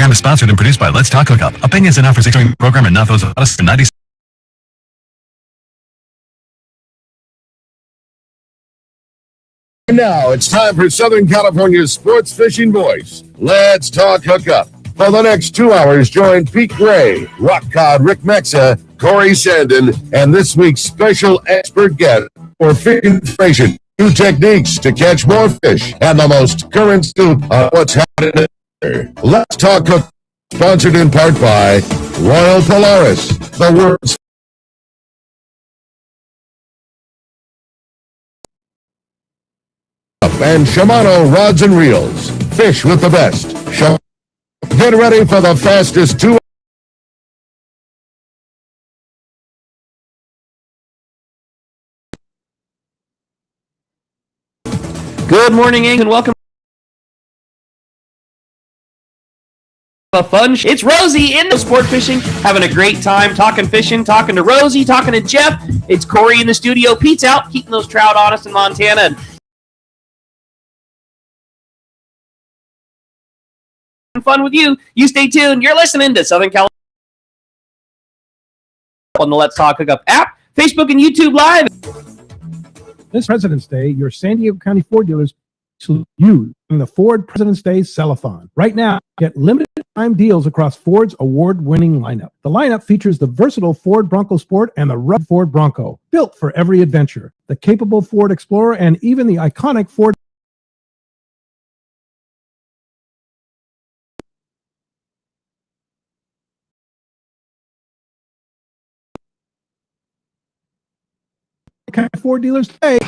program is sponsored and produced by Let's Talk Hookup. Opinions and offers during the program and not those of us in 90. And now it's time for Southern California's sports fishing voice. Let's Talk Hookup. For the next 2 hours, join Pete Gray, Rock Cod Rick Mexa, Corey Sandin, and this week's special expert guest for fish information, new techniques to catch more fish, and the most current scoop on what's happening. Let's Talk Hookup, sponsored in part by Royal Polaris, the world's and Shimano rods and reels. Fish with the best. Get ready for the fastest 2. Good morning, and welcome. Fun. It's Rosie in the sport fishing, having a great time talking fishing, talking to Rosie, talking to Jeff. It's Corey in the studio. Pete's out keeping those trout honest in Montana. And fun with you. You stay tuned. You're listening to Southern California on the Let's Talk Hookup app, Facebook, and YouTube Live. This President's Day, your San Diego County Ford dealers salute you in the Ford President's Day Sell-a-thon. Right now, get limited time deals across Ford's award-winning lineup. The lineup features the versatile Ford Bronco Sport and the rugged Ford Bronco, built for every adventure, the capable Ford Explorer, and even the iconic Ford. Ford dealers today.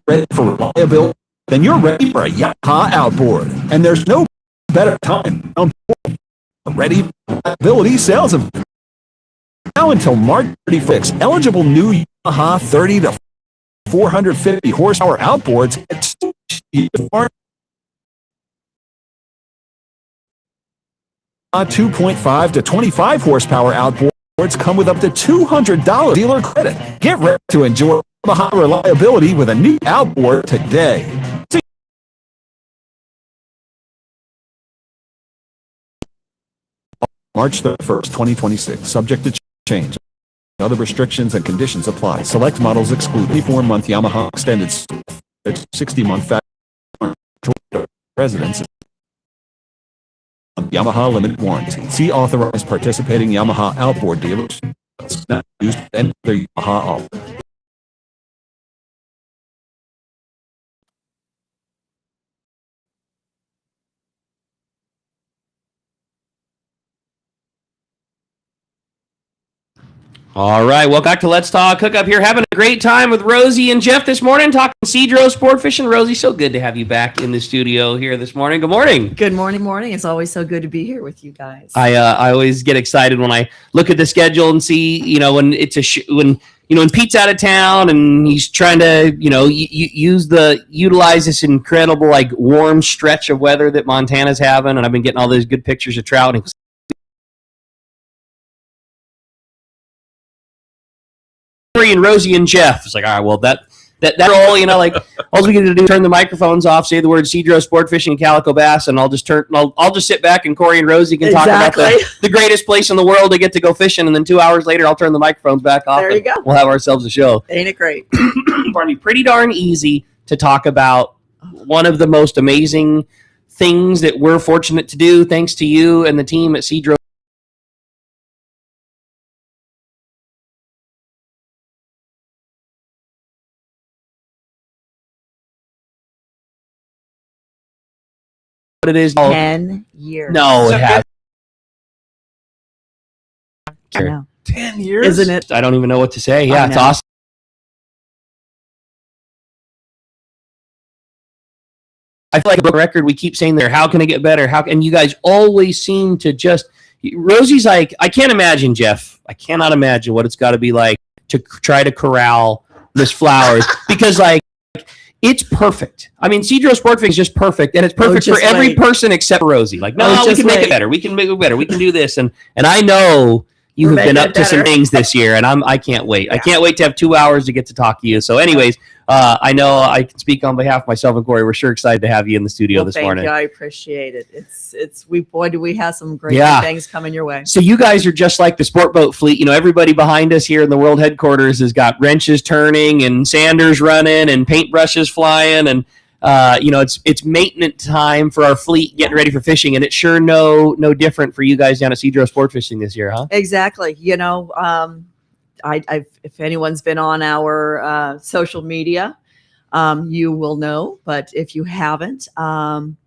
Ready for reliability? Then you're ready for a Yamaha outboard. And there's no better time on board. Ready for reliability sales of now until March 31st. Eligible new Yamaha 30 to 450 horsepower outboards at 2.5 to 25 horsepower outboards come with up to $200 dealer credit. Get ready to enjoy Yamaha reliability with a new outboard today. March 31st, 2026. Subject to change. Other restrictions and conditions apply. Select models exclude 24-month Yamaha extended 60-month factory residence. Yamaha limited warranty. See authorized participating Yamaha outboard dealers. Not used and their Yamaha outboard. All right, welcome back to Let's Talk Hookup here. Having a great time with Rosie and Jeff this morning, talking Cedros Sportfishing. Rosie, so good to have you back in the studio here this morning. Good morning. Good morning. It's always so good to be here with you guys. I always get excited when I look at the schedule and see, when it's when Pete's out of town and he's trying to, utilize this incredible warm stretch of weather that Montana's having, and I've been getting all those good pictures of trout. And Rosie and Jeff. It's like, all right, well, that all, all we get to do is turn the microphones off, say the word Cedros Sportfishing and Calico Bass, and I'll just sit back and Corey and Rosie can talk about the greatest place in the world to get to go fishing, and then 2 hours later I'll turn the microphones back off. There you go. We'll have ourselves a show. Ain't it great? Pardon me. Pretty darn easy to talk about one of the most amazing things that we're fortunate to do, thanks to you and the team at Cedros. What it is? 10 years. No, it has. I know. 10 years? Isn't it? I don't even know what to say. Yeah, it's awesome. I feel like a broken record. We keep saying there, how can it get better? And you guys always seem to just, Rosie's like, I can't imagine, Jeff. I cannot imagine what it's got to be like to try to corral Miss Flowers because it's perfect. I mean, Cedros Sportfishing is just perfect, and it's perfect for every person except Rosie. We can make it better. We can make it better. We can do this, and I know you have been up to some things this year, and I can't wait. Yeah. I can't wait to have 2 hours to get to talk to you. So, anyways, I know I can speak on behalf of myself and Corey. We're sure excited to have you in the studio this morning. Thank you. I appreciate it. Do we have some great things coming your way. So you guys are just like the sport boat fleet. You know, everybody behind us here in the world headquarters has got wrenches turning and sanders running and paintbrushes flying. And, it's maintenance time for our fleet getting ready for fishing. And it's sure no different for you guys down at Cedros Sportfishing this year, huh? Exactly. If anyone's been on our social media, you will know. But if you haven't, in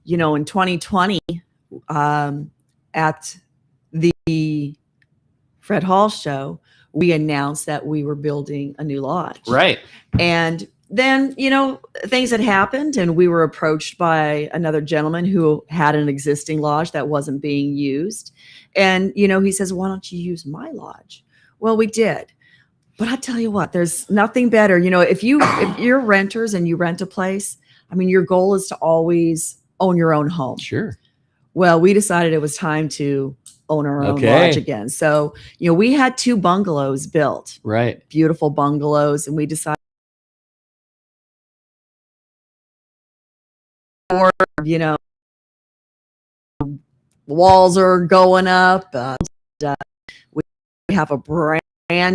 2020, at the Fred Hall show, we announced that we were building a new lodge. Right. And then, things had happened, and we were approached by another gentleman who had an existing lodge that wasn't being used. And, he says, why don't you use my lodge? Well, we did. But I tell you what, there's nothing better. If you're renters and you rent a place, your goal is to always own your own home. Sure. Well, we decided it was time to own our own lodge again. So, we had 2 bungalows built. Right. Beautiful bungalows. And we decided, walls are going up. We have a brand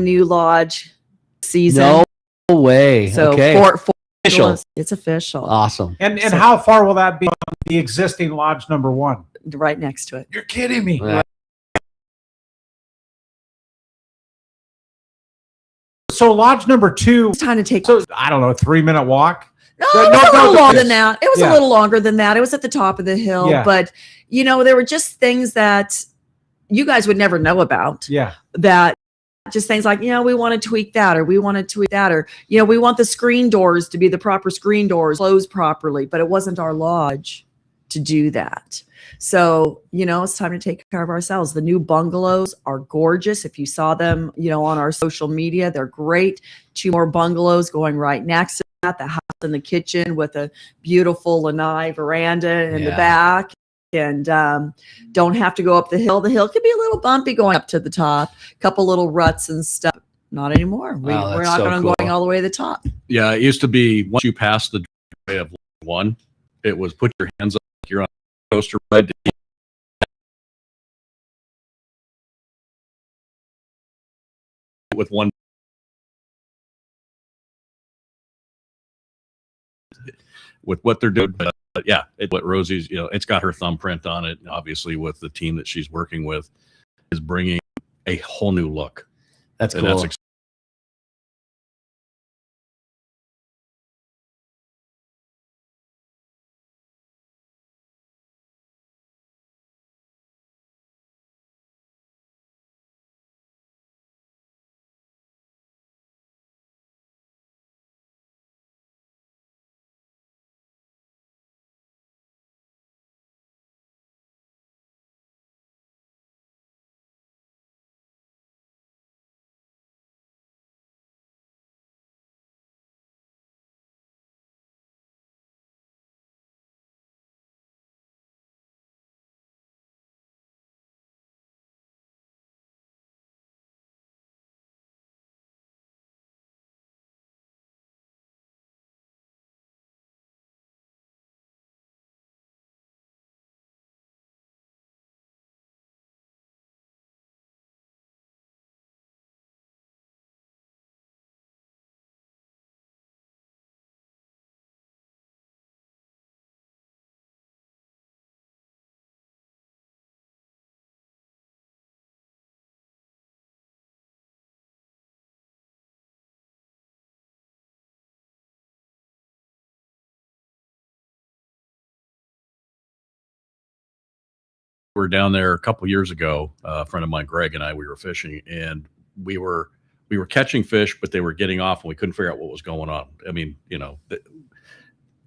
new lodge season. No way. So official. It's official. Awesome. And how far will that be on the existing lodge number 1? Right next to it. You're kidding me. Right. So lodge number 2, It's time to take. I don't know, a 3-minute walk? No, it was a little longer than that. It was Yeah. a little longer than that. It was at the top of the hill. Yeah. But, there were just things that you guys would never know about. Yeah. That just things like, we want to tweak that, or we want to tweak that, or, we want the screen doors to be the proper screen doors, closed properly. But it wasn't our lodge to do that. So, it's time to take care of ourselves. The new bungalows are gorgeous. If you saw them, on our social media, they're great. 2 more bungalows going right next to that. The house and the kitchen with a beautiful lanai veranda in the back. And don't have to go up the hill. The hill can be a little bumpy going up to the top. A couple little ruts and stuff. Not anymore. We're not going to going all the way to the top. Yeah, it used to be once you pass the driveway of 1, it was put your hands up like you're on a coaster ride. With one. With what they're doing. But what Rosie's, it's got her thumbprint on it. Obviously, with the team that she's working with, is bringing a whole new look. That's cool. We were down there a couple years ago. A friend of mine, Greg, and I, we were fishing, and we were catching fish, but they were getting off, and we couldn't figure out what was going on.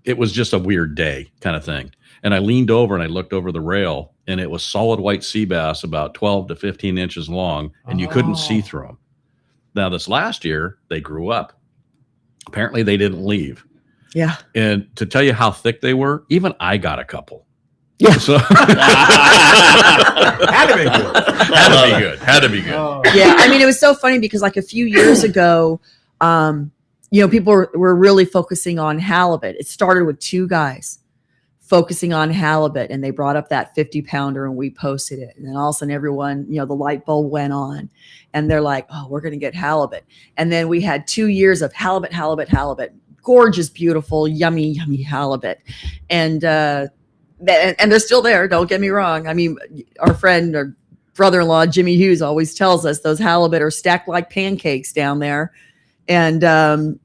It was just a weird day kind of thing. And I leaned over and I looked over the rail, and it was solid white sea bass about 12 to 15 inches long, and you couldn't see through them. Now, this last year, they grew up. Apparently, they didn't leave. Yeah. And to tell you how thick they were, even I got a couple. Yeah. So Had to be good. Had to be good. Yeah. It was so funny because like a few years ago, people were really focusing on halibut. It started with 2 guys focusing on halibut, and they brought up that 50-pounder, and we posted it. And then all of a sudden everyone, the light bulb went on, and they're like, oh, we're going to get halibut. And then we had 2 years of halibut, gorgeous, beautiful, yummy, yummy halibut. And they're still there. Don't get me wrong. I mean, our friend or brother-in-law, Jimmy Hughes, always tells us those halibut are stacked like pancakes down there. And and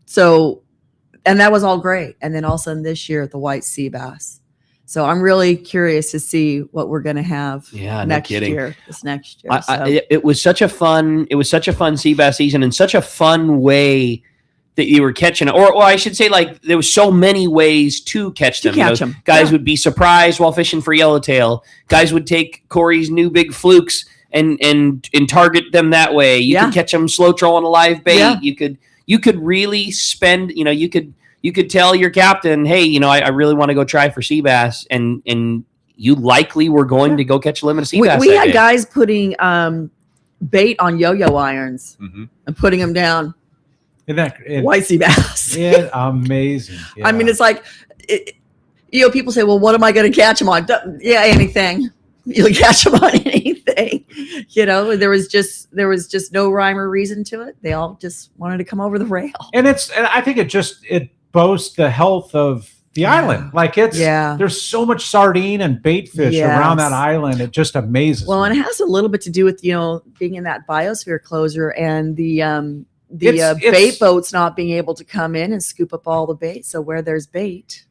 that was all great. And then all of a sudden this year, the white sea bass. So I'm really curious to see what we're going to have next year. This next year. It was such a fun sea bass season, and such a fun way that you were catching, or I should say, like, there was so many ways to catch them. Guys would be surprised while fishing for yellowtail. Guys would take Corey's new big flukes and target them that way. You could catch them slow trolling a live bait. Yeah. You could really spend, you could tell your captain, hey, I really want to go try for sea bass, and you likely were going to go catch a limit of sea bass. We had guys putting bait on yo-yo irons and putting them down. White sea bass. Yeah, amazing. Yeah. I mean, it's like, people say, well, what am I going to catch them on? Anything. You'll catch them on anything. There was just no rhyme or reason to it. They all just wanted to come over the rail. And I think it boasts the health of the island. Like there's so much sardine and bait fish around that island. It just amazes me. And it has a little bit to do with, being in that biosphere closure and the bait boats not being able to come in and scoop up all the bait. So where there's bait,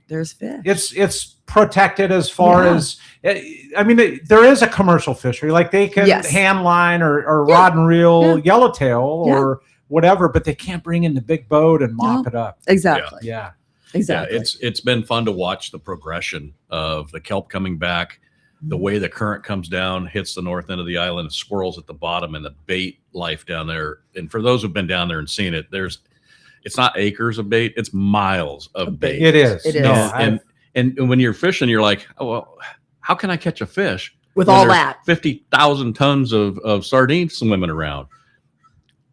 there's fish. It's protected as far as, I mean, there is a commercial fishery. Like they can hand line or rod and reel yellowtail or whatever, but they can't bring in the big boat and mop it up. Exactly. Yeah. Exactly. Yeah, it's been fun to watch the progression of the kelp coming back, the way the current comes down, hits the north end of the island, swirls at the bottom, and the bait life down there. And for those who've been down there and seen it, it's not acres of bait, it's miles of bait. It is. And when you're fishing, you're like, oh, well, how can I catch a fish with all that 50,000 tons of sardines swimming around?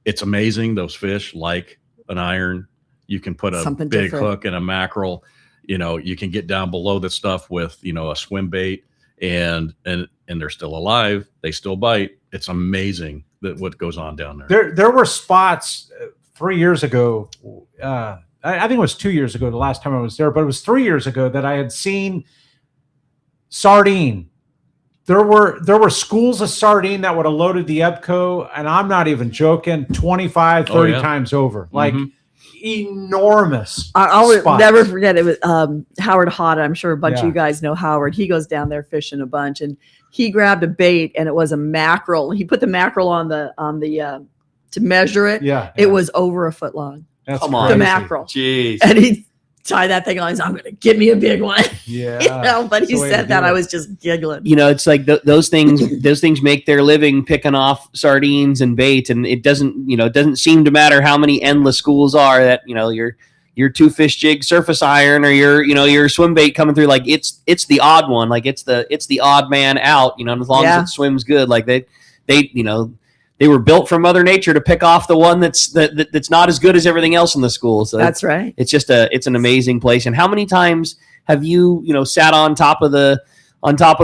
It's amazing. Those fish like an iron. You can put a something big different. hook and a mackerel. You can get down below the stuff with a swim bait, and they're still alive. They still bite. It's amazing that what goes on down there. There were spots 3 years ago. I think it was 2 years ago, the last time I was there, but it was 3 years ago that I had seen sardine. There were schools of sardine that would have loaded the Ebco, and I'm not even joking, 25, 30 times over. Like enormous. I'll never forget. It was Howard Hott. I'm sure a bunch of you guys know Howard. He goes down there fishing a bunch, and he grabbed a bait, and it was a mackerel. He put the mackerel on the to measure it. It was over a foot long. Come on, the mackerel. Jeez. And he tied that thing on. He's, I'm going to give me a big one. Yeah. But he said that, I was just giggling. It's like those things make their living picking off sardines and bait, and it doesn't seem to matter how many endless schools are that your 2-fish jig surface iron or your swim bait coming through. Like it's the odd one, like it's the odd man out. As long as it swims good, like they were built from Mother Nature to pick off the one that's not as good as everything else in the school. So that's right. It's just it's an amazing place. And how many times have you sat on top of the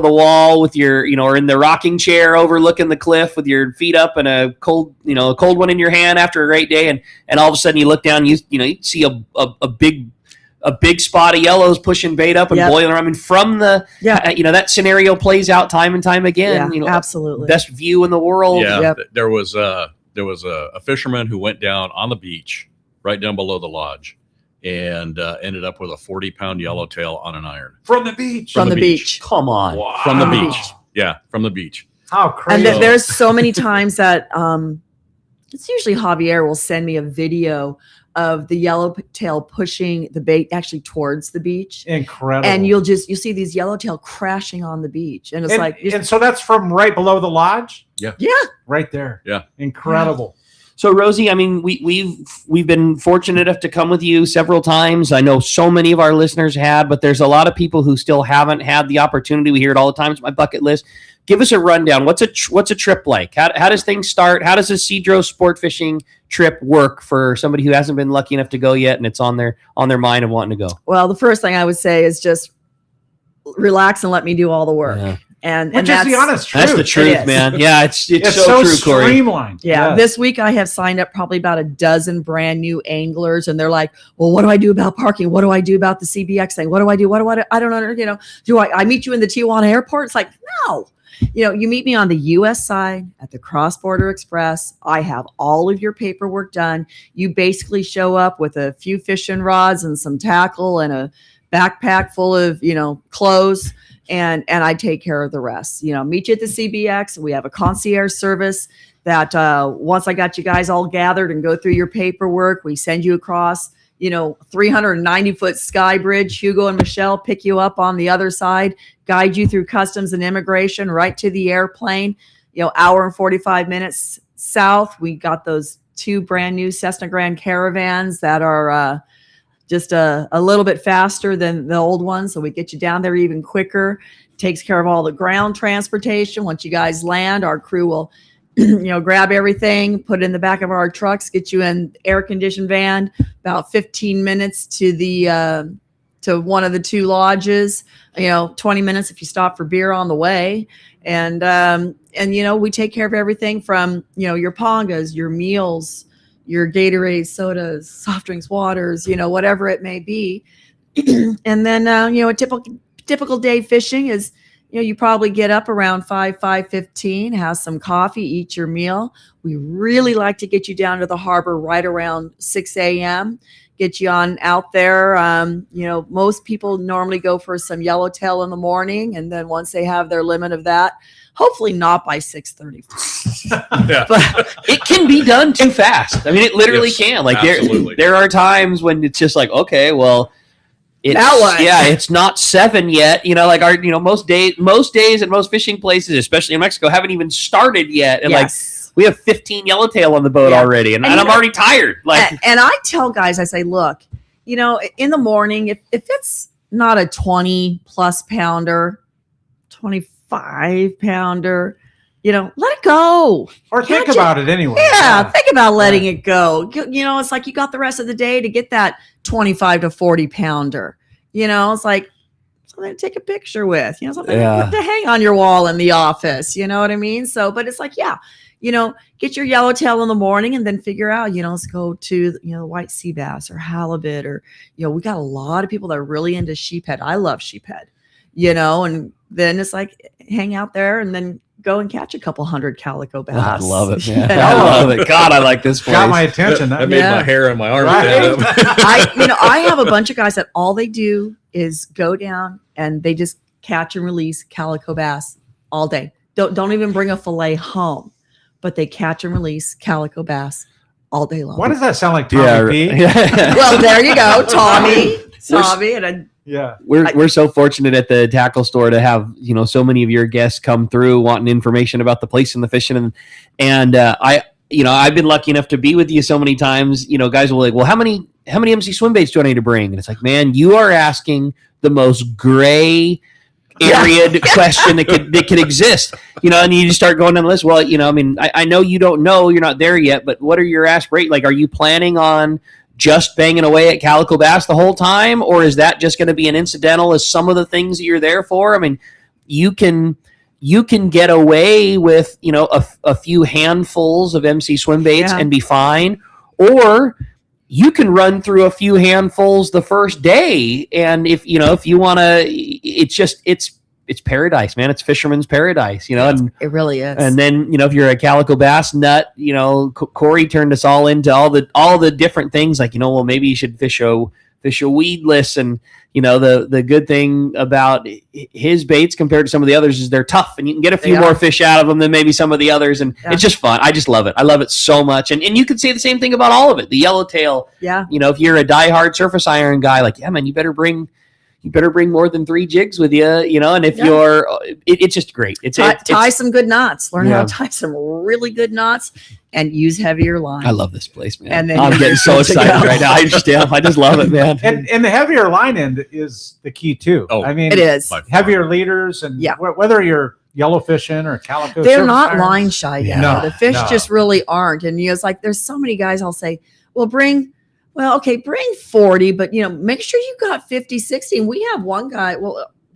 wall with your or in the rocking chair overlooking the cliff with your feet up and a cold one in your hand after a great day, and all of a sudden you look down, you see a big spot of yellows pushing bait up and boiling around. I mean, from the that scenario plays out time and time again. Absolutely. Best view in the world. Yeah, there was a fisherman who went down on the beach right down below the lodge and ended up with a 40-pound yellowtail on an iron from the beach. From the beach. Come on. Wow. From the beach. Yeah, from the beach. How crazy! And there's so many times that it's usually Javier will send me a video of the yellowtail pushing the bait actually towards the beach. Incredible. And you'll see these yellowtail crashing on the beach. And it's and so that's from right below the lodge? Yeah. Yeah. Right there. Yeah. Incredible. So Rosie, I mean, we've been fortunate enough to come with you several times. I know so many of our listeners had, but there's a lot of people who still haven't had the opportunity. We hear it all the time. It's my bucket list. Give us a rundown. What's a trip like? How does things start? How does a Cedros Sportfishing trip work for somebody who hasn't been lucky enough to go yet, and it's on their mind of wanting to go? Well, the first thing I would say is just relax and let me do all the work. Yeah. And Which is that's the honest truth. That's the truth, man. Yeah, it's so true, Corey. streamlined. Yeah, Yes. this week I have signed up probably about a dozen brand new anglers, and they're like, "Well, what do I do about parking? What do I do about the CBX thing? What do I do? What do I do? I don't know. You know, do I meet you in the Tijuana airport?" It's like, no. You know, you meet me on the U.S. side at the Cross Border Express. I have all of your paperwork done. You basically show up with a few fishing rods and some tackle and a backpack full of, you know, clothes. And I take care of the rest. You know, meet you at the CBX. We have a concierge service that once I got you guys all gathered and go through your paperwork, we send you across, you know, 390-foot sky bridge. Hugo and Michelle pick you up on the other side, guide you through customs and immigration right to the airplane. You know, hour and 45 minutes south. We got those 2 brand new Cessna Grand Caravans that are just a little bit faster than the old ones. So we get you down there even quicker. Takes care of all the ground transportation. Once you guys land, our crew will, you know, grab everything, put it in the back of our trucks, get you in air-conditioned van, about 15 minutes to the to one of the 2 lodges, you know, 20 minutes if you stop for beer on the way. And you know, we take care of everything from, you know, your pongas, your meals, your Gatorade, sodas, soft drinks, waters, you know, whatever it may be. And then, you know, a typical day fishing is, you know, you probably get up around 5:15, have some coffee, eat your meal. We really like to get you down to the harbor right around 6 a.m., get you on out there. You know, most people normally go for some yellowtail in the morning. And then once they have their limit of that, hopefully not by 6:30. Yeah. But it can be done too fast. I mean, it literally Yes, can. Like absolutely. there are times when it's just like, okay, well, Now what? it's not 7 yet. You know, like most days at most fishing places, especially in Mexico, haven't even started yet. And Yes. we have 15 yellowtail on the boat Yeah. already, and And I'm you know- already tired. Like, And I tell guys, I say, look, you know, in the morning, if it's not a 20+ pounder, 25 pounder, you know, let it go. Or think Catch it. about it anyway. Yeah, think about letting it go. You know, it's like you got the rest of the day to get that 25 to 40 pounder. You know, it's like something to take a picture with, you know, something Yeah. to hang on your wall in the office. You know what I mean? So, but it's like, yeah, you know, get your yellowtail in the morning and then figure out, you know, let's go to, you know, white sea bass or halibut, or, you know, we got a lot of people that are really into sheephead. I love sheephead, you know, and then it's like hang out there and then go and catch a couple hundred calico bass. I love it, man. Yeah. I love it. God, I like this place. Got my attention. That made Yeah. my hair on my arm Right. stand up. I have a bunch of guys that all they do is go down and they just catch and release calico bass all day. Don't even bring a fillet home, but they catch and release calico bass all day long. Why does that sound like Tommy Yeah, P? yeah. Well, there you go, Tommy. And Yeah. We're so fortunate at the tackle store to have, you know, so many of your guests come through wanting information about the place and the fishing, and I've been lucky enough to be with you so many times. You know, guys will like, well, how many MC swim baits do I need to bring? And it's like, man, you are asking the most gray area question that could exist. You know, and you just start going down the list. Well, you know, I mean, I know you don't know, you're not there yet, but what are your aspirations? Like, are you planning on just banging away at calico bass the whole time, or is that just going to be an incidental as some of the things that you're there for? I mean, you can get away with, you know, a few handfuls of MC swim baits and be fine, or you can run through a few handfuls the first day, and if you want to, it's paradise, man. It's fisherman's paradise, you know. And it really is. and then, you know, if you're a calico bass nut, you know, Corey turned us all into all the different things. Like, you know, well, maybe you should fish a weedless, and you know, the good thing about his baits compared to some of the others is they're tough, and you can get a few more fish out of them than maybe some of the others, and it's just fun. I just love it. I love it so much, and you could say the same thing about all of it. The yellowtail, yeah, you know, if you're a diehard surface iron guy, like, yeah, man, you better bring you better bring more than 3 jigs with you, and if it's just great. Tie some good knots. Learn how Yeah. to tie some really good knots and use heavier line. I love this place, man. And then I'm you're getting so good to excited go. right now. I just love it, man. And the heavier line end is the key too. Oh, I mean, It is. by far. heavier leaders, and Yeah. whether you're yellow fishing or calico, They're surface not iron. line shy down. No, The fish no. just really aren't. And it's like there's so many guys I'll say, well, bring 40, but make sure you got 50, 60. And we have one guy,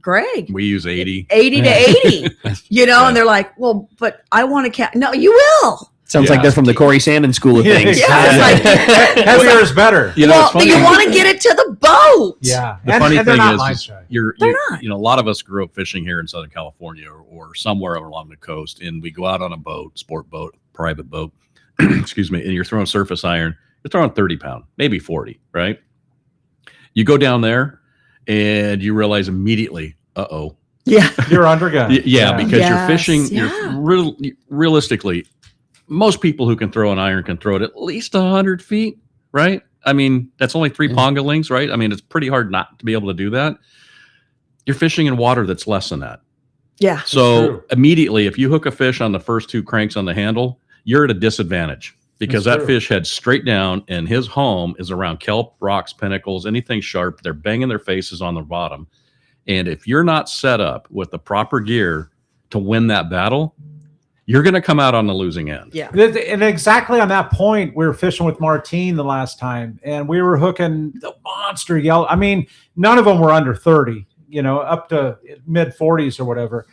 Greg, We use 80. 80 to 80, and they're like, well, but I want to catch. No, you will. Sounds like Yeah. they're from the Corey Sandin school of things. Yeah, it's like- heavier is better. Well, it's funny. you want to get it to the boat. Yeah, The funny they're thing not is line shy. you're They're not. a lot of us grew up fishing here in Southern California or somewhere along the coast, and we go out on a boat, sport boat, private boat, excuse me, and you're throwing surface iron. You're throwing 30 pound, maybe 40, right? You go down there and you realize immediately, Yeah. You're undergun. yeah, because Yes, you're fishing. yeah. Realistically, most people who can throw an iron can throw it at least 100 feet, right? I mean, that's only 3 ponga links, right? I mean, it's pretty hard not to be able to do that. You're fishing in water that's less than that. Yeah. So true. immediately, if you hook a fish on the first 2 cranks on the handle, you're at a disadvantage because That's that true. fish heads straight down and his home is around kelp, rocks, pinnacles, anything sharp. They're banging their faces on the bottom. And if you're not set up with the proper gear to win that battle, you're going to come out on the losing end. Yeah. And exactly on that point, we were fishing with Martine the last time, and we were hooking the monster yellow. I mean, none of them were under 30, up to mid 40s or whatever,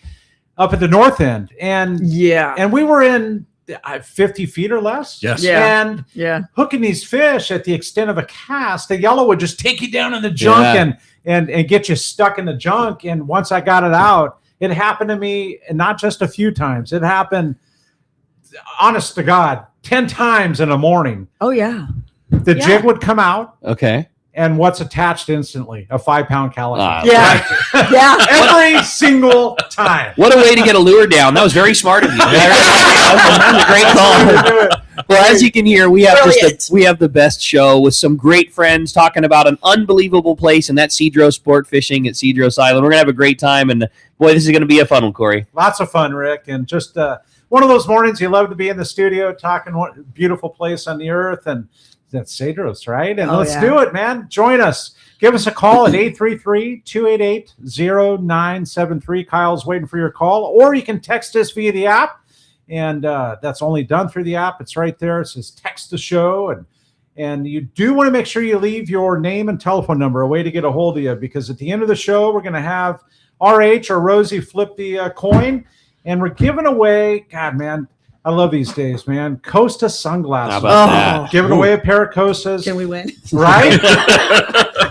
up at the north end. And Yeah. we were in 50 feet or less. Yes. Yeah. And Yeah. hooking these fish at the extent of a cast, the yellow would just take you down in the junk Yeah. and get you stuck in the junk. And once I got it out, it happened to me, and not just a few times. It happened, honest to God, 10 times in a morning. Oh, yeah. The Yeah. jig would come out, Okay. and what's attached instantly? A 5-pound calico. Ah, Yeah. Yeah. Every single time. What a way to get a lure down. That was very smart of you. That was a great call. Well, as you can hear, we have Brilliant. we have the best show with some great friends talking about an unbelievable place, and that's Cedros Sportfishing at Cedros Island. We're gonna have a great time, and boy, this is gonna be a fun one, Corey. Lots of fun, Rick, and just one of those mornings you love to be in the studio talking what beautiful place on the earth, and that's Cedros, right? And Oh, let's yeah. do it, man. Join us. Give us a call at 833-288-0973. Kyle's waiting for your call, or you can text us via the app, and that's only done through the app. It's right there. It says text the show, and you do want to make sure you leave your name and telephone number, a way to get a hold of you, because at the end of the show, we're going to have RH or Rosie flip the coin, and we're giving away, God, man, I love these days, man, Costa sunglasses. How about that? Giving away a pair of Costas, Can we win? right?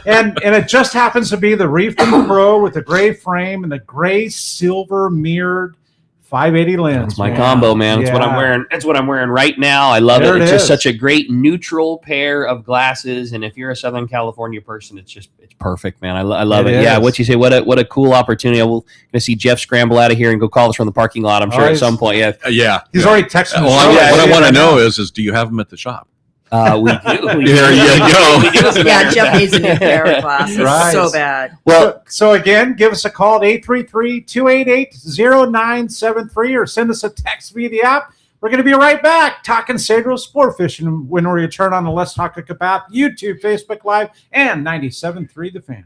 and it just happens to be the Reefed Pro with the gray frame and the gray silver mirrored 580 lens. That's my combo, man. That's what I'm Yeah. wearing. That's what I'm wearing right now. I love There it. it It's just is. such a great neutral pair of glasses, and if you're a Southern California person, it's perfect, man. I love It it. Yeah, is. what you say? What a cool opportunity. I will gonna see Jeff scramble out of here and go call us from the parking lot. I'm sure at Alright. some point. Yeah, Yeah. He's already texting. Well, the show. what I want to Yeah. know is do you have them at the shop? we do. We There do. you go. We do, as a matter Yeah, of Jeff fact. needs a new pair of glasses. Right. So bad. Well, So again, give us a call at 833-288-0973 or send us a text via the app. We're going to be right back talking Cedros Sportfishing when we return on the Let's Talk Hookup app, YouTube, Facebook Live, and 97.3 The Fan.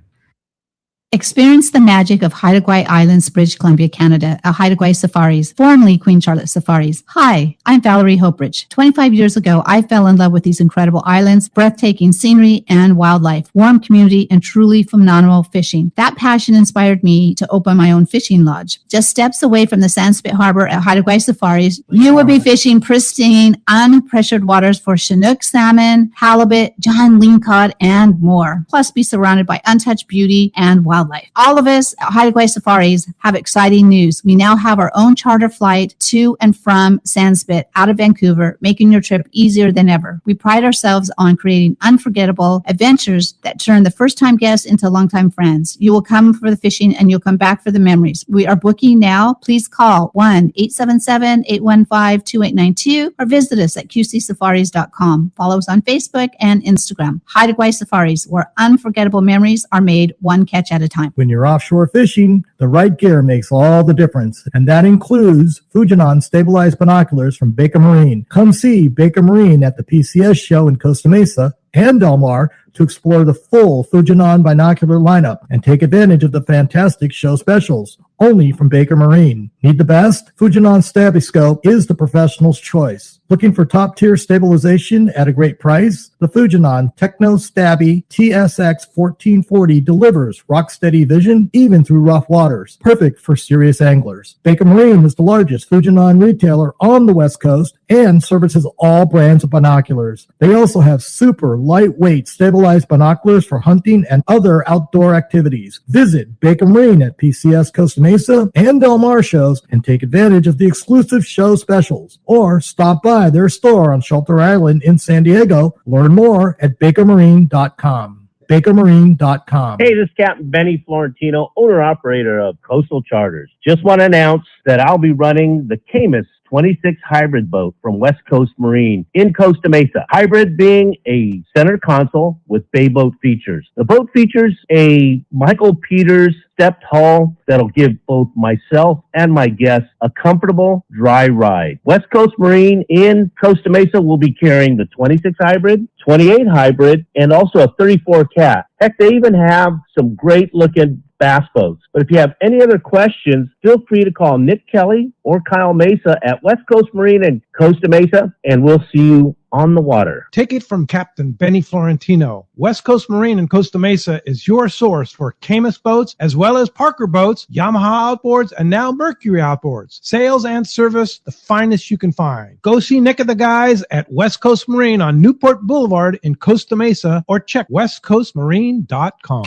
Experience the magic of Haida Gwaii Islands, British Columbia, Canada, at Haida Gwaii Safaris, formerly Queen Charlotte Safaris. Hi, I'm Valerie Hopridge. 25 years ago, I fell in love with these incredible islands, breathtaking scenery and wildlife, warm community, and truly phenomenal fishing. That passion inspired me to open my own fishing lodge. Just steps away from the Sandspit Harbor at Haida Gwaii Safaris, you will be fishing pristine, unpressured waters for Chinook salmon, halibut, giant lingcod, and more. Plus, be surrounded by untouched beauty and wildlife. All of us at Haida Gwaii Safaris have exciting news. We now have our own charter flight to and from Sandspit out of Vancouver, making your trip easier than ever. We pride ourselves on creating unforgettable adventures that turn the first-time guests into longtime friends. You will come for the fishing and you'll come back for the memories. We are booking now. Please call 1-877-815-2892 or visit us at qcsafaris.com. Follow us on Facebook and Instagram. Haida Gwaii Safaris, where unforgettable memories are made one catch at a time. time. When you're offshore fishing, the right gear makes all the difference, and that includes Fujinon stabilized binoculars from Baker Marine. Come see Baker Marine at the PCS show in Costa Mesa and Del Mar to explore the full Fujinon binocular lineup and take advantage of the fantastic show specials, only from Baker Marine. Need the best? Fujinon Stabiscope is the professional's choice. Looking for top-tier stabilization at a great price? The Fujinon Techno Stabby TSX 1440 delivers rock-steady vision even through rough waters, perfect for serious anglers. Baker Marine is the largest Fujinon retailer on the West Coast and services all brands of binoculars. They also have super lightweight stabilized binoculars for hunting and other outdoor activities. Visit Baker Marine at PCS Costa Mesa and Del Mar shows and take advantage of the exclusive show specials, or stop by their store on Shelter Island in San Diego. Learn more at bakermarine.com. bakermarine.com. Hey, this is Captain Benny Florentino, owner-operator of Coastal Charters. Just want to announce that I'll be running the Camus 26 hybrid boat from West Coast Marine in Costa Mesa. Hybrid being a center console with bay boat features. The boat features a Michael Peters stepped hull that'll give both myself and my guests a comfortable dry ride. West Coast Marine in Costa Mesa will be carrying the 26 hybrid, 28 hybrid, and also a 34 cat. Heck, they even have some great looking bass boats. But if you have any other questions, feel free to call Nick Kelly or Kyle Mesa at West Coast Marine in Costa Mesa, and we'll see you on the water. Take it from Captain Benny Florentino. West Coast Marine in Costa Mesa is your source for Camus boats, as well as Parker boats, Yamaha outboards, and now Mercury outboards. Sales and service, the finest you can find. Go see Nick and the guys at West Coast Marine on Newport Boulevard in Costa Mesa, or check westcoastmarine.com.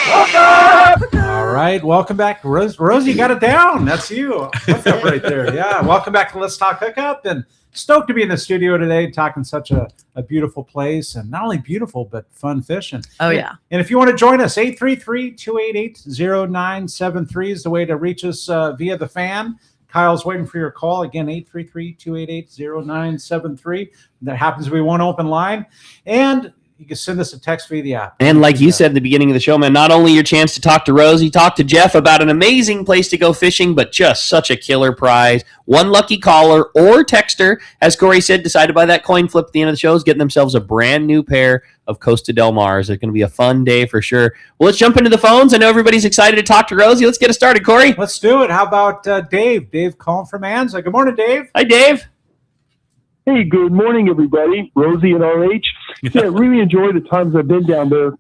All right, welcome back. Rosie, you got it down. That's you. What's up right there? Yeah, welcome back to Let's Talk Hookup. And stoked to be in the studio today talking such a beautiful place, and not only beautiful, but fun fishing. Oh, yeah. And if you want to join us, 833-288-0973 is the way to reach us via the fan. Kyle's waiting for your call. Again, 833-288-0973. That happens to be one open line. And you can send us a text via the app. And like you said at the beginning of the show, man, not only your chance to talk to Rosie, talk to Jeff about an amazing place to go fishing, but just such a killer prize. One lucky caller or texter, as Corey said, decided by that coin flip at the end of the show, is getting themselves a brand new pair of Costa Del Mars. It's going to be a fun day for sure. Well, let's jump into the phones. I know everybody's excited to talk to Rosie. Let's get it started, Corey. Let's do it. How about Dave? Dave calling from Anza. Good morning, Dave. Hi, Dave. Hey, good morning, everybody. Rosie and RH. Yeah, really enjoy the times I've been down there.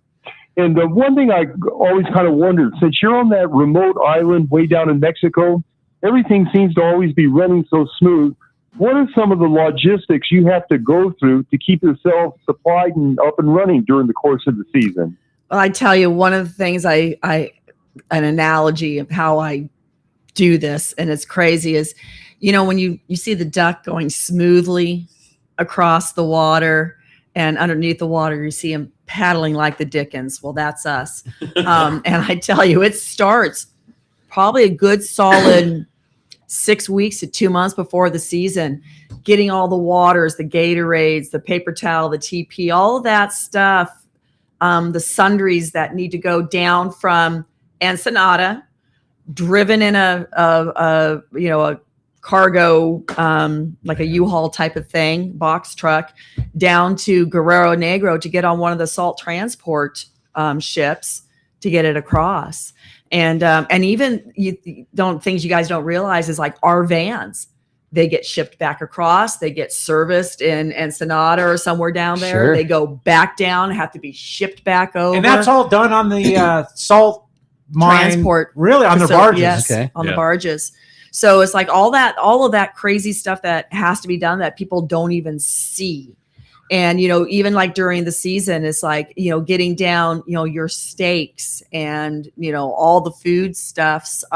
And the one thing I always kind of wondered, since you're on that remote island way down in Mexico, everything seems to always be running so smooth. What are some of the logistics you have to go through to keep yourself supplied and up and running during the course of the season? Well, I tell you, one of the things an analogy of how I do this, and it's crazy, is, you know, when you see the duck going smoothly across the water, and underneath the water, you see him paddling like the Dickens. Well, that's us. And I tell you, it starts probably a good solid 6 weeks to 2 months before the season, getting all the waters, the Gatorades, the paper towel, the TP, all of that stuff, the sundries that need to go down from Ensenada, driven in a cargo, like a U-Haul type of thing, box truck, down to Guerrero Negro to get on one of the salt transport ships to get it across. And even things you guys don't realize is like our vans, they get shipped back across, they get serviced in Ensenada or somewhere down there. Sure. They go back down, have to be shipped back over. And that's all done on the salt mine, transport, really, on the barges. Yes, Okay. on the barges. So it's like all of that crazy stuff that has to be done that people don't even see. And, even like during the season, it's like, getting down, your steaks and, all the food stuffs.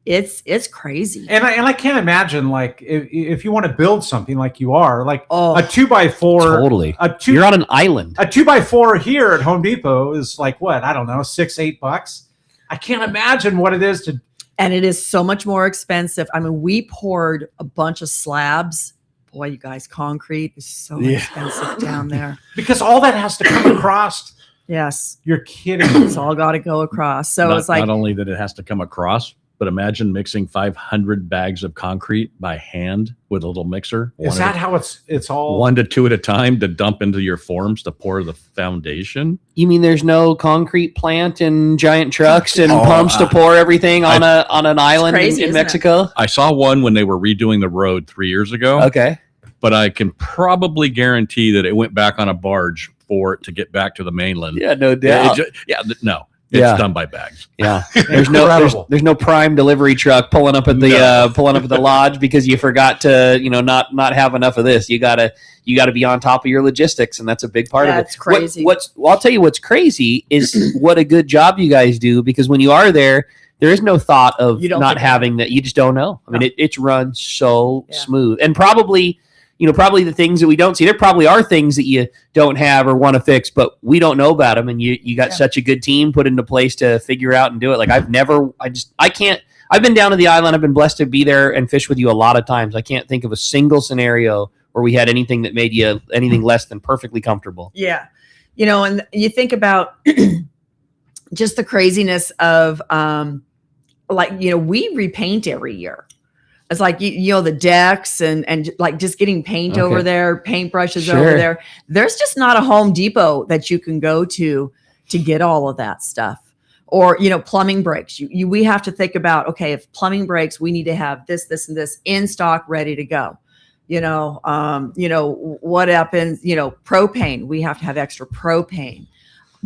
It's crazy. And I can't imagine, like, if you want to build something like you are, like a 2x4. Totally. You're on an island. A 2x4 here at Home Depot is like, what? I don't know, $6-8. I can't imagine what it is to. And it is so much more expensive. I mean, we poured a bunch of slabs. Boy, you guys, concrete is so expensive down there. Because all that has to come across Yes. You're kidding. It's all got to go across. So it's like, not only that it has to come across, but imagine mixing 500 bags of concrete by hand with a little mixer. Is that how it's all 1 to 2 at a time to dump into your forms to pour the foundation? You mean there's no concrete plant and giant trucks and pumps to pour everything on an island crazy, in isn't it? Mexico? I saw one when they were redoing the road 3 years ago. Okay. But I can probably guarantee that it went back on a barge for it to get back to the mainland. Yeah, no doubt. No. It's done by bags. Yeah, there's no prime delivery truck pulling up at the lodge because you forgot to not have enough of this. You gotta be on top of your logistics, and that's a big part of it. That's crazy. I'll tell you what's crazy is what a good job you guys do, because when you are there is no thought of not having that. You just don't know. I mean, it's run so smooth, and probably the things that we don't see, there probably are things that you don't have or want to fix, but we don't know about them. And you got such a good team put into place to figure out and do it. Like I've been down to the island. I've been blessed to be there and fish with you a lot of times. I can't think of a single scenario where we had anything that made you anything less than perfectly comfortable. Yeah. And you think about just the craziness of, we repaint every year. It's like, the decks and like just getting paint over there, paint brushes over there. There's just not a Home Depot that you can go to get all of that stuff. Or, plumbing breaks. We have to think about, okay, if plumbing breaks, we need to have this, and this in stock, ready to go. What happens, propane, we have to have extra propane.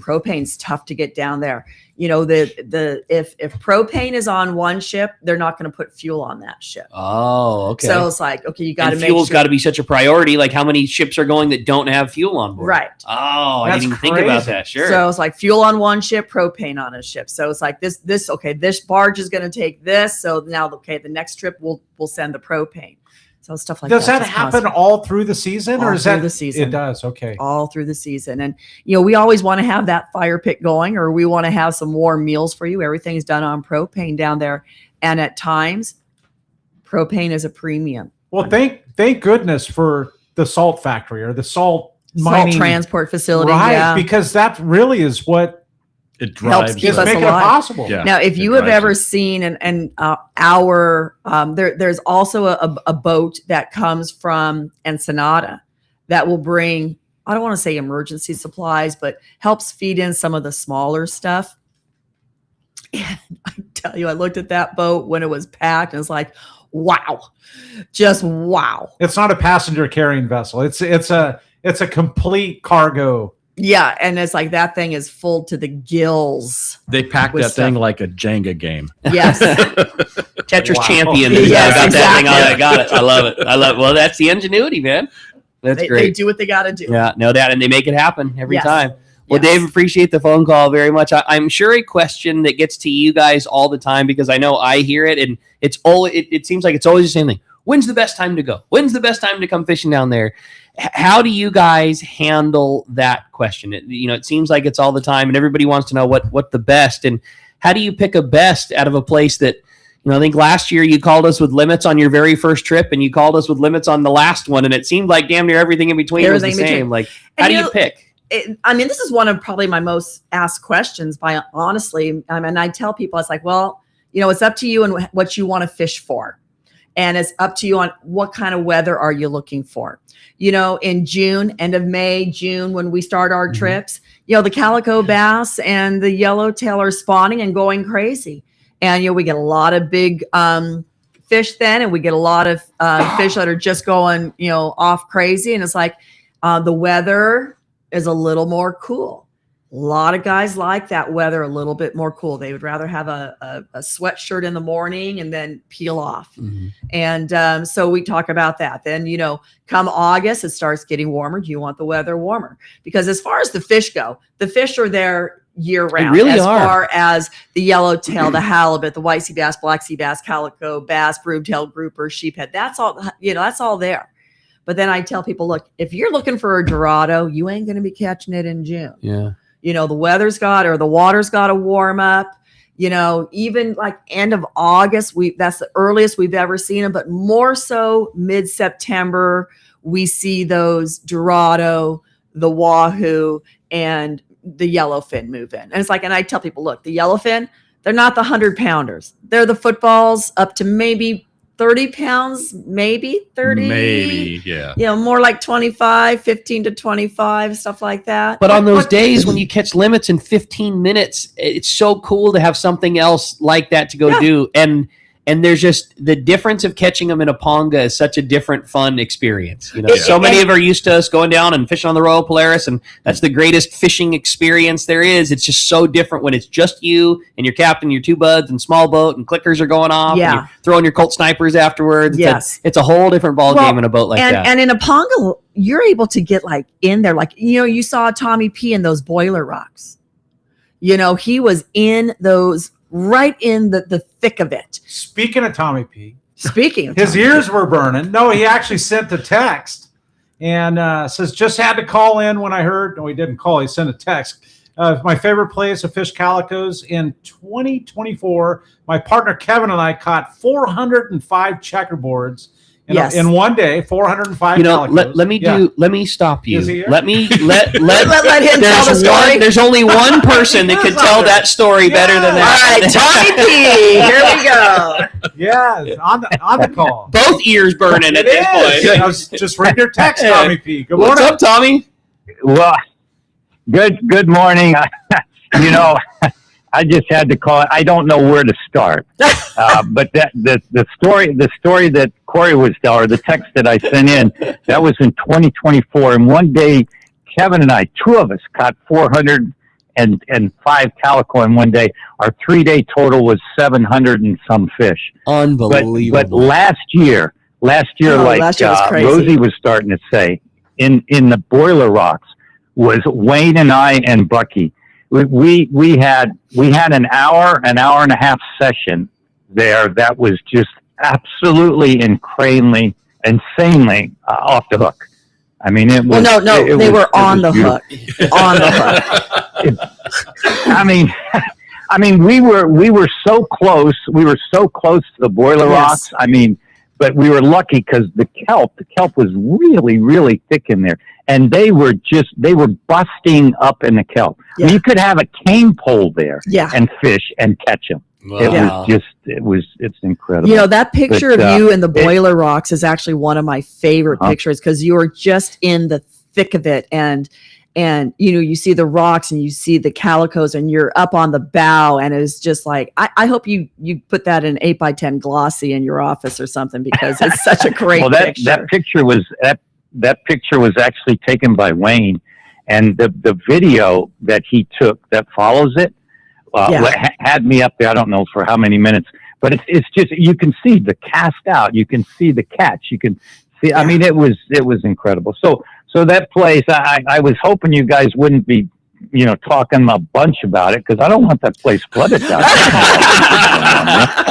Propane's tough to get down there. If propane is on one ship, they're not going to put fuel on that ship. Oh, okay. So it's like, okay, you got to make fuel's sure. got to be such a priority. Like how many ships are going that don't have fuel on board? Right. Oh, I didn't even think about that. Sure. So it's like fuel on one ship, propane on a ship. So it's like this barge is going to take this. So now, the next trip we'll send the propane. So stuff like that. Does that happen all through the season, or is that the season? It does. Okay. All through the season. And, we always want to have that fire pit going, or we want to have some warm meals for you. Everything's done on propane down there. And at times, propane is a premium. Well, thank goodness for the salt factory or the salt mining transport facility. Right. Yeah. Because that really is what it drives helps keep us make alive. It possible. Yeah, now, if you have ever seen there's also a boat that comes from Ensenada that will bring, I don't want to say emergency supplies, but helps feed in some of the smaller stuff. And I tell you, I looked at that boat when it was packed and it's like, wow, just wow. It's not a passenger carrying vessel. It's a complete cargo. Yeah, and it's like that thing is full to the gills. They packed that thing like a Jenga game. Yes. Tetris champion. Yes, got exactly. that thing on it. Got it. I love it. Well, that's the ingenuity, man. That's great. They do what they got to do. Yeah, no doubt. And they make it happen every Yes. time. Well, Yes. Dave, appreciate the phone call very much. I'm sure a question that gets to you guys all the time, because I know I hear it, and it seems like it's always the same thing. When's the best time to go? When's the best time to come fishing down there? How do you guys handle that question? It seems like it's all the time, and everybody wants to know what the best, and how do you pick a best out of a place that, I think last year you called us with limits on your very first trip, and you called us with limits on the last one, and it seemed like damn near everything in between was the same. Like, how do you pick? This is one of probably my most asked questions, honestly. I tell people, it's like, well, it's up to you and what you want to fish for. And it's up to you on what kind of weather are you looking for. In June, end of May, June, when we start our trips, the calico bass and the yellowtail are spawning and going crazy. And, we get a lot of big fish then, and we get a lot of fish that are just going, off crazy. And it's like the weather is a little more cool. A lot of guys like that weather a little bit more cool. They would rather have a sweatshirt in the morning and then peel off. Mm-hmm. And so we talk about that. Then, come August, it starts getting warmer. Do you want the weather warmer? Because as far as the fish go, the fish are there year round. They really as are. far as the yellowtail, the halibut, the white sea bass, black sea bass, calico bass, broomtail grouper, sheephead. That's all, that's all there. But then I tell people, look, if you're looking for a Dorado, you ain't going to be catching it in June. Yeah. The the water's got to warm up, even like end of August, that's the earliest we've ever seen them, but more so mid-September, we see those Dorado, the Wahoo, and the yellowfin move in. And it's like, and I tell people, look, the yellowfin, they're not the 100-pounders. They're the footballs up to maybe 30 pounds, maybe 30. Maybe, yeah. You know, more like 25, 15 to 25, stuff like that. But on those days when you catch limits in 15 minutes, it's so cool to have something else like that to go do. And there's just the difference of catching them in a ponga is such a different fun experience. You know, so many of are used to us going down and fishing on the Royal Polaris, and that's the greatest fishing experience there is. It's just so different when it's just you and your captain, your two buds, and small boat, and clickers are going off. Yeah. And you're throwing your Colt snipers afterwards. Yes. It's a whole different ball game in a boat like that. And in a ponga, you're able to get like in there, like, you know, you saw Tommy P in those boiler rocks. You know, he was in those, right in the thick of it. Speaking of Tommy P. Speaking of his Tommy ears P. were burning. No, he actually sent a text and says, just had to call in when I heard. No, he didn't call. He sent a text. My favorite place to fish calicos in 2024. My partner Kevin and I caught 405 checkerboards in one day. 405. You know, calicos. let me stop you. Is he here? Let let him tell the story. There's only one person that could tell that story better than that. All right, Tommy P. Here we go. Yeah, on the call. Both ears burning at this point. I was just reading your text, Tommy P. Good What's morning. up, Tommy? Well, good morning. You know, I just had to call it. I don't know where to start. But the story that Corey was telling, or the text that I sent in, that was in 2024. And one day, Kevin and I, two of us, caught 405 calico in one day. Our 3-day total was 700 and some fish. Unbelievable. But last year, last year was crazy. Rosie was starting to say, in the boiler rocks, was Wayne and I and Bucky. We had an hour and a half session there that was just absolutely insanely off the hook. I mean, it was. Well, no, they were on the hook. On the hook. I mean, we were so close. We were so close to the boiler rocks. I mean, but we were lucky because the kelp was really, really thick in there. And they were busting up in the kelp. Yeah. You could have a cane pole there and fish and catch them. Wow. It's incredible. You know, that picture of you in the boiler rocks is actually one of my favorite pictures because you were just in the thick of it. And you know, you see the rocks and you see the calicos and you're up on the bow. And it was just like, I hope you put that in 8x10 glossy in your office or something because it's such a great picture. That picture was actually taken by Wayne, and the video that he took that follows it had me up there. I don't know for how many minutes, but it's just, you can see the cast out, you can see the catch, you can see. I mean, it was incredible. So that place, I was hoping you guys wouldn't be, you know, talking a bunch about it because I don't want that place flooded down.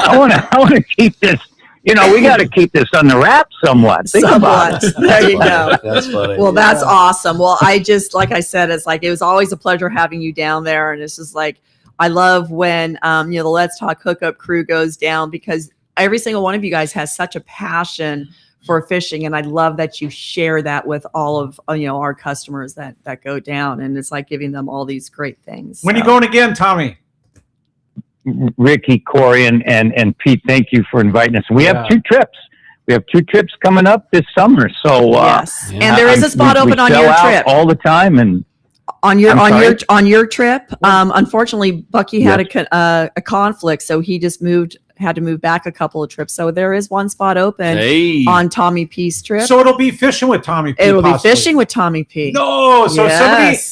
I want to keep this. You know, we got to keep this on the wrap somewhat. Think about it. There you go. That's funny. Well, that's awesome. Well, I just, like I said, it's like, it was always a pleasure having you down there. And it's just like, I love when, you know, the Let's Talk Hookup crew goes down because every single one of you guys has such a passion for fishing. And I love that you share that with all of, you know, our customers that go down. And it's like giving them all these great things. When are you going again, Tommy? Ricky, Corey, and Pete, thank you for inviting us. We have 2 trips. We have 2 trips coming up this summer. So yes, and there is a spot open on your trip all the time. And on your trip. Unfortunately, Bucky had a conflict, so he just had to move back a couple of trips. So there is one spot open on Tommy P's trip. So it'll be fishing with Tommy P. It'll be fishing with Tommy P. No, so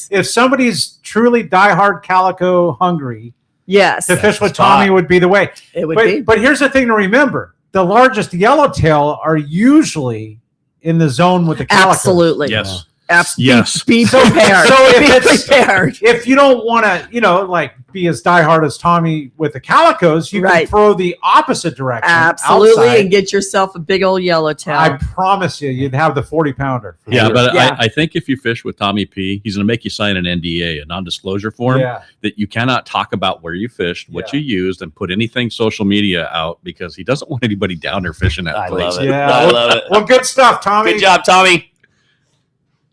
if somebody's truly diehard calico hungry. Yes. To fish with Tommy would be the way. It would be. But here's the thing to remember. The largest yellowtail are usually in the zone with the calico. Absolutely. Yes. Yes. Be prepared. So be prepared. If you don't want to, you know, like be as diehard as Tommy with the calicos, you can throw the opposite direction. Absolutely. Outside. And get yourself a big old yellowtail. I promise you'd have the 40-pounder. Yeah, but I think if you fish with Tommy P, he's going to make you sign an NDA, a non-disclosure form, that you cannot talk about where you fished, what you used, and put anything social media out because he doesn't want anybody down there fishing that place. Love it. Yeah, I love it. Well, good stuff, Tommy. Good job, Tommy.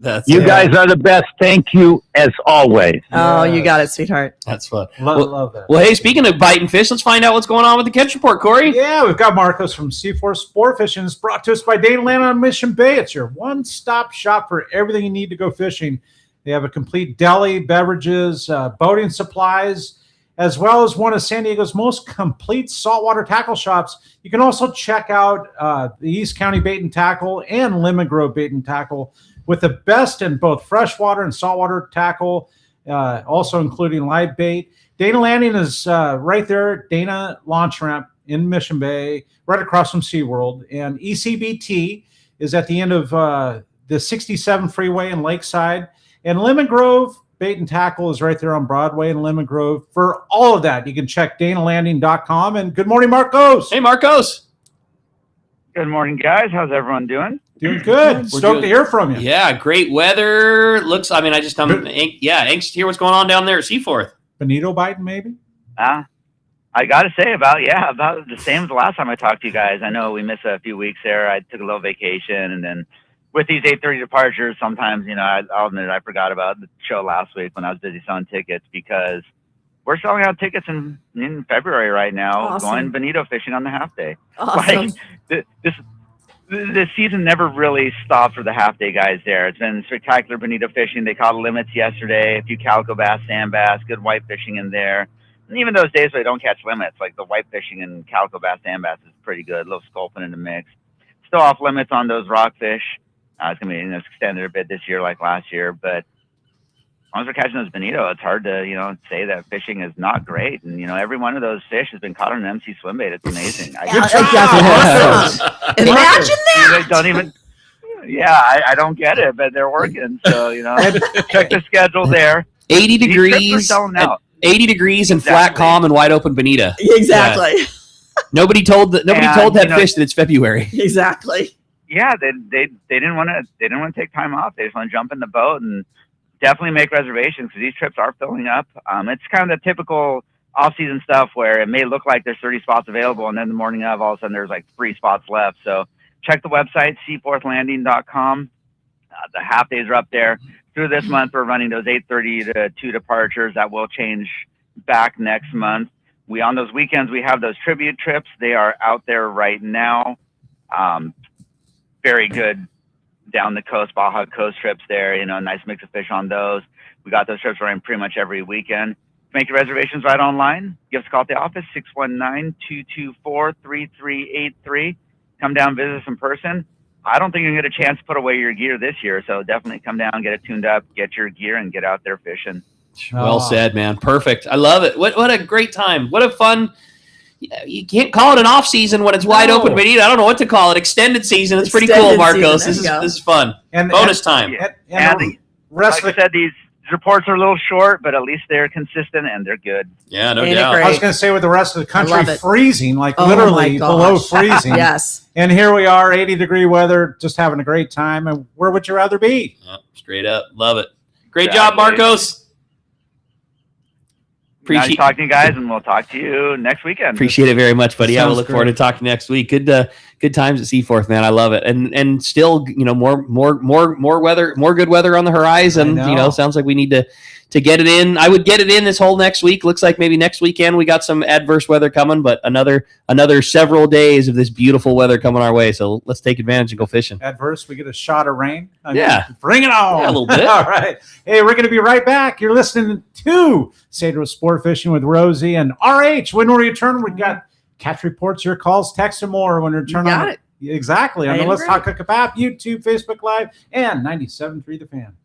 You guys are the best. Thank you as always. Oh, you got it, sweetheart. That's fun. Love that. Well, hey, speaking of biting fish, let's find out what's going on with the catch report, Corey. Yeah, we've got Marcos from Cedros Sportfishing. It's brought to us by Dana Land on Mission Bay. It's your one-stop shop for everything you need to go fishing. They have a complete deli, beverages, boating supplies, as well as one of San Diego's most complete saltwater tackle shops. You can also check out the East County Bait and Tackle and Lemon Grove Bait and Tackle with the best in both freshwater and saltwater tackle, also including live bait. Dana Landing is right there, Dana Launch Ramp in Mission Bay, right across from SeaWorld. And ECBT is at the end of the 67 freeway in Lakeside. And Lemon Grove Bait and Tackle is right there on Broadway in Lemon Grove. For all of that, you can check danalanding.com. And good morning, Marcos. Hey, Marcos. Good morning, guys. How's everyone doing? Doing good. Stoked to hear from you. Yeah, great weather. I'm anxious to hear what's going on down there at Seaforth. Bonito biting, maybe? I got to say about the same as the last time I talked to you guys. I know we missed a few weeks there. I took a little vacation, and then with these 8:30 departures, sometimes, I'll admit I forgot about the show last week when I was busy selling tickets, because we're selling out tickets in February right now, going bonito fishing on the half day. Awesome. Like, the season never really stopped for the half day guys there. It's been spectacular bonito fishing. They caught limits yesterday, a few calico bass, sand bass, good white fishing in there. And even those days where they don't catch limits, like the white fishing and calico bass, sand bass is pretty good. A little sculpin in the mix. Still off limits on those rockfish. It's going to be extended a bit this year like last year, but as long as we're catching those bonito, it's hard to, say that fishing is not great. And, every one of those fish has been caught on an MC swim bait. It's amazing. Imagine that. They don't even, I don't get it, but they're working. So, check the schedule there. 80 These trips are degrees. selling out. 80 degrees and flat, calm, and wide open bonito. Exactly. Yeah. Nobody told that fish that it's February. Exactly. Yeah, they didn't want to take time off. They just want to jump in the boat and definitely make reservations, because these trips are filling up. It's kind of the typical off-season stuff where it may look like there's 30 spots available, and then the morning of, all of a sudden there's like 3 spots left. So check the website, seaforthlanding.com. The half days are up there. Through this month, we're running those 8:30 to 2 departures. That will change back next month. On those weekends, we have those tribute trips. They are out there right now. Very good down the coast, Baja Coast trips there, nice mix of fish on those. We got those trips running pretty much every weekend. Make your reservations right online. Give us a call at the office, 619-224-3383. Come down, visit us in person. I don't think you're going to get a chance to put away your gear this year, so definitely come down, get it tuned up, get your gear, and get out there fishing. Well said, man. Perfect. I love it. What a great time. What a fun... You can't call it an off season when it's wide open, but I don't know what to call it. Extended season. It's pretty cool, Marcos. This is fun. And bonus time. And the rest like I said, these reports are a little short, but at least they're consistent and they're good. Yeah, no doubt. I was going to say, with the rest of the country freezing, like literally below freezing. Yes. And here we are, 80-degree weather, just having a great time. And where would you rather be? Straight up. Love it. Great job, Marcos. Appreciate talking to you guys, and we'll talk to you next weekend. Appreciate it very much, buddy. We'll look forward to talking next week. Good times at Seaforth, man. I love it, and still, more weather, more good weather on the horizon. Sounds like we need to get it in. I would get it in this whole next week. Looks like maybe next weekend we got some adverse weather coming, but another several days of this beautiful weather coming our way. So let's take advantage and go fishing. Adverse, we get a shot of rain. Bring it on. Yeah, a little bit. All right. Hey, we're going to be right back. You're listening to Cedros Sportfishing with Rosie and RH. When we return, we've got catch reports, your calls, text, and more when we return. Got it. Exactly. On the Let's Talk Hookup app, YouTube, Facebook Live, and 97.3 The Fan.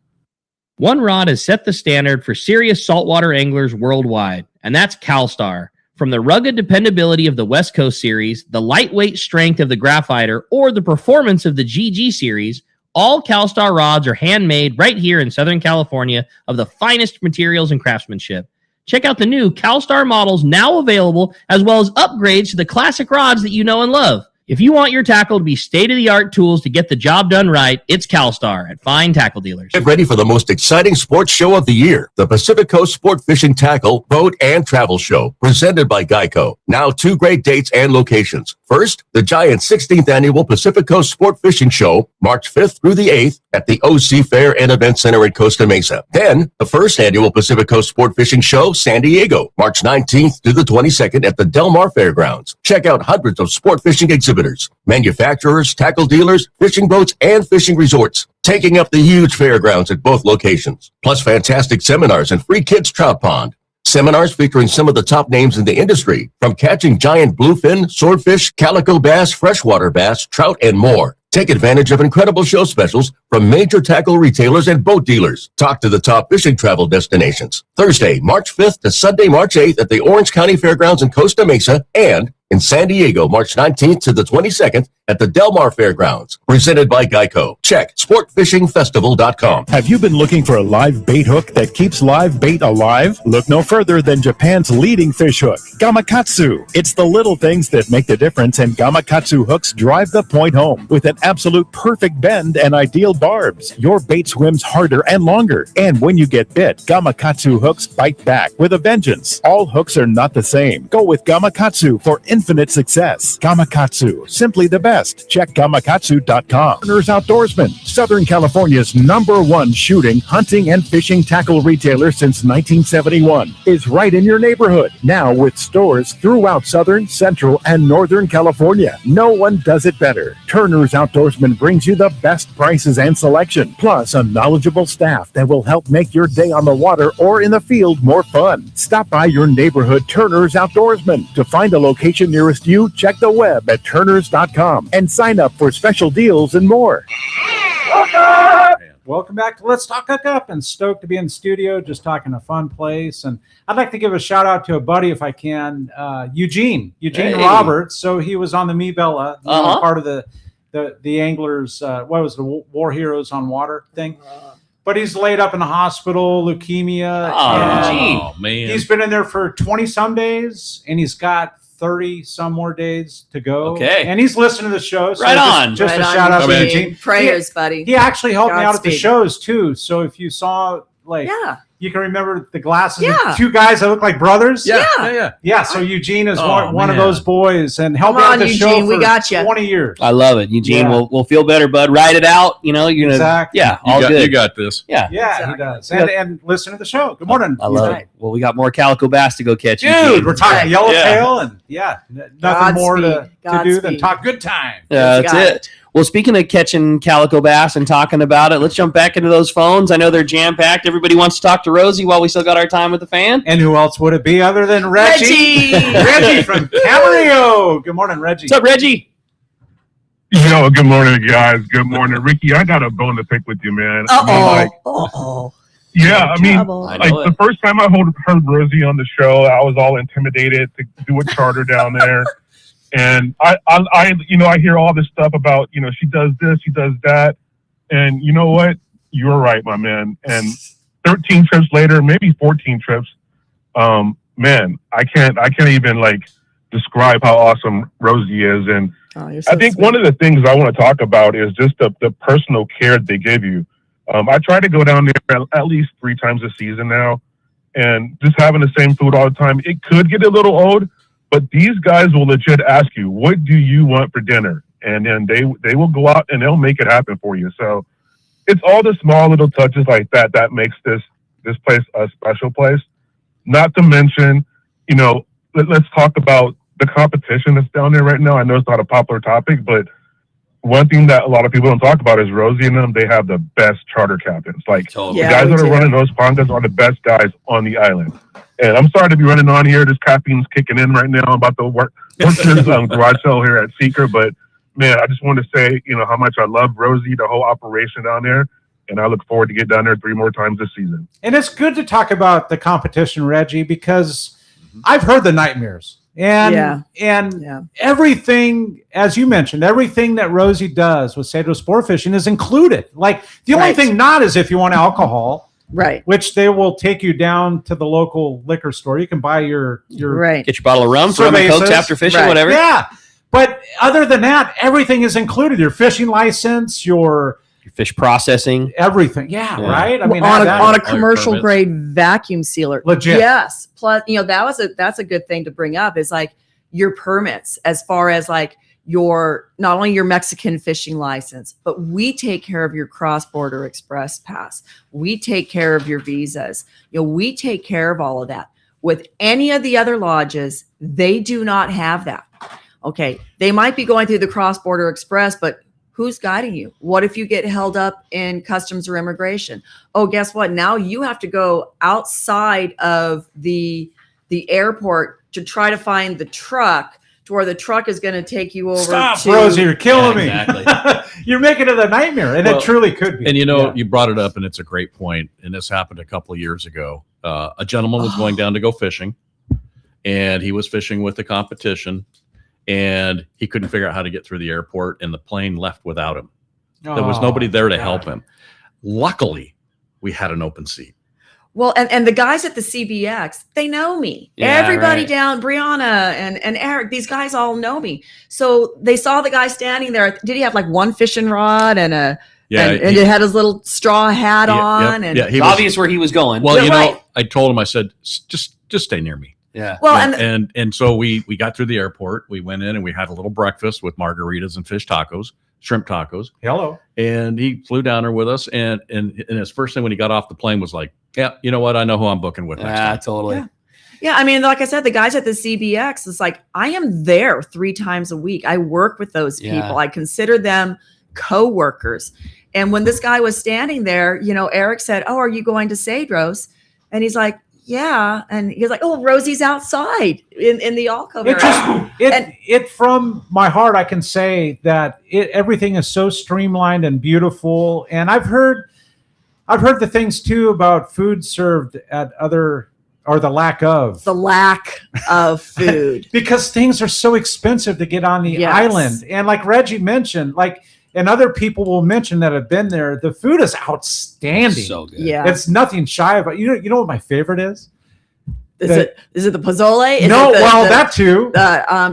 One rod has set the standard for serious saltwater anglers worldwide, and that's CalStar. From the rugged dependability of the West Coast Series, the lightweight strength of the Graphiter, or the performance of the GG Series, all CalStar rods are handmade right here in Southern California of the finest materials and craftsmanship. Check out the new CalStar models now available, as well as upgrades to the classic rods that you know and love. If you want your tackle to be state-of-the-art tools to get the job done right, it's CalStar at Fine Tackle Dealers. Get ready for the most exciting sports show of the year, the Pacific Coast Sport Fishing Tackle, Boat, and Travel Show, presented by Geico. Now 2 great dates and locations. First, the giant 16th Annual Pacific Coast Sport Fishing Show, March 5th through the 8th at the OC Fair and Event Center in Costa Mesa. Then, the first annual Pacific Coast Sport Fishing Show, San Diego, March 19th to the 22nd at the Del Mar Fairgrounds. Check out hundreds of sport fishing exhibitors, manufacturers, tackle dealers, fishing boats, and fishing resorts, taking up the huge fairgrounds at both locations, plus fantastic seminars and free kids trout pond. Seminars featuring some of the top names in the industry, from catching giant bluefin, swordfish, calico bass, freshwater bass, trout, and more. Take advantage of incredible show specials from major tackle retailers and boat dealers. Talk to the top fishing travel destinations. Thursday, March 5th to Sunday, March 8th at the Orange County Fairgrounds in Costa Mesa, and in San Diego, March 19th to the 22nd at the Del Mar Fairgrounds. Presented by Geico. Check sportfishingfestival.com. Have you been looking for a live bait hook that keeps live bait alive? Look no further than Japan's leading fish hook, Gamakatsu. It's the little things that make the difference, and Gamakatsu hooks drive the point home with an absolute perfect bend and ideal barbs. Your bait swims harder and longer, and when you get bit, Gamakatsu hooks bite back with a vengeance. All hooks are not the same. Go with Gamakatsu for infinite success. Gamakatsu, simply the best. Check gamakatsu.com. Turner's Outdoorsman, Southern California's #1 shooting, hunting, and fishing tackle retailer since 1971, is right in your neighborhood. Now with stores throughout Southern, Central, and Northern California. No one does it better. Turner's Outdoorsman brings you the best prices and selection, plus a knowledgeable staff that will help make your day on the water or in the field more fun. Stop by your neighborhood Turner's Outdoorsman. To find a location nearest you, check the web at turners.com and sign up for special deals and more. Welcome back to Let's Talk Hookup, and stoked to be in the studio, just talking a fun place. And I'd like to give a shout out to a buddy, if I can, Eugene Roberts. So he was on the Me Bella, part of the anglers, what was the War Heroes on Water thing? But he's laid up in the hospital, leukemia. Oh, man. He's been in there for 20 some days, and he's got 30 some more days to go. Okay. And he's listening to the show. So Right on. Just Right a on, shout out to Eugene. Eugene. Prayers, buddy. He actually helped me out at the Godspeed. shows too. So if you saw, like, Yeah. you can remember the glasses. Yeah. Of 2 guys that look like brothers. Yeah. Yeah. So Eugene is Oh, one of man. those boys, and helped Come me out on, at the show Eugene, for we got ya. 20 years. I love it. Eugene, Yeah. we'll feel better, bud. Write it out. You know, you're going to. Exactly. Yeah, all good. You got this. Yeah. Yeah, Exactly. he does. And listen to the show. Good morning. I love Right. it. Well, we got more calico bass to go catch. Dude, Eugene. we're talking yellowtail, and nothing more to do Godspeed. than talk good time. Yeah, Got that's it. Well, speaking of catching calico bass and talking about it, let's jump back into those phones. I know they're jam-packed. Everybody wants to talk to Rosie while we still got our time with the fan. And who else would it be other than Reggie? Reggie from Camarillo. Good morning, Reggie. What's up, Reggie? Yo, good morning, guys. Good morning, Ricky. I got a bone to pick with you, man. Yeah, I mean, Trouble. I like know the first time I heard Rosie on the show, I was all intimidated to do a charter down there. And I hear all this stuff about, she does this, she does that. And you know what? You're right, my man. And 13 trips later, maybe 14 trips, man, I can't even describe how awesome Rosie is. And Oh, so I think sweet. one of the things I want to talk about is just the personal care they give you. I try to go down there at least 3 times a season now, and just having the same food all the time, it could get a little old, but these guys will legit ask you, what do you want for dinner? And then they will go out and they'll make it happen for you. So it's all the small little touches like that makes this place a special place. Not to mention, let's talk about the competition that's down there right now. I know it's not a popular topic, but one thing that a lot of people don't talk about is Rosie and them. They have the best charter captains. Totally. The Yeah, guys we that are do. running those pongas are the best guys on the island. And I'm sorry to be running on here. This caffeine's kicking in right now. I'm about to work this garage sale here at Seeker. But man, I just want to say, how much I love Rosie, the whole operation down there. And I look forward to get down there 3 more times this season. And it's good to talk about the competition, Reggie, because I've heard the nightmares. And everything, as you mentioned, everything that Rosie does with Cedros Sportfishing is included. Like, the only thing not is if you want alcohol, right? Which they will take you down to the local liquor store. You can buy your right. Get your bottle of rum, rum and cokes after fishing, whatever. Yeah. But other than that, everything is included. Your fishing license, your fish processing, everything. Yeah, right. I mean, on a commercial grade vacuum sealer, legit. Yes. Plus, that's a good thing to bring up is like your permits as far as like your not only your Mexican fishing license, but we take care of your cross-border express pass. We take care of your visas. We take care of all of that. With any of the other lodges, they do not have that. Okay, they might be going through the cross-border express, but who's guiding you? What if you get held up in customs or immigration? Oh, guess what? Now you have to go outside of the airport to try to find the truck to where the truck is going to take you over. Stop, Rosie, you're killing me. Exactly. You're making it a nightmare, and it truly could be. And you brought it up, and it's a great point. And this happened a couple of years ago. A gentleman was going down to go fishing, and he was fishing with the competition, and he couldn't figure out how to get through the airport, and the plane left without him. There was nobody there to help him. Luckily, we had an open seat. Well, and the guys at the CBX, they know me. Yeah, Everybody right. down, Brianna and Eric, these guys all know me. So they saw the guy standing there. Did he have like one fishing rod and and he had his little straw hat on? And It's obvious where he was going. Well, know, I told him, I said, just stay near me. Yeah. Well, and so we got through the airport. We went in and we had a little breakfast with margaritas and fish tacos, shrimp tacos. Hello. And he flew down there with us. And his first thing when he got off the plane was like, yeah, you know what? I know who I'm booking with next time. Totally. Yeah, I mean, like I said, the guys at the CBX, it's like, I am there 3 times a week. I work with those people. Yeah. I consider them co-workers. And when this guy was standing there, Eric said, oh, are you going to Cedros? And he's like, yeah. And he's like, oh, Rosie's outside in the alcove area. It from my heart, I can say that everything is so streamlined and beautiful. And I've heard the things too about food served at other, or the lack of food because things are so expensive to get on the island. And like Reggie mentioned, and other people will mention that have been there, the food is outstanding. So good. Yeah. It's nothing shy of it. You know what my favorite is? Is it the pozole? That too.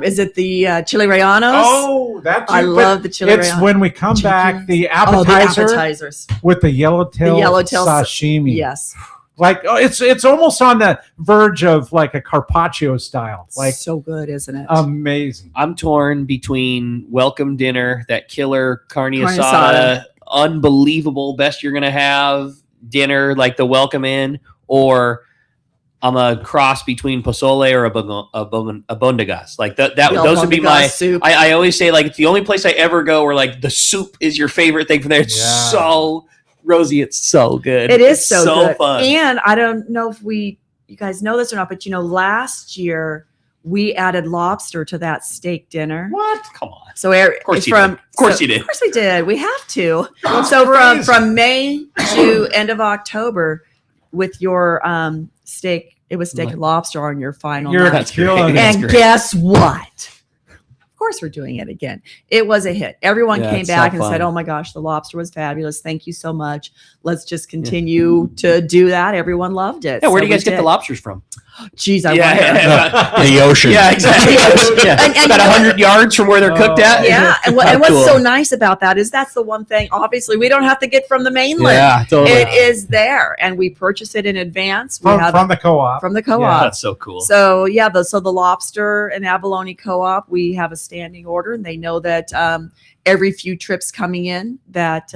Is it the chili rellenos? Oh, that too. I love the chili It's rellenos. when we come back, the the appetizers with the yellowtail sashimi. Yes. It's almost on the verge of like a carpaccio style. Like so good, isn't it? Amazing. I'm torn between welcome dinner, that killer carne Carne asada, unbelievable, best you're gonna have dinner, like the welcome in, or I'm a cross between pozole or a bondigas. Like that those would be my soup. I always say, like, it's the only place I ever go where like the soup is your favorite thing from there. It's so Rosie, it's so good. It is It's so good. fun. And I don't know if you guys know this or not, but last year we added lobster to that steak dinner. What? Come on. So Eric, Of course you did. Of course you did. Of course we did. We have to. That's So crazy. from May to end of October with your steak, it was steak and lobster on your final You're night. killing it. And guess what? Of course we're doing it again. It was a hit. Everyone Yeah, came it's back so and said, fun. oh my gosh, the lobster was fabulous. Thank you so much. Let's just continue to do that. Everyone loved it. Yeah, where So do you guys we get the did. lobsters from? Geez, I Yeah, wonder. The ocean. Yeah, exactly. Yeah. And About 100 yards from where they're cooked at. Yeah, and How what's cool. so nice about that is that's the one thing. Obviously, we don't have to get from the mainland. Yeah, totally. It is there, and we purchase it in advance. We From have the co-op. from the co-op. Yeah, that's so cool. So yeah, the lobster and abalone co-op, we have a standing order, and they know that every few trips coming in that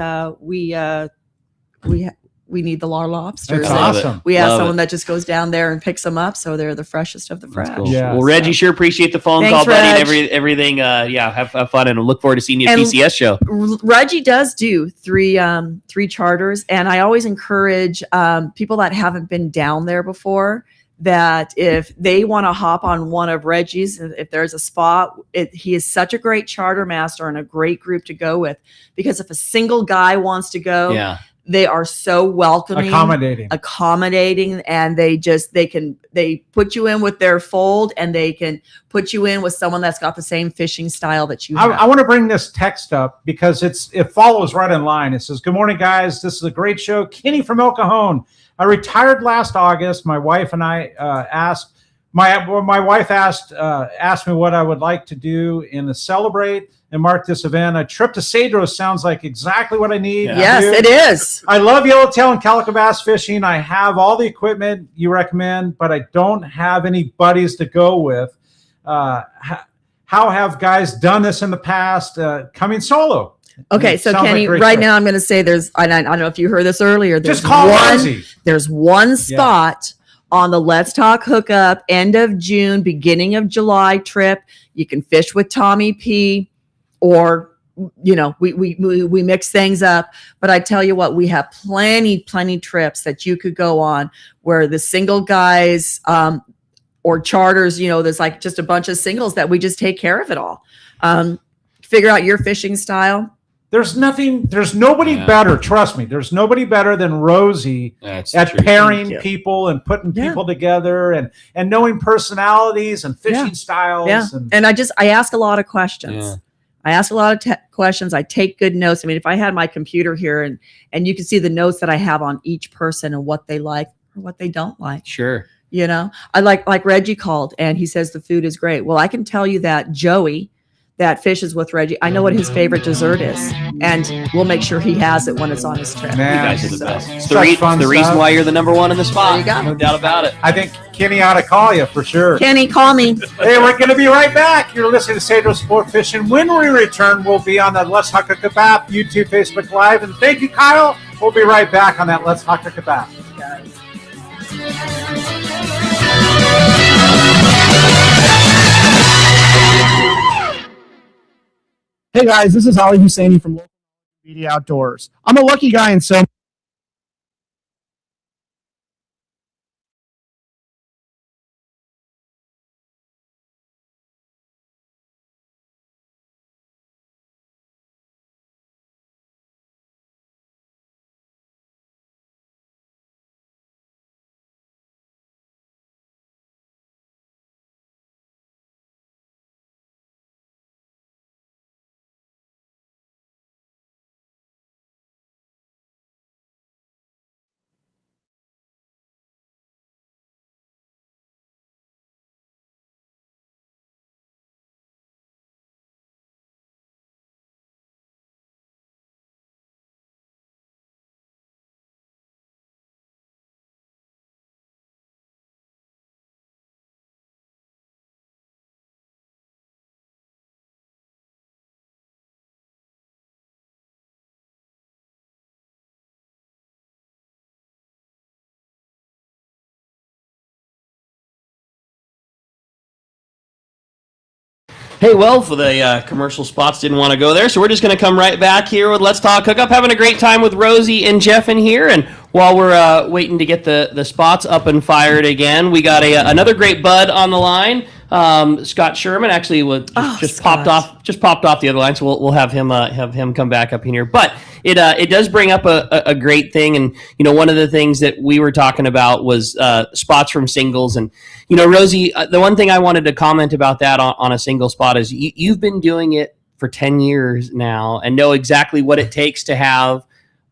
we need the lobsters. That's And awesome. we have Love someone it. that just goes down there and picks them up, so they're the freshest of the fresh. That's cool. Yeah. Well, Reggie, sure appreciate the phone Thanks, call, buddy, and Reg. everything. Have fun, and look forward to seeing you at And- PCS show. Reggie does do three charters, and I always encourage people that haven't been down there before that if they want to hop on one of Reggie's, if there's a spot, he is such a great charter master and a great group to go with, because if a single guy wants to go, Yeah. they are so welcoming, accommodating, and they put you in with their fold, and they can put you in with someone that's got the same fishing style that you have. I want to bring this text up because it follows right in line. It says, "Good morning, guys. This is a great show. Kenny from El Cajon. I retired last August. My wife and I asked My wife asked me what I would like to do to celebrate and mark this event. A trip to Cedros sounds like exactly what I need. Yeah. Yes, it is. I love yellowtail and calico bass fishing. I have all the equipment you recommend, but I don't have any buddies to go with. How have guys done this in the past? Coming solo. Okay, so Kenny, right now I'm going to say I don't know if you heard this earlier. Just call Rosie. There's one spot on the Let's Talk Hookup end of June, beginning of July trip. You can fish with Tommy P, or we mix things up. But I tell you what, we have plenty trips that you could go on where the single guys or charters, there's like just a bunch of singles that we just take care of it all. Figure out your fishing style. There's nobody better. Trust me. There's nobody better than Rosie at pairing people and putting people together and knowing personalities and fishing styles. Yeah. And I ask a lot of questions. Yeah. I ask a lot of questions. I take good notes. I mean, if I had my computer here and you can see the notes that I have on each person and what they like or what they don't like. Sure. I like Reggie called and he says the food is great. Well, I can tell you that Joey that fishes with Reggie, I know what his favorite dessert is, and we'll make sure he has it when it's on his trip. Man, you guys are the best. It's the reason why you're the number one in the spot. There you go. No doubt about it. I think Kenny ought to call you for sure. Kenny, call me. Hey, we're going to be right back. You're listening to Cedros Sportfishing. When we return, we'll be on the Let's Talk Hookup app, YouTube, Facebook Live, and thank you, Kyle. We'll be right back on that Let's Talk Hookup app. Hey guys, this is Ali Husseini from Local Media Outdoors. I'm a lucky guy in so Hey, well, for the commercial spots, didn't want to go there, so we're just going to come right back here with Let's Talk Hookup. Having a great time with Rosie and Jeff in here, and while we're waiting to get the spots up and fired again, we got another great bud on the line. Scott Sherman actually just popped off the other line, so we'll have him come back up in here. But it does bring up a great thing, and one of the things that we were talking about was spots from singles, and Rosie, the one thing I wanted to comment about that on a single spot is you've been doing it for 10 years now and know exactly what it takes to have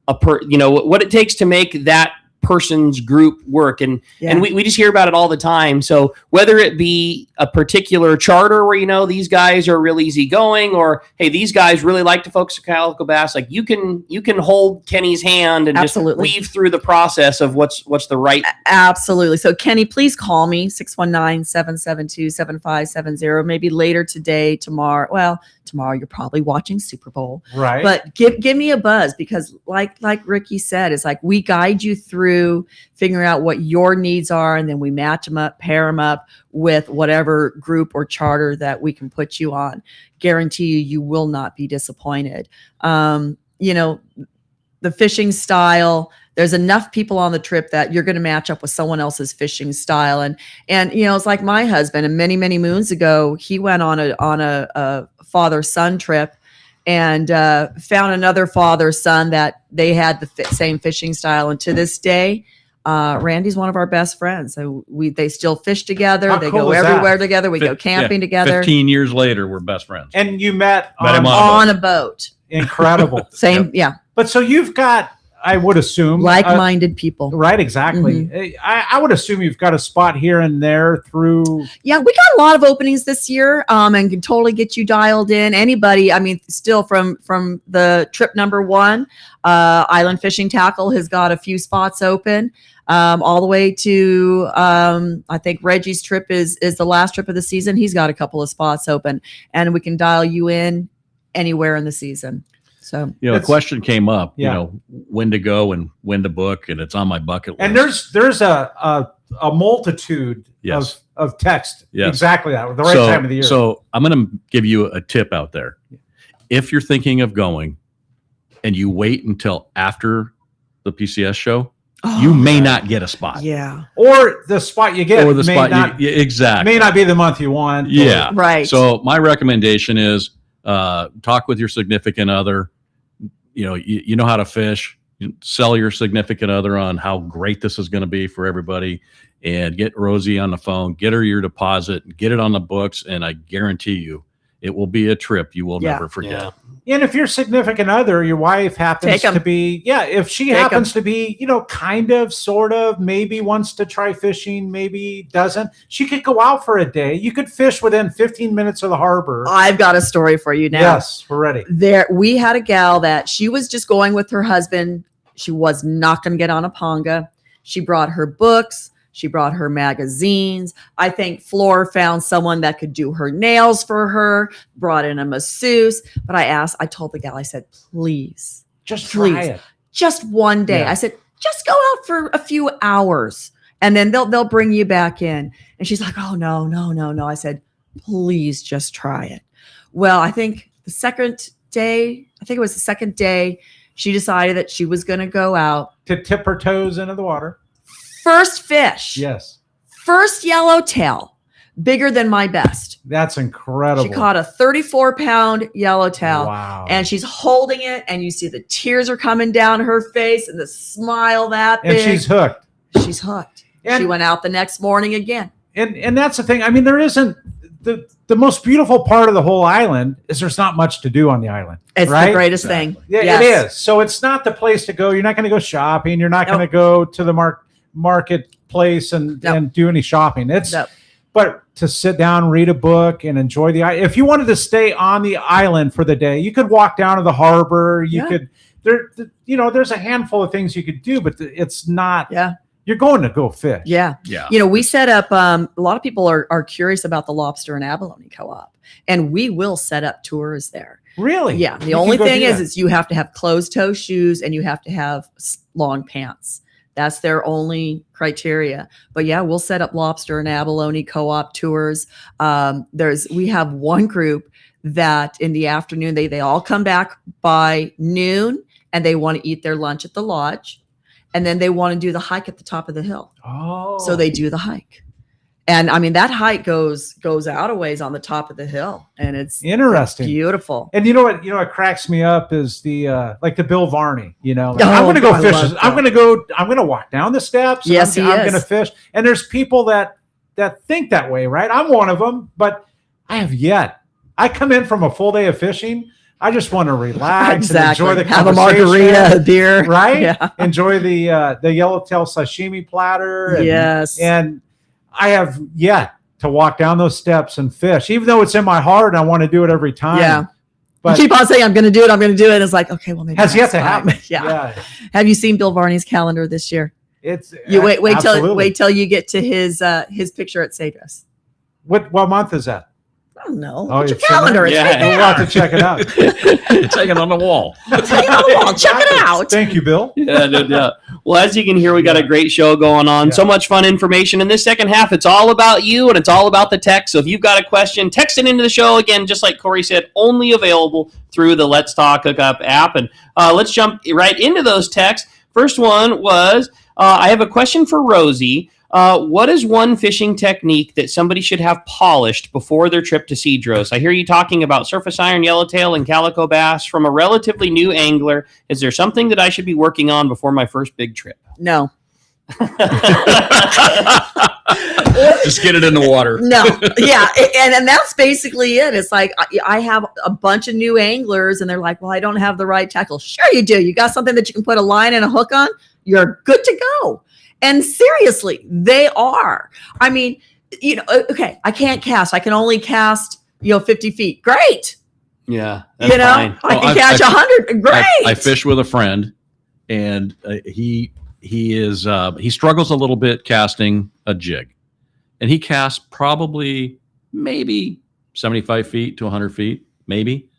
what it takes to make that person's group work, and we just hear about it all the time. So whether it be a particular charter where these guys are real easygoing, or hey, these guys really like to focus on calico bass, like you can hold Kenny's hand and just weave through the process of what's the right. Absolutely. So Kenny, please call me 619-772-7570. Maybe later today, tomorrow. Well, tomorrow you're probably watching Super Bowl, right? But give me a buzz, because like Ricky said, it's like we guide you through figuring out what your needs are, and then we match them up, pair them up with whatever group or charter that we can put you on. Guarantee you will not be disappointed. The fishing style, there's enough people on the trip that you're going to match up with someone else's fishing style. And it's like my husband, and many moons ago, he went on a father-son trip and found another father-son that they had the same fishing style. And to this day, Randy's one of our best friends. So they still fish together. They go everywhere together. We go camping together. 15 years later, we're best friends. And you met on a boat. Incredible. Same, yeah. But so you've got I would assume like-minded people. Right, exactly. I would assume you've got a spot here and there through. Yeah, we got a lot of openings this year, and can totally get you dialed in. Anybody, I mean, still from the trip number 1, Island Fishing Tackle has got a few spots open, all the way to I think Reggie's trip is the last trip of the season. He's got a couple of spots open, and we can dial you in anywhere in the season. So a question came up, when to go and when to book, and it's on my bucket list. And there's a multitude of text. Yes. Exactly that, the right time of the year. So I'm going to give you a tip out there. If you're thinking of going and you wait until after the PCS show, you may not get a spot. Yeah. Or the spot you get exactly may not be the month you want. Yeah. Right. So my recommendation is talk with your significant other. You know how to fish. Sell your significant other on how great this is going to be for everybody, and get Rosie on the phone. Get her your deposit. Get it on the books, and I guarantee you, it will be a trip you will never forget. And if your significant other, your wife happens to be, if she happens to be, kind of, sort of, maybe wants to try fishing, maybe doesn't, she could go out for a day. You could fish within 15 minutes of the harbor. I've got a story for you now. Yes, we're ready. We had a gal that she was just going with her husband. She was not going to get on a panga. She brought her books. She brought her magazines. I think Floor found someone that could do her nails for her, brought in a masseuse. But I told the gal, I said, please, try it. Just one day. Yeah. I said, just go out for a few hours and then they'll bring you back in. And she's like, oh, no. I said, please just try it. Well, I think the second day, she decided that she was going to go out. To tip her toes into the water. First fish. Yes. First yellowtail, bigger than my best. That's incredible. She caught a 34-pound yellowtail. Wow. And she's holding it, and you see the tears are coming down her face and the smile that big. And she's hooked. She's hooked. She went out the next morning again. And that's the thing. I mean, there isn't the most beautiful part of the whole island is there's not much to do on the island. It's right? the greatest thing. Yeah, yes. It is. So it's not the place to go. You're not going to go shopping. You're not going to go to the marketplace and do any shopping. But to sit down, read a book, and enjoy if you wanted to stay on the island for the day, you could walk down to the harbor. You could there's a handful of things you could do, but it's not. Yeah. You're going to go fish. Yeah. We set up. A lot of people are curious about the Lobster and Abalone Co-op, and we will set up tours there. Really? Yeah. The only thing is you have to have closed-toe shoes and you have to have long pants. That's their only criteria. But yeah, we'll set up Lobster and Abalone Co-op tours. We have one group that in the afternoon, they all come back by noon and they want to eat their lunch at the lodge. And then they want to do the hike at the top of the hill. Oh. So they do the hike. And I mean, that hike goes out a ways on the top of the hill. And it's interesting. Beautiful. And you know what cracks me up is the like the Bill Varney, I'm Oh, going to go fish. I'm going to walk down the steps. Yes, I'm going to fish. And there's people that think that way, right? I'm one of them, but I have yet. I come in from a full day of fishing. I just want to relax and enjoy the have a conversation. margarita, a beer, right? Yeah. Enjoy the yellowtail sashimi platter. Yes. And I have yet to walk down those steps and fish, even though it's in my heart and I want to do it every time. Yeah. But you keep on saying, I'm going to do it. I'm going to do it. And it's like, okay, well, maybe has yet next to time. happen. Yeah. Have you seen Bill Varney's calendar this year? It's wait till you get to his picture at Cedros. What month is that? I don't know. Oh, What's your calendar? It's right there. We'll have to check it out. It's hanging on the wall. It's hanging on the wall. Check it out. Thank you, Bill. Yeah. Well, as you can hear, we got a great show going on. So much fun information. In this second half, it's all about you and it's all about the text. So if you've got a question, text it into the show. Again, just like Corey said, only available through the Let's Talk Hookup app. And let's jump right into those texts. First one was, I have a question for Rosie. What is one fishing technique that somebody should have polished before their trip to Cedros? I hear you talking about surface iron, yellowtail, and calico bass. From a relatively new angler, is there something that I should be working on before my first big trip? No. Just get it in the water. No, yeah, and that's basically it. It's like I have a bunch of new anglers, and they're like, "Well, I don't have the right tackle." Sure, you do. You got something that you can put a line and a hook on. You're good to go. And seriously, they are. I mean, okay, I can't cast. I can only cast, 50 feet. Great. Yeah, I can catch 100. Great. I fish with a friend, and he struggles a little bit casting a jig, and he casts probably maybe 75 feet to 100 feet, maybe,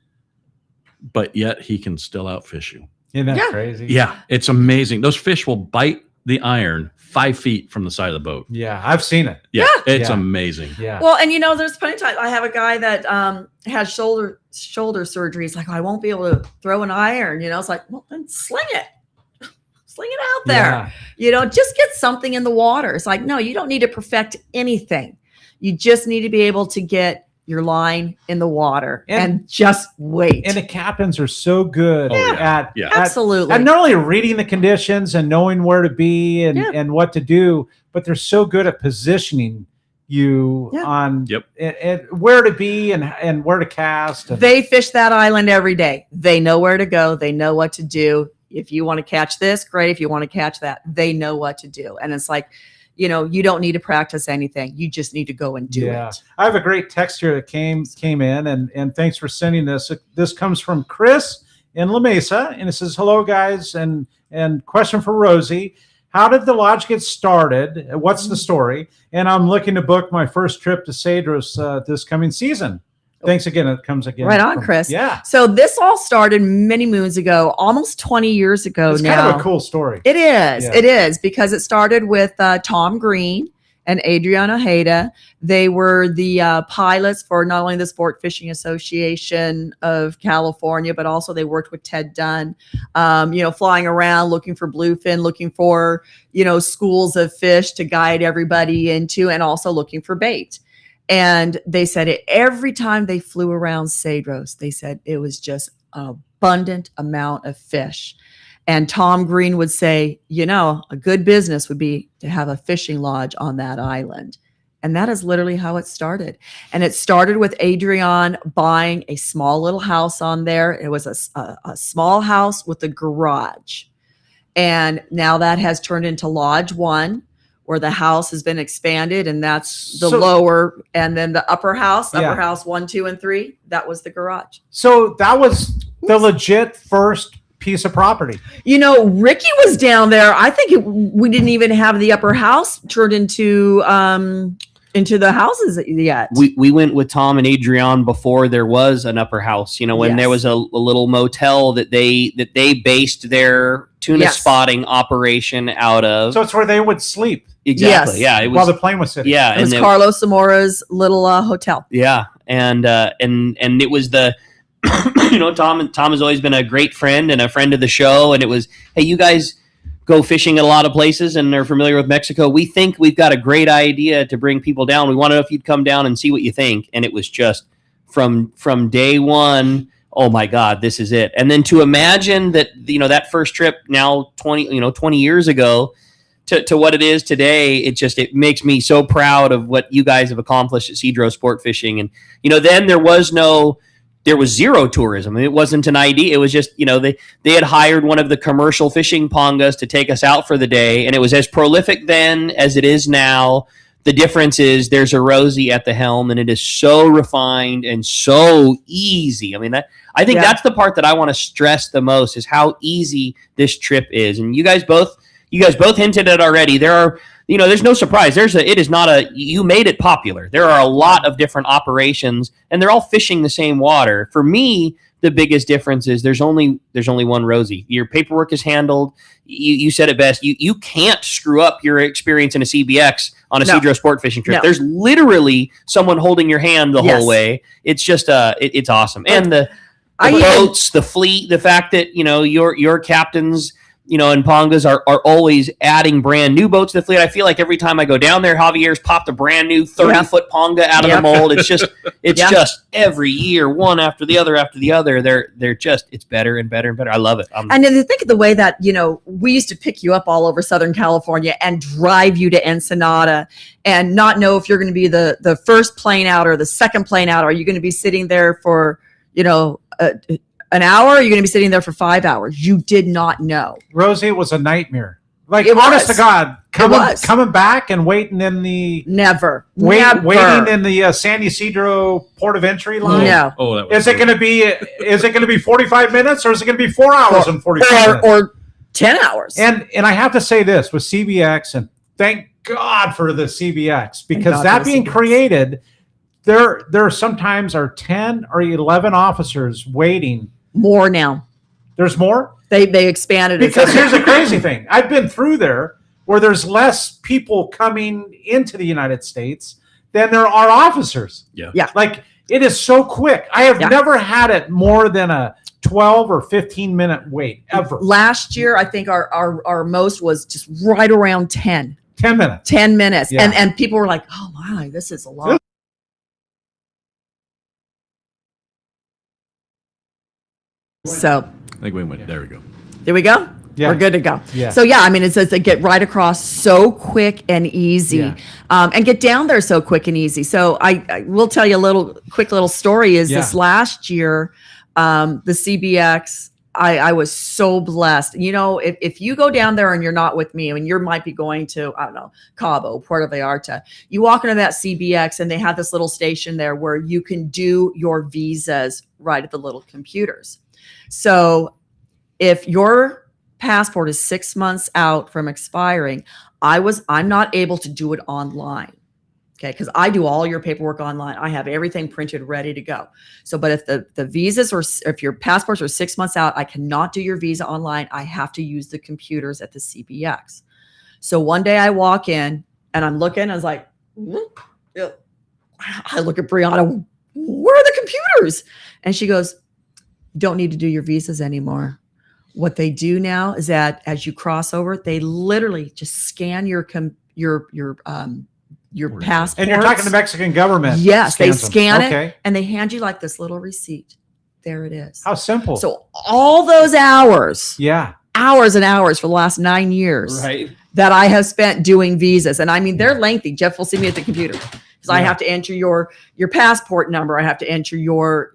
but yet he can still outfish you. Isn't that crazy? Yeah, it's amazing. Those fish will bite the iron 5 feet from the side of the boat. Yeah, I've seen it. Yeah, it's amazing. Yeah. Well, and there's plenty of times I have a guy that has shoulder surgery. He's like, I won't be able to throw an iron. It's like, well, then sling it. Sling it out there. Just get something in the water. It's like, no, you don't need to perfect anything. You just need to be able to get your line in the water and just wait. And the captains are so good at absolutely. And not only reading the conditions and knowing where to be and what to do, but they're so good at positioning you on and where to be and where to cast. They fish that island every day. They know where to go. They know what to do. If you want to catch this, great. If you want to catch that, they know what to do. And it's like, you don't need to practice anything. You just need to go and do it. I have a great text here that came in, and thanks for sending this. This comes from Chris in La Mesa, and it says, "Hello, guys, and question for Rosie. How did the lodge get started? What's the story? And I'm looking to book my first trip to Cedros this coming season." Thanks again. It comes again. Right on, Chris. Yeah. So this all started many moons ago, almost 20 years ago It's now. kind of a cool story. It is. Yeah. It is, because it started with Tom Green and Adriana Ojeda. They were the pilots for not only the Sport Fishing Association of California, but also they worked with Ted Dunn, flying around looking for bluefin, looking for, schools of fish to guide everybody into, and also looking for bait. And they said every time they flew around Cedros, they said it was just an abundant amount of fish. And Tom Green would say, a good business would be to have a fishing lodge on that island. And that is literally how it started. And it started with Adrian buying a small little house on there. It was a small house with a garage. And now that has turned into Lodge 1, where the house has been expanded, and that's the lower, and then the upper house 1, 2, and 3. That was the garage. So that was the legit first piece of property. Ricky was down there. I think we didn't even have the upper house turned into the houses yet. We went with Tom and Adrian before there was an upper house. When there was a little motel that they based their tuna spotting operation out of. So it's where they would sleep. Exactly. Yeah. It was, while the plane was sitting. Yeah. It was Carlos Zamora's little hotel. Yeah. And it was the, Tom has always been a great friend and a friend of the show. And it was, hey, you guys go fishing at a lot of places and are familiar with Mexico. We think we've got a great idea to bring people down. We want to know if you'd come down and see what you think. And it was just from day one, oh my God, this is it. And then to imagine that, that first trip now 20 years ago to what it is today, it makes me so proud of what you guys have accomplished at Cedros Sportfishing. And, then there was zero tourism. It wasn't an idea. It was just, they had hired one of the commercial fishing pongas to take us out for the day. And it was as prolific then as it is now. The difference is there's a Rosie at the helm, and it is so refined and so easy. I mean, I think that's the part that I want to stress the most, is how easy this trip is. And you guys both hinted at already. There are, there's no surprise. You made it popular. There are a lot of different operations, and they're all fishing the same water. For me, the biggest difference is there's only one Rosie. Your paperwork is handled. You said it best. You can't screw up your experience in a CBX on a Cedros sport fishing trip. No. There's literally someone holding your hand the whole way. It's just it's awesome. And the boats, the fleet, the fact that your captains and Pongas are always adding brand new boats to the fleet. I feel like every time I go down there, Javier's popped a brand new 30-foot Ponga out of the mold. It's just every year, one after the other after the other. They're just, it's better and better and better. I love it. And then think of the way that, we used to pick you up all over Southern California and drive you to Ensenada and not know if you're going to be the first plane out or the second plane out. Are you going to be sitting there for, an hour? Or are you going to be sitting there for 5 hours? You did not know. Rosie, it was a nightmare. Like, It honest was. to God, was. coming back and waiting in the waiting in the San Ysidro port of entry line. No. Oh, that was Is it going to be 45 minutes or is it going to be 4 hours and 45 minutes? Or 10 hours. And I have to say this with CBX, and thank God for the CBX, because that being created, there sometimes are 10 or 11 officers waiting. More now. There's more? They expanded it. Because here's the crazy thing. I've been through there where there's less people coming into the United States than there are officers. Yeah. Like, it is so quick. I have never had it more than a 12 or 15 minute wait ever. Last year, I think our most was just right around 10. 10 minutes. 10 minutes. Yeah. And people were like, oh my, this is a lot. So I think we went. There we go. there we go. Yeah. We're good to go. Yeah. So it says they get right across so quick and easy, and get down there so quick and easy. So I will tell you a quick little story. This last year, the CBX, I was so blessed. If you go down there and you're not with me, I mean, you might be going to, I don't know, Cabo, Puerto Vallarta. You walk into that CBX and they have this little station there where you can do your visas right at the little computers. So if your passport is 6 months out from expiring, I'm not able to do it online. Okay, because I do all your paperwork online. I have everything printed, ready to go. So, but if the visas or if your passports are 6 months out, I cannot do your visa online. I have to use the computers at the CBX. So one day I walk in and I'm looking, I was like, I look at Brianna, where are the computers? And she goes, you don't need to do your visas anymore. What they do now is that as you cross over, they literally just scan your passport. And you're talking to the Mexican government. Yes, they scans them. scan Okay. it and they hand you like this little receipt. There it is. How simple. So all those hours, yeah, hours and hours for the last 9 years that I have spent doing visas. And I mean, they're lengthy. Jeff will see me at the computer because I have to enter your passport number. I have to enter your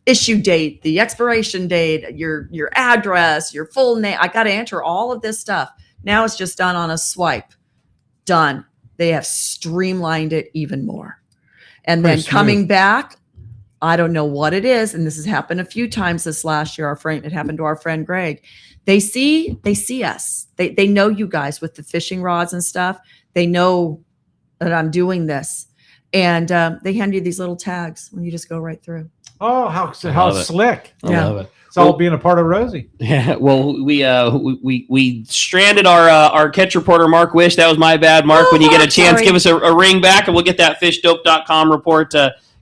issue date, the expiration date, your address, your full name. I got to enter all of this stuff. Now it's just done on a swipe. Done. They have streamlined it even more. And then coming back, I don't know what it is, and this has happened a few times this last year. It happened to our friend Greg. They see us. They know you guys with the fishing rods and stuff. They know that I'm doing this, and they hand you these little tags when you just go right through. Oh, how slick! I love it. It's all being a part of Rosie. Yeah. Well, we stranded our catch reporter Mark Wish. That was my bad, Mark. When you get a chance, give us a ring back, and we'll get that fishdope.com report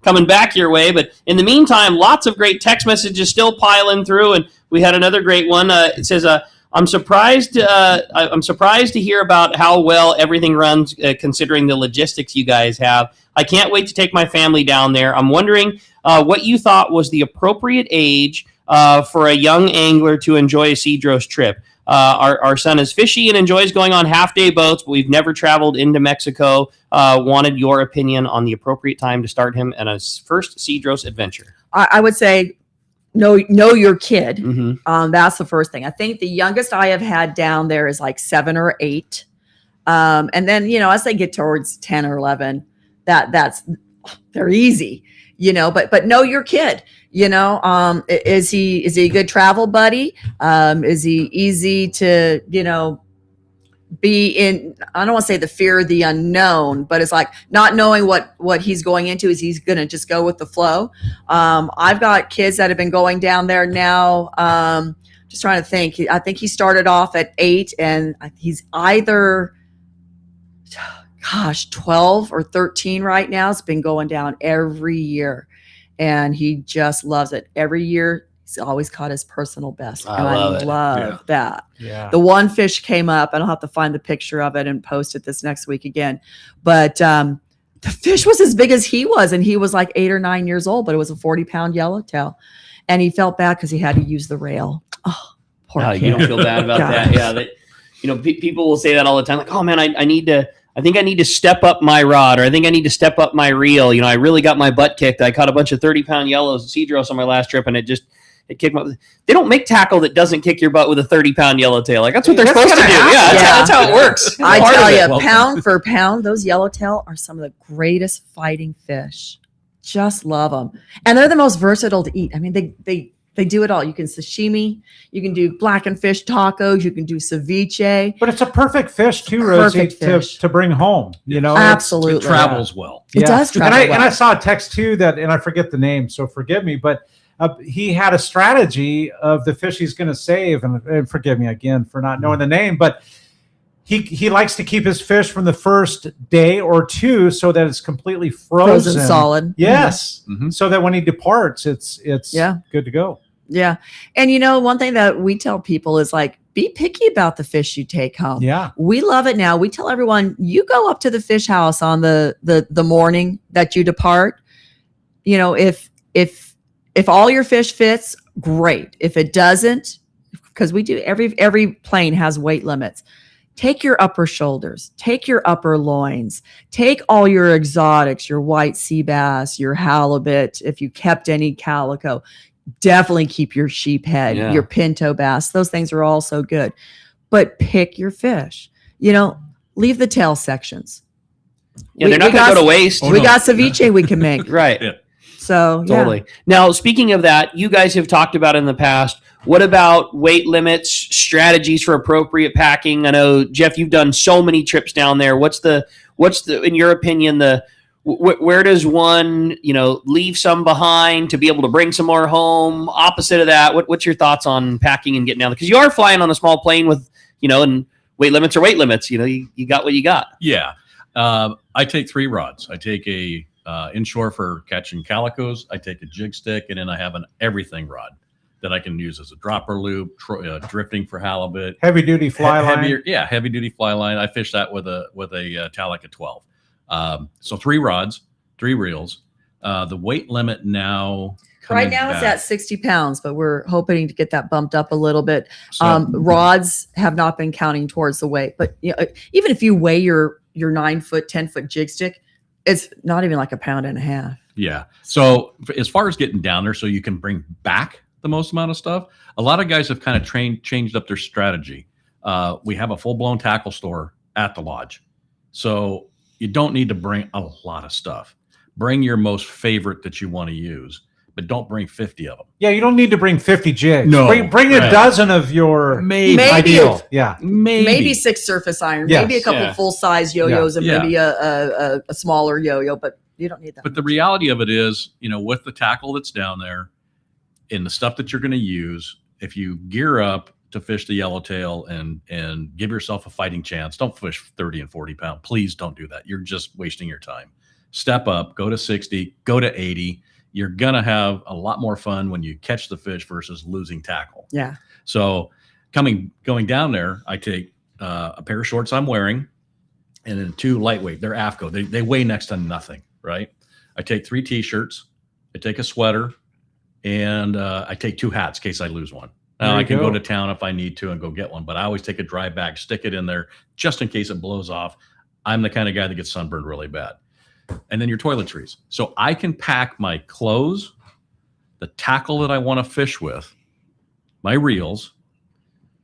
coming back your way. But in the meantime, lots of great text messages still piling through, and we had another great one. It says, I'm surprised to hear about how well everything runs, considering the logistics you guys have. I can't wait to take my family down there. I'm wondering what you thought was the appropriate age for a young angler to enjoy a Cedros trip. Our son is fishy and enjoys going on half-day boats, but we've never traveled into Mexico. Wanted your opinion on the appropriate time to start him in his first Cedros adventure. I would say know your kid. Mm-hmm. That's the first thing. I think the youngest I have had down there is like 7 or 8. And then, as they get towards 10 or 11, they're easy, but know your kid. Is he a good travel buddy? Is he easy to, be in, I don't want to say the fear of the unknown, but it's like not knowing what he's going into. Is he's going to just go with the flow? I've got kids that have been going down there now. Just trying to think. I think he started off at 8 and he's either 12 or 13 right now. It's been going down every year and he just loves it. Every year He's always caught his personal best. I And love I it. love that. Yeah. The one fish came up, and I'll have to find the picture of it and post it this next week again. But the fish was as big as he was, and he was like 8 or 9 years old, but it was a 40-pound yellowtail. And he felt bad because he had to use the rail. Oh, poor kid. You don't feel bad about that. Yeah. People will say that all the time. Like, oh man, I think I need to step up my rod, or I think I need to step up my reel. I really got my butt kicked. I caught a bunch of 30-pound yellows Cedros on my last trip, and it kicked my. They don't make tackle that doesn't kick your butt with a 30-pound yellowtail. Like that's what they're supposed to do. Yeah, that's how it works. I tell you, pound for pound, those yellowtail are some of the greatest fighting fish. Just love them, and they're the most versatile to eat. I mean, they do it all. You can sashimi, you can do blackened fish tacos, you can do ceviche. But it's a perfect fish too, Rosie, to bring home. Absolutely, it travels well. It does travel well. And I saw a text too and I forget the name, so forgive me, but he had a strategy of the fish he's going to save, and forgive me again for not knowing the name, but he likes to keep his fish from the first day or two so that it's completely frozen solid. Yes. Mm-hmm. So that when he departs, it's good to go. Yeah. And one thing that we tell people is like, be picky about the fish you take home. Yeah. We love it now. We tell everyone, you go up to the fish house on the morning that you depart. If all your fish fits, great. If it doesn't, because we do, every plane has weight limits. Take your upper shoulders, take your upper loins, take all your exotics, your white sea bass, your halibut, if you kept any calico. Definitely keep your sheephead, your pinto bass. Those things are all so good. But pick your fish. Leave the tail sections. Yeah, they're not going to go to waste. We got ceviche we can make. Right. Yeah. So, totally. Now, speaking of that, you guys have talked about in the past, what about weight limits, strategies for appropriate packing? I know, Jeff, you've done so many trips down there. What's the in your opinion, where does one, leave some behind to be able to bring some more home? Opposite of that, what's your thoughts on packing and getting down there? Because you are flying on a small plane with, and weight limits are weight limits. You got what you got. Yeah. I take 3 rods. I take a inshore for catching calicos. I take a jig stick, and then I have an everything rod that I can use as a dropper loop, drifting for halibut. Heavy duty fly line. Heavy duty fly line. I fish that with a Talica 12. So 3 rods, 3 reels. The weight limit now. Right now it's at 60 pounds, but we're hoping to get that bumped up a little bit. Rods have not been counting towards the weight, but even if you weigh your 9-foot, 10-foot jig stick, it's not even like 1.5 pounds. Yeah. So as far as getting down there, so you can bring back the most amount of stuff, a lot of guys have kind of changed up their strategy. We have a full-blown tackle store at the lodge, so you don't need to bring a lot of stuff. Bring your most favorite that you want to use, but don't bring 50 of them. Yeah, you don't need to bring 50 jigs. No, bring a dozen of your ideal. Yeah, maybe 6 surface irons, maybe a couple full-size yo-yos, and maybe a smaller yo-yo, but you don't need that. But the reality of it is, with the tackle that's down there and the stuff that you're going to use, if you gear up to fish the yellowtail and give yourself a fighting chance, don't fish 30 and 40 pound. Please don't do that. You're just wasting your time. Step up, go to 60, go to 80. You're going to have a lot more fun when you catch the fish versus losing tackle. Yeah. So going down there, I take a pair of shorts I'm wearing and then 2 lightweight. They're AFCO. They weigh next to nothing, right? I take 3 T-shirts. I take a sweater. And I take 2 hats in case I lose one. Now I can go to town if I need to and go get one, but I always take a dry bag, stick it in there just in case it blows off. I'm the kind of guy that gets sunburned really bad. And then your toiletries. So I can pack my clothes, the tackle that I want to fish with, my reels,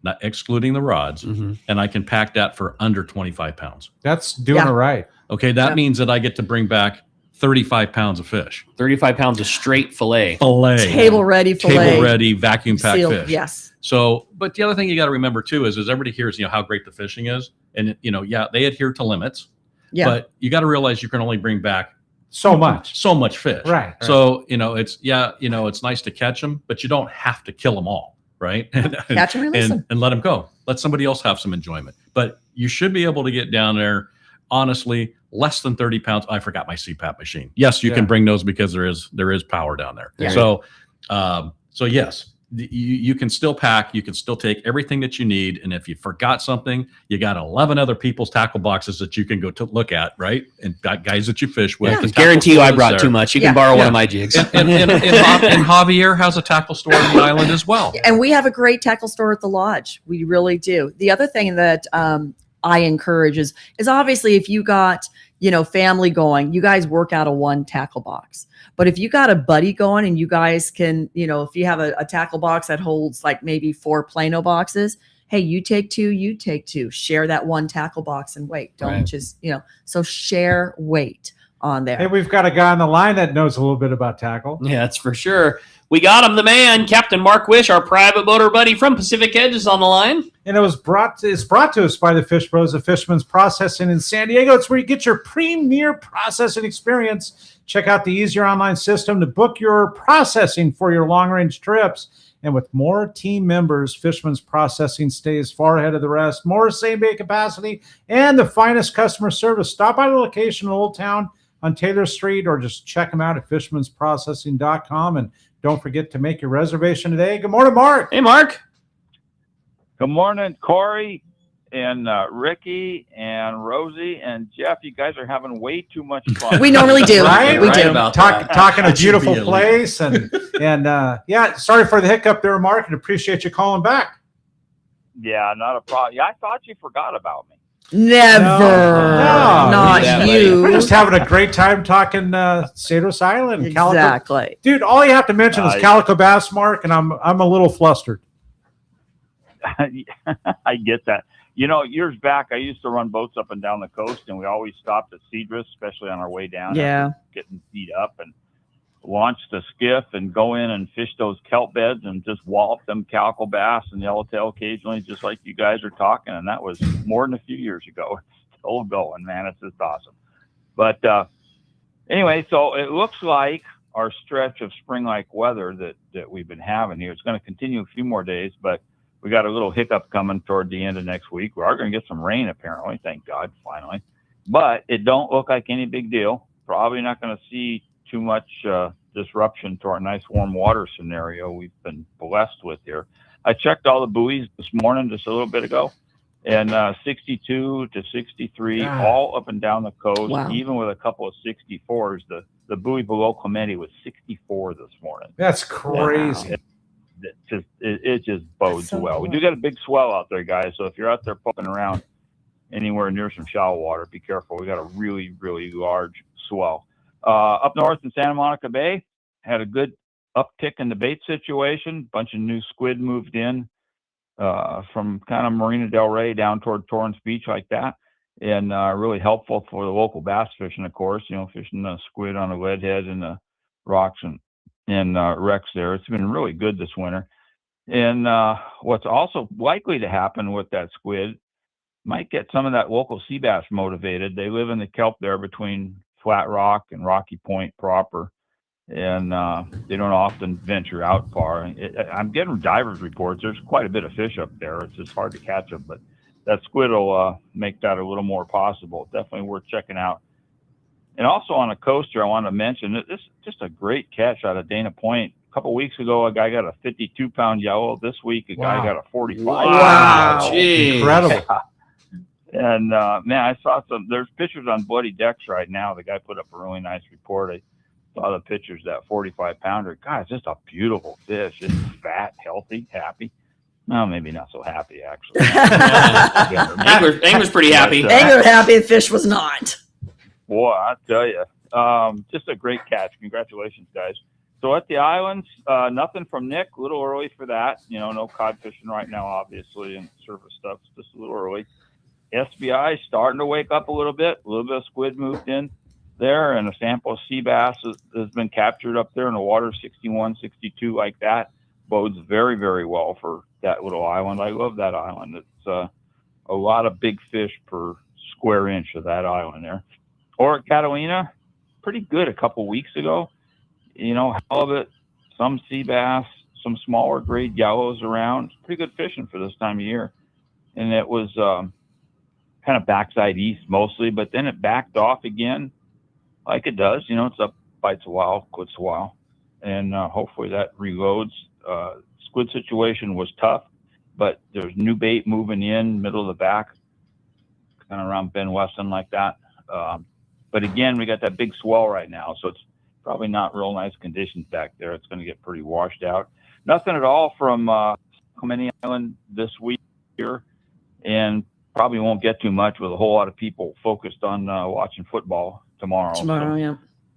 not excluding the rods, and I can pack that for under 25 pounds. That's doing it right. Okay, that means that I get to bring back 35 pounds of fish. 35 pounds of straight fillet. Table ready fillet. Table ready, vacuum packed fish. Yes. So, but the other thing you got to remember too is everybody hears, how great the fishing is. And, they adhere to limits. Yeah. But you got to realize you can only bring back so much fish. Right. So, it's nice to catch them, but you don't have to kill them all. Right. Catch them, release them. And let them go. Let somebody else have some enjoyment. But you should be able to get down there. Honestly, less than 30 pounds. I forgot my CPAP machine. Yes, you can bring those because there is power down there. Yeah. So yes, you can still pack, you can still take everything that you need, and if you forgot something, you got 11 other people's tackle boxes that you can go to look at, right? And got guys that you fish with. Yeah, guarantee you I brought too much. You can borrow one of my jigs. And Javier has a tackle store on the island as well. And we have a great tackle store at the lodge. We really do. The other thing that I encourage is obviously if you got, family going, you guys work out of one tackle box. But if you got a buddy going and you guys can, if you have a tackle box that holds like maybe 4 Plano boxes, hey, you take 2, you take 2, share that one tackle box and weight. Don't just, so share weight on there. Hey, we've got a guy on the line that knows a little bit about tackle. Yeah, that's for sure. We got him, the man, Captain Mark Wish, our private boater buddy from Pacific Edge is on the line. And it's brought to us by the Fish Bros of Fisherman's Processing in San Diego. It's where you get your premier processing experience. Check out the easier online system to book your processing for your long-range trips. And with more team members, Fisherman's Processing stays far ahead of the rest. More same-day capacity and the finest customer service. Stop by the location in Old Town on Taylor Street or just check them out at fishermansprocessing.com. And don't forget to make your reservation today. Good morning, Mark. Hey, Mark. Good morning, Corey and Ricky and Rosie and Jeff. You guys are having way too much fun. We normally do. Right? We do. Talking a beautiful place. And sorry for the hiccup there, Mark, and appreciate you calling back. Yeah, not a problem. Yeah, I thought you forgot about me. Never. No, Not you. We're just having a great time talking Cedros Island. Calico. Exactly. Dude, all you have to mention is Calico Bass, Mark, and I'm a little flustered. I get that. Years back, I used to run boats up and down the coast, and we always stopped at Cedros, especially on our way down. Yeah. Getting beat up and launch the skiff and go in and fish those kelp beds and just wallop them calico bass and yellowtail occasionally, just like you guys are talking. And that was more than a few years ago. It's still going, man. It's just awesome. But anyway, so it looks like our stretch of spring-like weather that we've been having here, it's going to continue a few more days, but we got a little hiccup coming toward the end of next week. We are going to get some rain, apparently. Thank God, finally. But it don't look like any big deal. Probably not going to see too much disruption to our nice warm water scenario we've been blessed with here. I checked all the buoys this morning, just a little bit ago, and 62 to 63, all up and down the coast, even with a couple of 64s. The buoy below Clemente was 64 this morning. That's crazy. Wow. It just bodes well. We do got a big swell out there, guys. So if you're out there poking around anywhere near some shallow water, be careful. We got a really, really large swell. Up north in Santa Monica Bay, had a good uptick in the bait situation. Bunch of new squid moved in from kind of Marina Del Rey down toward Torrance Beach like that. And really helpful for the local bass fishing, of course, fishing the squid on the leadhead and the rocks and wrecks there. It's been really good this winter. And what's also likely to happen with that squid might get some of that local sea bass motivated. They live in the kelp there between Flat Rock and Rocky Point proper, and they don't often venture out far. I'm getting divers reports. There's quite a bit of fish up there. It's just hard to catch them, but that squid will make that a little more possible. Definitely worth checking out. And also on a coaster, I wanted to mention that this is just a great catch out of Dana Point. A couple weeks ago, a guy got a 52-pound yellow. This week, a guy got a 45. Wow. Geez. Incredible. And, man, I saw there's pictures on Bloody Decks right now. The guy put up a really nice report. I saw the pictures of that 45-pounder. God, it's just a beautiful fish. It's fat, healthy, happy. No, maybe not so happy, actually. Angler's pretty happy. Angler happy, the fish was not. Boy, I tell you, just a great catch. Congratulations, guys. So at the islands, nothing from Nick. A little early for that. No cod fishing right now, obviously, and surface stuff. It's just a little early. SBI starting to wake up a little bit. A little bit of squid moved in there, and a sample of sea bass has been captured up there in the water, 61, 62, like that. Bodes very, very well for that little island. I love that island. It's a lot of big fish per square inch of that island there. Or at Catalina, pretty good a couple weeks ago. Halibut, some sea bass, some smaller grade yellows around. Pretty good fishing for this time of year. And it was kind of backside east mostly, but then it backed off again like it does. It's up, bites a while, quits a while. And hopefully that reloads. squid situation was tough, but there's new bait moving in middle of the back, kind of around Ben Weston like that. But again, we got that big swell right now, so it's probably not real nice conditions back there. It's going to get pretty washed out. Nothing at all from Clemente Island this week here, and probably won't get too much with a whole lot of people focused on watching football tomorrow. Yeah.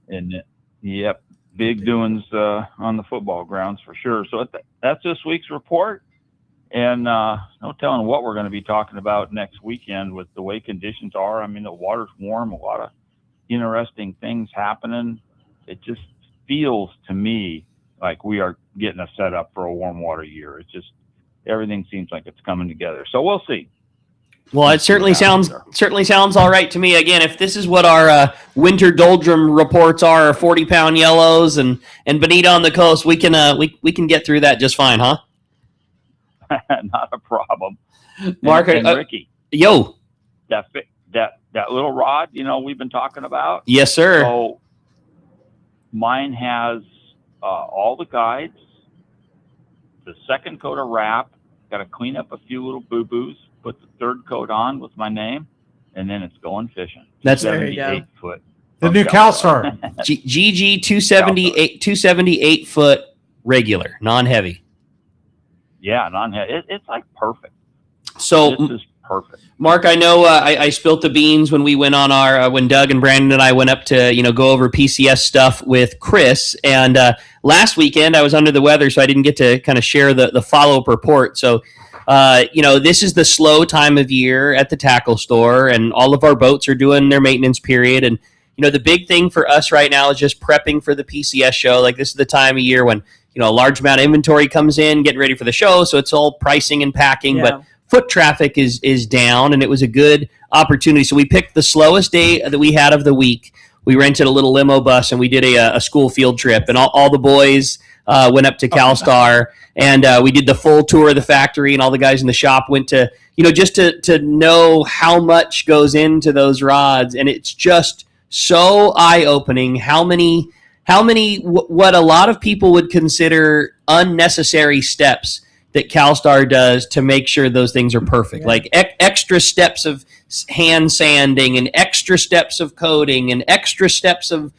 And yep, big doings on the football grounds for sure. So that's this week's report. And no telling what we're going to be talking about next weekend with the way conditions are. I mean, the water's warm, a lot of interesting things happening. It just feels to me like we are getting a setup for a warm water year. It's just everything seems like it's coming together. So we'll see. Well, it certainly sounds all right to me. Again, if this is what our winter doldrum reports are, 40-pound yellows and bonita on the coast, we can get through that just fine, huh? Not a problem. Mark, and Ricky, yo, that little rod, we've been talking about. Yes, sir. So mine has all the guides, the second coat of wrap. Got to clean up a few little boo-boos, put the third coat on with my name, and then it's going fishing. That's 78 foot. The new CalStar. GG 278 foot regular, non-heavy. Yeah, non-heavy. It's like perfect. So this is perfect. Mark, I know I spilt the beans when we went on our when Doug and Brandon and I went up to go over PCS stuff with Chris, and last weekend I was under the weather, so I didn't get to kind of share the follow-up report. So this is the slow time of year at the tackle store, and all of our boats are doing their maintenance period. And the big thing for us right now is just prepping for the PCS show. Like, this is the time of year when a large amount of inventory comes in, getting ready for the show, so it's all pricing and packing. Yeah. But foot traffic is down, and it was a good opportunity. So we picked the slowest day that we had of the week. We rented a little limo bus, and we did a school field trip, and all the boys went up to CalStar, and we did the full tour of the factory, and all the guys in the shop went to, just to know how much goes into those rods. And it's just so eye-opening how many what a lot of people would consider unnecessary steps that CalStar does to make sure those things are perfect. Like extra steps of hand sanding and extra steps of coating and extra steps of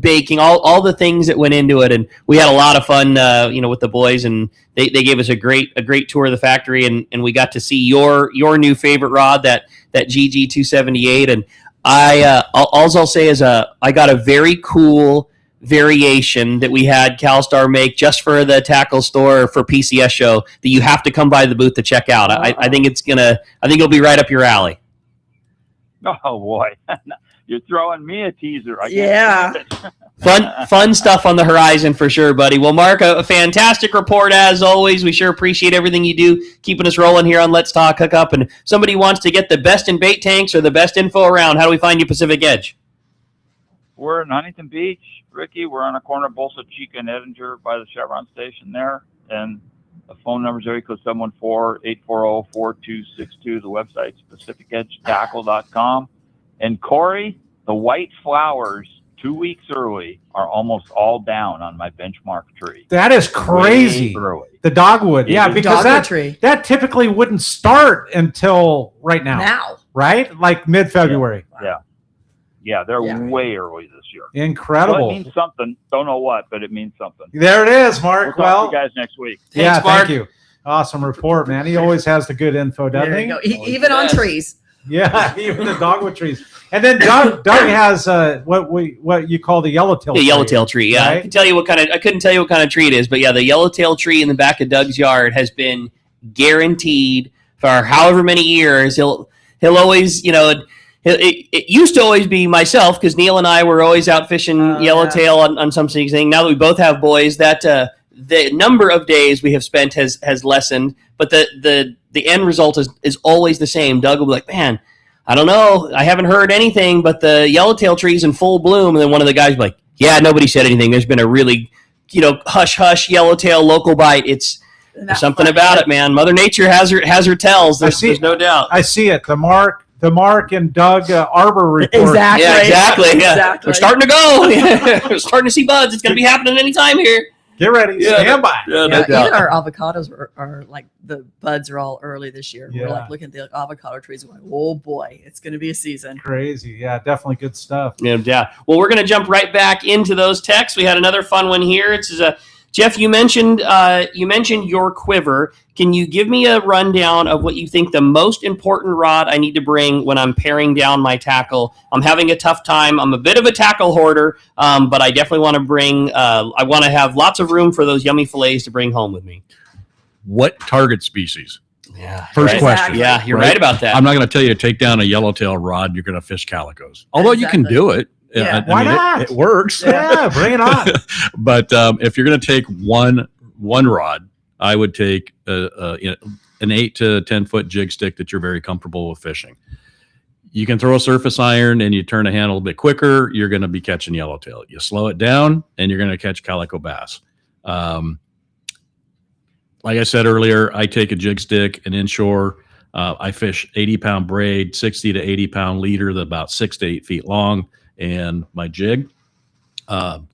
baking, all the things that went into it. And we had a lot of fun, with the boys, and they gave us a great tour of the factory, and we got to see your new favorite rod, that GG 278. And all I'll say is I got a very cool variation that we had CalStar make just for the tackle store for PCS show that you have to come by the booth to check out. I think it'll be right up your alley. Oh boy. You're throwing me a teaser. Fun stuff on the horizon for sure, buddy. Well, Mark, a fantastic report as always. We sure appreciate everything you do, keeping us rolling here on Let's Talk Hookup. And if somebody wants to get the best in bait tanks or the best info around, how do we find you, Pacific Edge? We're in Huntington Beach, Ricky. We're on a corner of Bolsa Chica and Edinger by the Chevron station there. And the phone number is area code 714-840-4262. The website's pacificedgetackle.com. And Corey, the white flowers 2 weeks early are almost all down on my benchmark tree. That is crazy. The dogwood. Yeah, because that typically wouldn't start until right now. Right? Like mid-February. Yeah, they're way early this year. Incredible. Well, it means something. Don't know what, but it means something. There it is, Mark. We'll talk to you guys next week. Thanks, Mark. Thank you. Awesome report, man. He always has the good info, doesn't he? Even on trees. Yeah, even the dogwood trees. And then Doug has what you call the yellowtail tree. The yellowtail tree, yeah. Right? I couldn't tell you what kind of tree it is, but yeah, the yellowtail tree in the back of Doug's yard has been guaranteed for however many years. He'll always, it used to always be myself, because Neil and I were always out fishing yellowtail on some thing. Now that we both have boys, that the number of days we have spent has lessened, but the end result is always the same. Doug will be like, man, I don't know, I haven't heard anything, but the yellowtail tree's in full bloom. And then one of the guys will be like, yeah, nobody said anything. There's been a really, hush yellowtail local bite. There's something about it, man. Mother Nature has her tells. There's no doubt. I see it. The Mark and Doug Arbor report. Exactly. Yeah, exactly. We're starting to go. We're starting to see buds. It's going to be happening anytime here. Get ready. Stand by. Yeah, Yeah, no doubt. even our avocados are like the buds are all early this year. We're Yeah. like looking at the avocado trees and going, oh boy, it's going to be a season. Crazy. Yeah, definitely good stuff. Yeah. Well, we're going to jump right back into those texts. We had another fun one here. It's Jeff. You mentioned your quiver. Can you give me a rundown of what you think the most important rod I need to bring when I'm paring down my tackle? I'm having a tough time. I'm a bit of a tackle hoarder, but I definitely want to bring. I want to have lots of room for those yummy fillets to bring home with me. What target species? Yeah. First right. question. Yeah, you're right about that. I'm not going to tell you to take down a yellowtail rod. You're going to fish calicos. Although you can do it. Yeah. Why not? It works. Yeah, bring it on. But if you're going to take one rod, I would take an 8 to 10 foot jig stick that you're very comfortable with fishing. You can throw a surface iron and you turn a handle a little bit quicker, you're going to be catching yellowtail. You slow it down and you're going to catch calico bass. Like I said earlier, I take a jig stick, an inshore. I fish 80-pound braid, 60 to 80-pound leader, about 6 to 8 feet long, and my jig.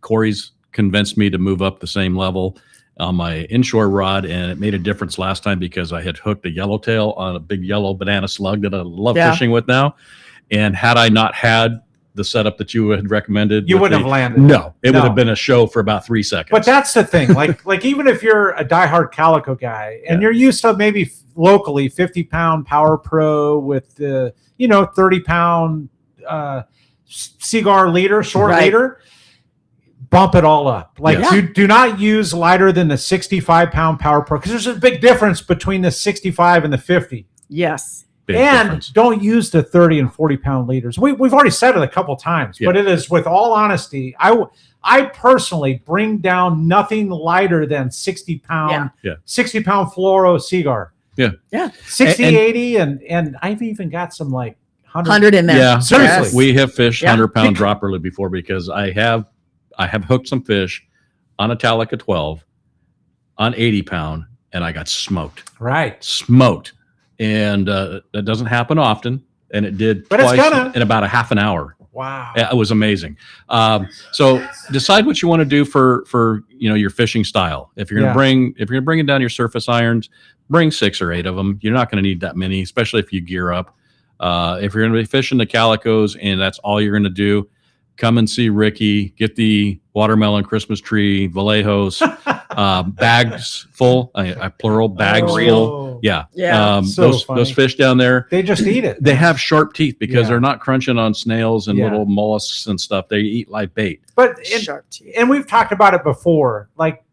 Corey's convinced me to move up the same level on my inshore rod, and it made a difference last time because I had hooked a yellowtail on a big yellow banana slug that I love fishing with now. And had I not had the setup that you had recommended, You wouldn't have landed. No, it would have been a show for about 3 seconds. But that's the thing. Like even if you're a diehard calico guy and you're used to maybe locally 50-pound Power Pro with the 30-pound cigar leader, short leader, bump it all up. Like do not use lighter than the 65-pound Power Pro because there's a big difference between the 65 and the 50. Yes. Don't use the 30 and 40-pound leaders. We've already said it a couple times, but it is, with all honesty, I personally bring down nothing lighter than 60-pound 60-pound fluoro cigar. Yeah. 60, 80, and I've even got some like 100 in there. Yeah, seriously. Yes. We have fished 100-pound dropper loop before because I have hooked some fish on a Talica 12 on 80-pound, and I got smoked. Right. Smoked. And that doesn't happen often, and it did twice in about a half an hour. Wow. It was amazing. So decide what you want to do for your fishing style. If you're going to bring it down your surface irons, bring 6 or 8 of them. You're not going to need that many, especially if you gear up. If you're going to be fishing the calicos and that's all you're going to do, come and see Ricky, get the watermelon Christmas tree, Vallejos, bags full, plural, bags full. Yeah. Those fish down there, they just eat it. They have sharp teeth because they're not crunching on snails and little mollusks and stuff. They eat live bait. And we've talked about it before. Like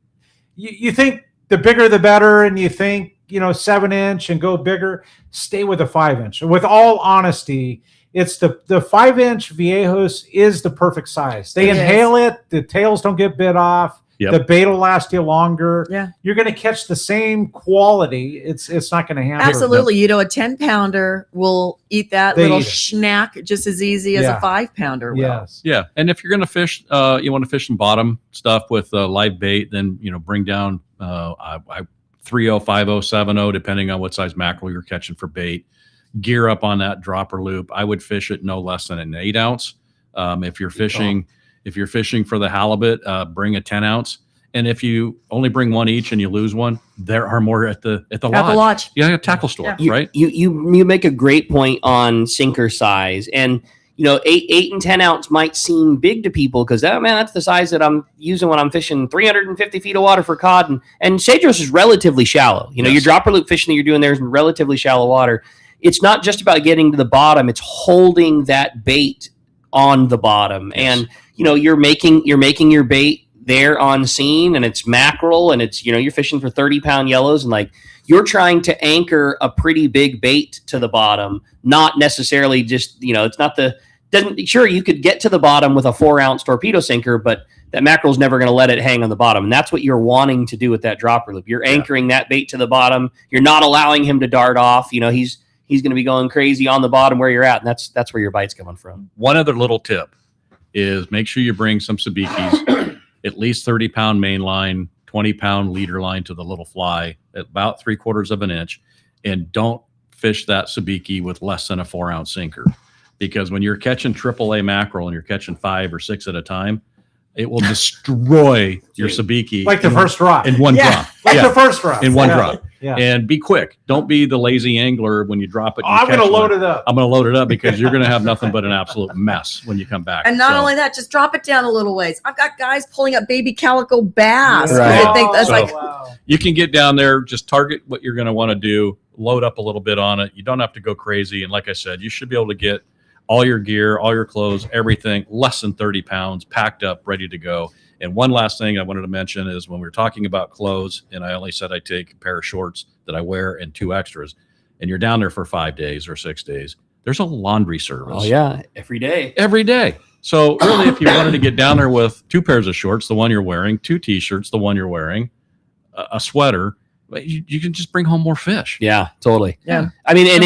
you think the bigger the better, and you think 7-inch and go bigger. Stay with a 5-inch. With all honesty, it's the 5-inch Viejos is the perfect size. They inhale it. The tails don't get bit off. Yep. The bait will last you longer. Yeah. You're going to catch the same quality. It's not going to happen. Absolutely. A 10-pounder will eat that little snack just as easy as a 5-pounder will. Yes. Yeah. And if you're going to fish, you want to fish some bottom stuff with live bait, then, bring down 3.0, 5.0, 7.0, depending on what size mackerel you're catching for bait. Gear up on that dropper loop. I would fish it no less than an 8-ounce. If you're fishing for the halibut, bring a 10-ounce. And if you only bring one each and you lose one, there are more at the lodge. Yeah, a tackle store, right? You make a great point on sinker size, and 8 and 10 ounce might seem big to people because that's the size that I'm using when I'm fishing 350 feet of water for cod, and Cedros is relatively shallow. Your dropper loop fishing that you're doing there is relatively shallow water. It's not just about getting to the bottom; it's holding that bait on the bottom, and you're making your bait there on scene, and it's mackerel, and it's you're fishing for 30-pound yellows, and you're trying to anchor a pretty big bait to the bottom, not necessarily just it's not sure you could get to the bottom with a 4-ounce torpedo sinker, but that mackerel's never going to let it hang on the bottom, and that's what you're wanting to do with that dropper loop. You're anchoring that bait to the bottom. You're not allowing him to dart off. He's going to be going crazy on the bottom where you're at, and that's where your bite's coming from. One other little tip is make sure you bring some sabikis, at least 30-pound main line, 20-pound leader line to the little fly at about 3/4 of an inch, and don't fish that sabiki with less than a 4-ounce sinker, because when you're catching AAA mackerel and you're catching 5 or 6 at a time, It will destroy your sabiki Like the first drop. in one drop. Like the first drop. In one Yeah. drop. Yeah. And be quick. Don't be the lazy angler when you drop it. Oh, I'm going to load it up. I'm going to load it up because you're going to have nothing but an absolute mess when you come back. And not So- only that, just drop it down a little ways. I've got guys pulling up baby calico bass. Right. I think that's So- like, you can get down there, just target what you're going to want to do, load up a little bit on it. You don't have to go crazy. And like I said, you should be able to get all your gear, all your clothes, everything less than 30 pounds packed up, ready to go. And one last thing I wanted to mention is when we were talking about clothes, and I only said I take a pair of shorts that I wear and 2 extras, and you're down there for 5 days or 6 days, there's a laundry service. Oh yeah, every day. Every day. So really, if you wanted to get down there with 2 pairs of shorts, the one you're wearing, 2 t-shirts, the one you're wearing, a sweater, you can just bring home more fish. Yeah, totally. Yeah. I mean, and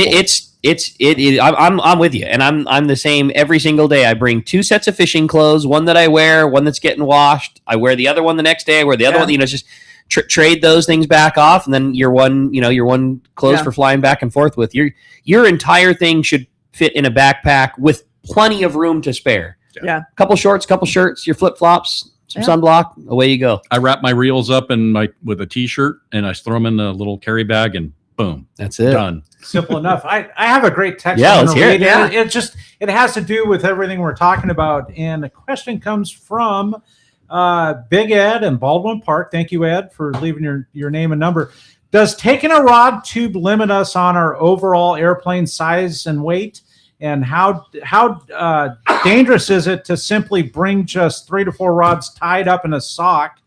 I'm with you, and I'm the same every single day. I bring 2 sets of fishing clothes, one that I wear, one that's getting washed. I wear the other one the next day. I wear the other one. You know, just trade those things back off, and then your one clothes for flying back and forth with. Your entire thing should fit in a backpack with plenty of room to spare. Yeah. Couple shorts, couple shirts, your flip flops, some sunblock, away you go. I wrap my reels up with a t-shirt, and I throw them in the little carry bag, and boom, that's it. Done. Simple enough. I have a great text. Yeah, I'm let's gonna hear it. read. It has to do with everything we're talking about. And the question comes from Big Ed in Baldwin Park. Thank you, Ed, for leaving your name and number. Does taking a rod tube limit us on our overall airplane size and weight? And how dangerous is it to simply bring just 3 to 4 rods tied up in a sock?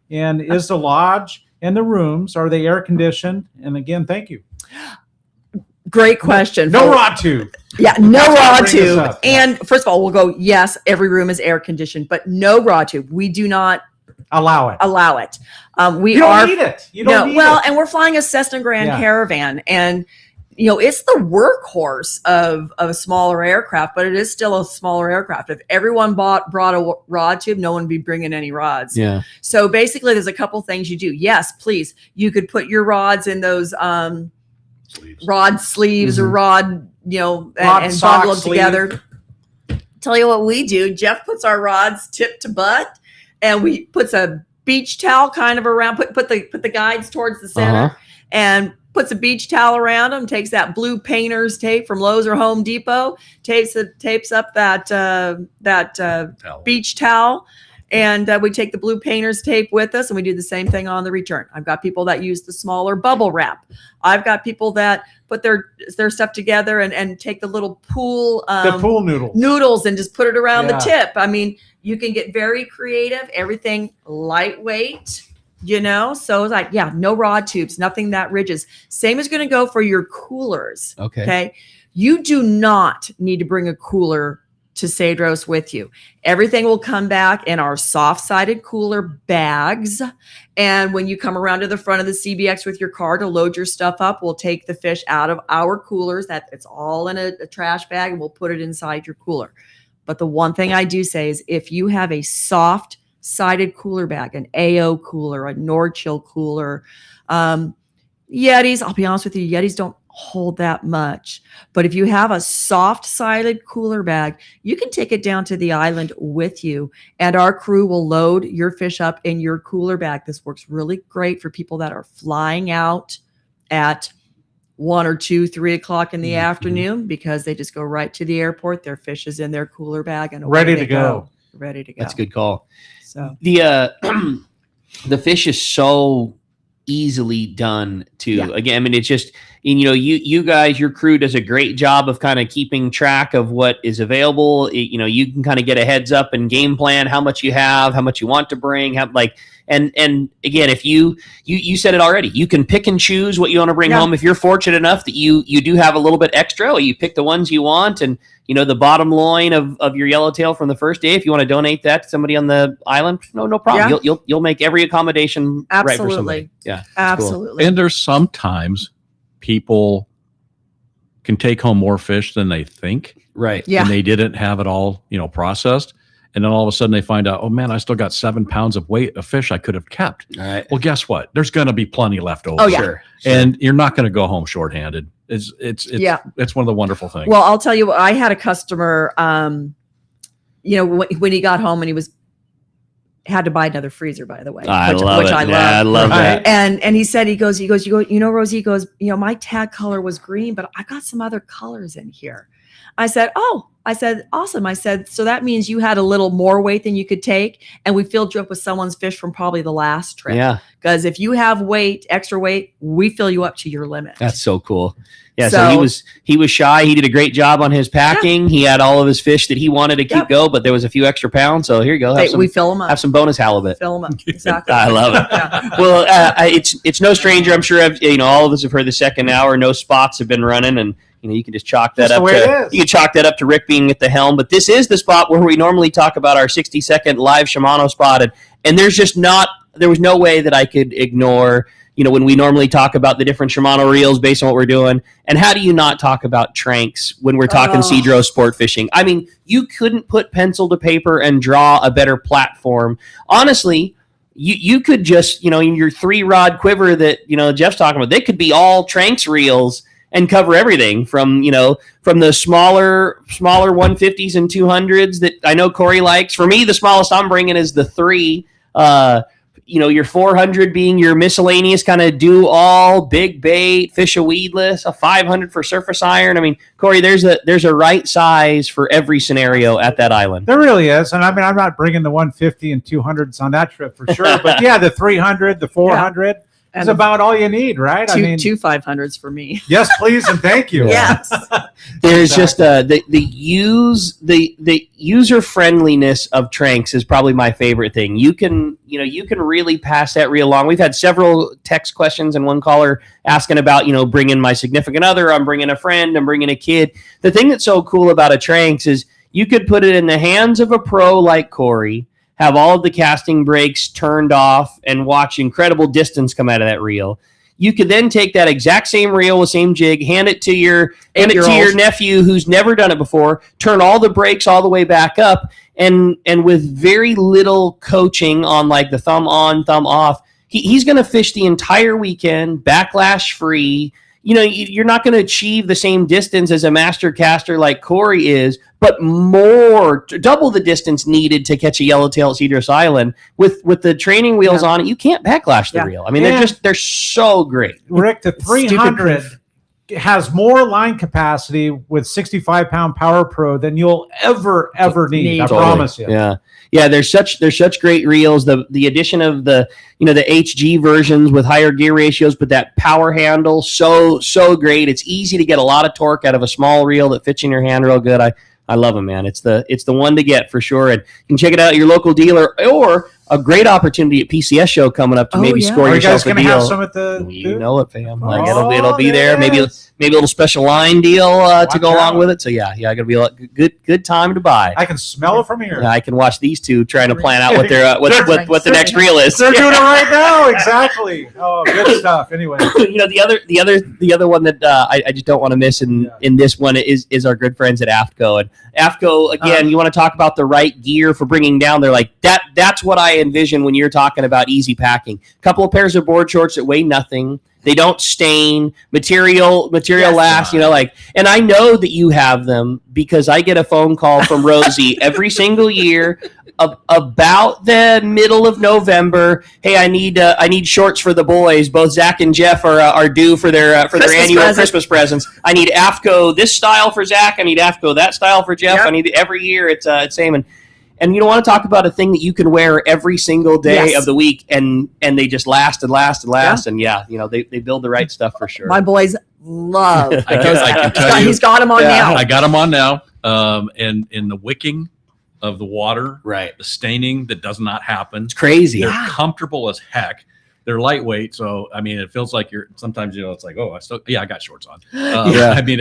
And is the lodge and the rooms, are they air conditioned? And again, thank you. great question. No rod tube. Yeah, no That's why I rod bring this tube. up. And first of all, we'll go, yes, every room is air conditioned, but no rod tube. We do not allow it. We You don't are need it. You don't need it. and we're flying a Cessna Grand Yeah. Caravan, and it's the workhorse of a smaller aircraft, but it is still a smaller aircraft. If everyone brought a rod tube, no one would be bringing any rods. Yeah. So basically, there's a couple things you do. Yes, please. You could put your rods in those rod sleeves or rod, Rod and sock bundle them sleeve. together. Tell you what we do. Jeff puts our rods tip to butt, and we puts a beach towel kind of around. Put the guides towards the center, and puts a beach towel around them. Takes that blue painter's tape from Lowe's or Home Depot. Tapes up that beach towel. And we take the blue painter's tape with us, and we do the same thing on the return. I've got people that use the smaller bubble wrap. I've got people that put their stuff together and take the little pool The pool noodles and just put it around the Yeah. tip. I mean, you can get very creative. Everything lightweight, So it's like, yeah, no rod tubes, nothing that rigid. Same is going to go for your coolers. Okay. You do not need to bring a cooler to Cedros with you. Everything will come back in our soft-sided cooler bags. And when you come around to the front of the CBX with your car to load your stuff up, we'll take the fish out of our coolers. That it's all in a trash bag, and we'll put it inside your cooler. But the one thing I do say is if you have a soft-sided cooler bag, an AO cooler, a Nord-Chill cooler, Yetis, I'll be honest with you, Yetis don't hold that much. But if you have a soft-sided cooler bag, you can take it down to the island with you, and our crew will load your fish up in your cooler bag. This works really great for people that are flying out at 1 or 2, 3 o'clock in the afternoon, because they just go right to the airport. Their fish is in their cooler bag and away Ready they to go. Ready to go. That's a good call. So The fish is so easily done too. Yeah. Again, I mean, it's just, you guys, your crew does a great job of kind of keeping track of what is available. You can kind of get a heads up and game plan how much you have, how much you want to bring, and again, if you said it already, you can pick and choose what you want to bring home. If you're fortunate enough that you do have a little bit extra, you pick the ones you want, and the bottom loin of your yellowtail from the first day, if you want to donate that to somebody on the island, no problem. Yeah. You'll make every accommodation right for Absolutely. somebody. Yeah, that's cool. Absolutely. And there's sometimes people can take home more fish than they think. Right. Yeah. And they didn't have it all, processed. And then all of a sudden they find out, oh man, I still got 7 pounds of weight of fish I could have kept. All right. Well, guess what? There's going to be plenty left over. Oh, yeah. Sure. And you're not going to go home shorthanded. It's one of the wonderful things. Well, I'll tell you what, I had a customer, when he got home and he was Had to buy another freezer, by the way. I which love it. I love that. And he said, he goes, Rosie, he goes, my tag color was green, but I got some other colors in here. I said, awesome. I said, so that means you had a little more weight than you could take. And we filled you up with someone's fish from probably the last trip. Yeah. Because if you have extra weight, we fill you up to your limit. That's so cool. Yeah. So he was shy. He did a great job on his packing. Yeah. He had all of his fish that he wanted to keep go, but there was a few extra pounds. So here you go. We fill them up. Have some bonus halibut. Fill them up. Exactly. I love it. Yeah. Well, it's no stranger. I'm sure all of us have heard the second hour. No spots have been running, and you can just chalk that up. You can chalk that up to Rick being at the helm. But this is the spot where we normally talk about our 60-second live Shimano spot, and there was no way that I could ignore. When we normally talk about the different Shimano reels based on what we're doing, and how do you not talk about Tranks when we're talking Cedros Sportfishing? I mean, you couldn't put pencil to paper and draw a better platform. Honestly, you could just, in your 3-rod quiver that, Jeff's talking about, they could be all Tranks reels and cover everything from the smaller 150s and 200s that I know Corey likes. For me, the smallest I'm bringing is the 3. Your 400 being your miscellaneous kind of do all big bait, fish a weedless, a 500 for surface iron. I mean, Corey, there's a right size for every scenario at that island. There really is. And I mean, I'm not bringing the 150 and 200s on that trip for sure, but yeah, the 300, the 400 is about all you need, right? Two 500s for me. Yes, please. And thank you. Yes. There's just the user friendliness of Tranks is probably my favorite thing. You can really pass that reel along. We've had several text questions and one caller asking about, bringing my significant other, I'm bringing a friend, I'm bringing a kid. The thing that's so cool about a Tranks is you could put it in the hands of a pro like Corey, have all of the casting brakes turned off, and watch incredible distance come out of that reel. You could then take that exact same reel with same jig, hand it to your nephew who's never done it before, turn all the brakes all the way back up, and with very little coaching on like the thumb on, thumb off, he's going to fish the entire weekend, backlash free. You're not going to achieve the same distance as a master caster like Corey is, but double the distance needed to catch a yellowtail at Cedros Island. With the training wheels on it, you can't backlash the reel. I mean, they're so great. Rick, the 300 has more line capacity with 65-pound Power Pro than you'll ever need. I promise you. Yeah, there's such great reels. The addition of the HG versions with higher gear ratios, but that power handle so great. It's easy to get a lot of torque out of a small reel that fits in your hand real good. I love them, man. It's the one to get for sure. And you can check it out at your local dealer, or a great opportunity at PCS show coming up to maybe score yourself a deal. Have some at the you know it, fam. Like it'll be there. Maybe a little special line deal to go along with it. So gonna be a good time to buy. I can smell it from here. I can watch these two trying to plan out what the next reel is. They're doing it right now. Exactly. Oh, good stuff. Anyway, the other one that I just don't want to miss in this one is our good friends at AFCO. And AFCO, again, you want to talk about the right gear for bringing down. They're like that's what I envision when you're talking about easy packing. A couple of pairs of board shorts that weigh nothing. They don't stain. Material lasts, and I know that you have them because I get a phone call from Rosie every single year about the middle of November. Hey, I need shorts for the boys. Both Zach and Jeff are due for their annual Christmas presents. I need AFCO this style for Zach. I need AFCO that style for Jeff. Yep. I need every year. It's same. And you want to talk about a thing that you can wear every single day of the week, and they just last and last and last. Yeah. And they build the right stuff for sure. My boys love. I can tell you, he's got them on now. I got them on now. And in the wicking of the water, right? The staining that does not happen. It's crazy. They're comfortable as heck. They're lightweight, so I mean, it feels like you're sometimes it's like, oh, I got shorts on. I mean,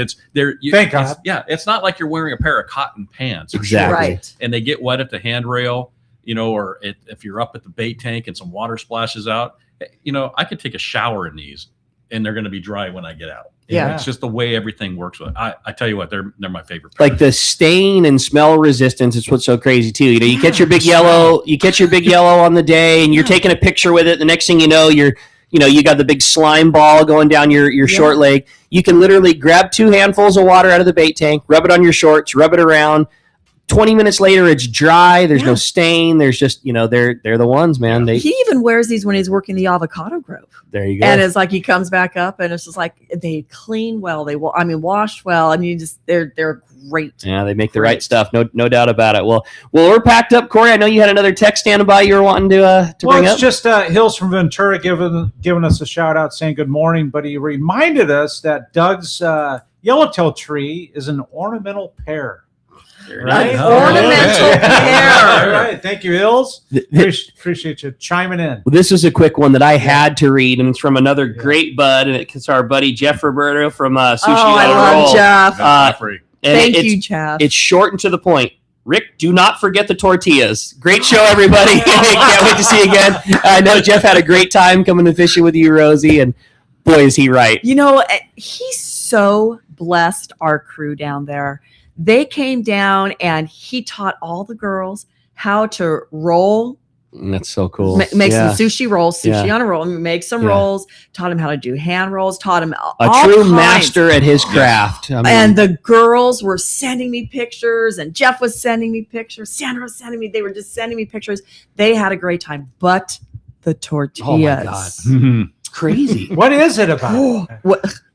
Thank God. It's not like you're wearing a pair of cotton pants. Exactly. Right. And they get wet at the handrail, or if you're up at the bait tank and some water splashes out, I could take a shower in these, and they're going to be dry when I get out. It's just the way everything works. I tell you what, they're my favorite pairs. Like the stain and smell resistance is what's so crazy too. You catch your big yellow, on the day, and you're taking a picture with it. The next thing you know, you got the big slime ball going down your short leg. You can literally grab 2 handfuls of water out of the bait tank, rub it on your shorts, rub it around, 20 minutes later, it's dry. There's no stain. There's just, they're the ones, man. He even wears these when he's working the avocado grove. There you go. And it's like he comes back up, and it's just like they clean well. They washed well, and they're great. Yeah, they make the right stuff. No doubt about it. Well, we're packed up, Corey. I know you had another text standing by. You were wanting to bring up. It's just Hills from Ventura giving us a shout out, saying good morning. But he reminded us that Doug's yellowtail tree is an ornamental pear. Right? Ornamental pear. All right. Thank you, Hills. Appreciate you chiming in. Well, this is a quick one that I had to read, and it's from another great bud, and it's our buddy Jeff Roberto from Sushi I on a love Roll. Jeff. Thank you, Jeff. It's short and to the point. Rick, do not forget the tortillas. Great show, everybody. Can't wait to see you again. I know Jeff had a great time coming to fishing with you, Rosie, and boy, is he right. He's so blessed, our crew down there. They came down, and he taught all the girls how to roll. That's so cool. Make some sushi rolls, on a roll. Make some rolls. Taught him how to do hand rolls. Taught him a true master at his craft. And the girls were sending me pictures, and Jeff was sending me pictures. Sandra was sending me. They were just sending me pictures. They had a great time, but the tortillas. Oh my God, crazy! What is it about?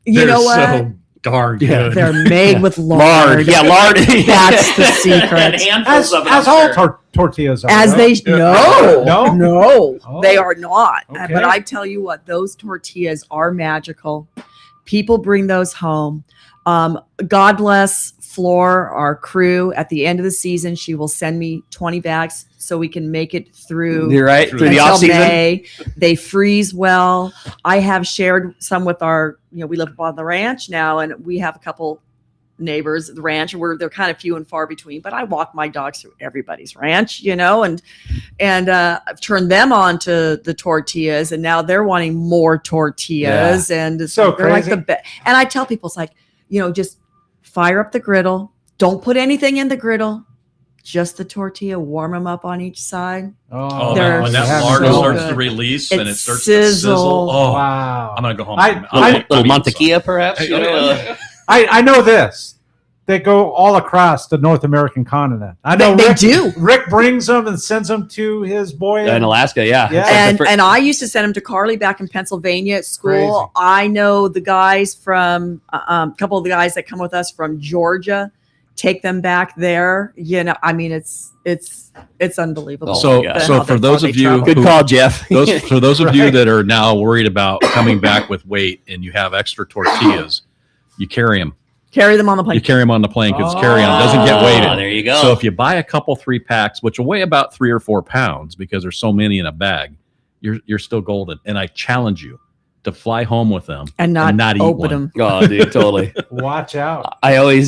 You know what? So darn good. They're made with lard. Yeah, lard. That's the secret. As all tortillas are. No, Oh. they are not. Okay. But I tell you what, those tortillas are magical. People bring those home. God bless Floor, our crew. At the end of the season, she will send me 20 bags so we can make it through. You're right. Through the off season. May. They freeze well. I have shared some with our, we live on the ranch now, and we have a couple neighbors at the ranch, and they're kind of few and far between, but I walk my dogs through everybody's ranch, and I've turned them on to the tortillas, and now they're wanting more tortillas. And it's so they're like crazy. the best. And I tell people, it's like, just fire up the griddle. Don't put anything in the griddle. Just the tortilla. Warm them up on each side. Oh, They're when that so lard starts good. to release It and it starts to sizzle. Oh, wow. I'm going to go home. Little mantequilla, perhaps. I know this. They go all across the North American continent. I know They Rick, do. Rick brings them and sends them to his boy In Alaska, yeah. And I used to send them to Carly back in Pennsylvania at school. Crazy. I know the guys from a couple of the guys that come with us from Georgia, take them back there. It's unbelievable. So for those of you, good call, Jeff. For those of you that are now worried about coming back with weight and you have extra tortillas, you carry them. Carry them on the plane. You carry them on the plane because carry-on doesn't get weighted. There you go. So if you buy a couple 3-packs, which will weigh about 3 or 4 pounds because there's so many in a bag, you're still golden. And I challenge you to fly home with them and not eat open one. them. Oh, dude, totally. Watch out. I always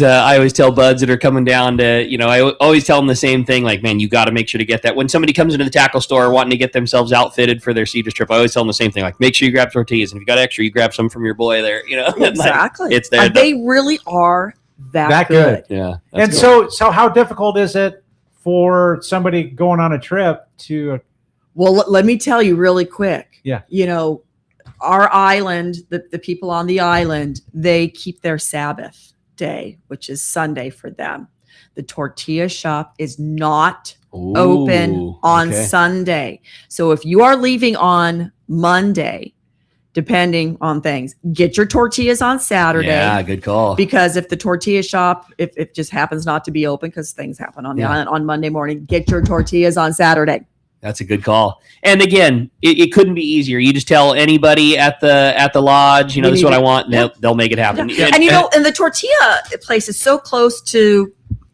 tell buds that are coming down to, I always tell them the same thing. Like, man, you got to make sure to get that. When somebody comes into the tackle store wanting to get themselves outfitted for their Cedros trip, I always tell them the same thing. Like, make sure you grab tortillas. And if you got extra, you grab some from your boy there. Exactly. It's there. They really are that good. Yeah. And so how difficult is it for somebody going on a trip to? Well, let me tell you really quick. Yeah. Our island, the people on the island, they keep their Sabbath day, which is Sunday for them. The tortilla shop is not open on Sunday. So if you are leaving on Monday, depending on things, get your tortillas on Saturday. Yeah, good call. Because if the tortilla shop, if it just happens not to be open because things happen on the island on Monday morning, get your tortillas on Saturday. That's a good call. And again, it couldn't be easier. You just tell anybody at the lodge, this is what I want, and they'll make it happen. Yeah. And the tortilla place is so close to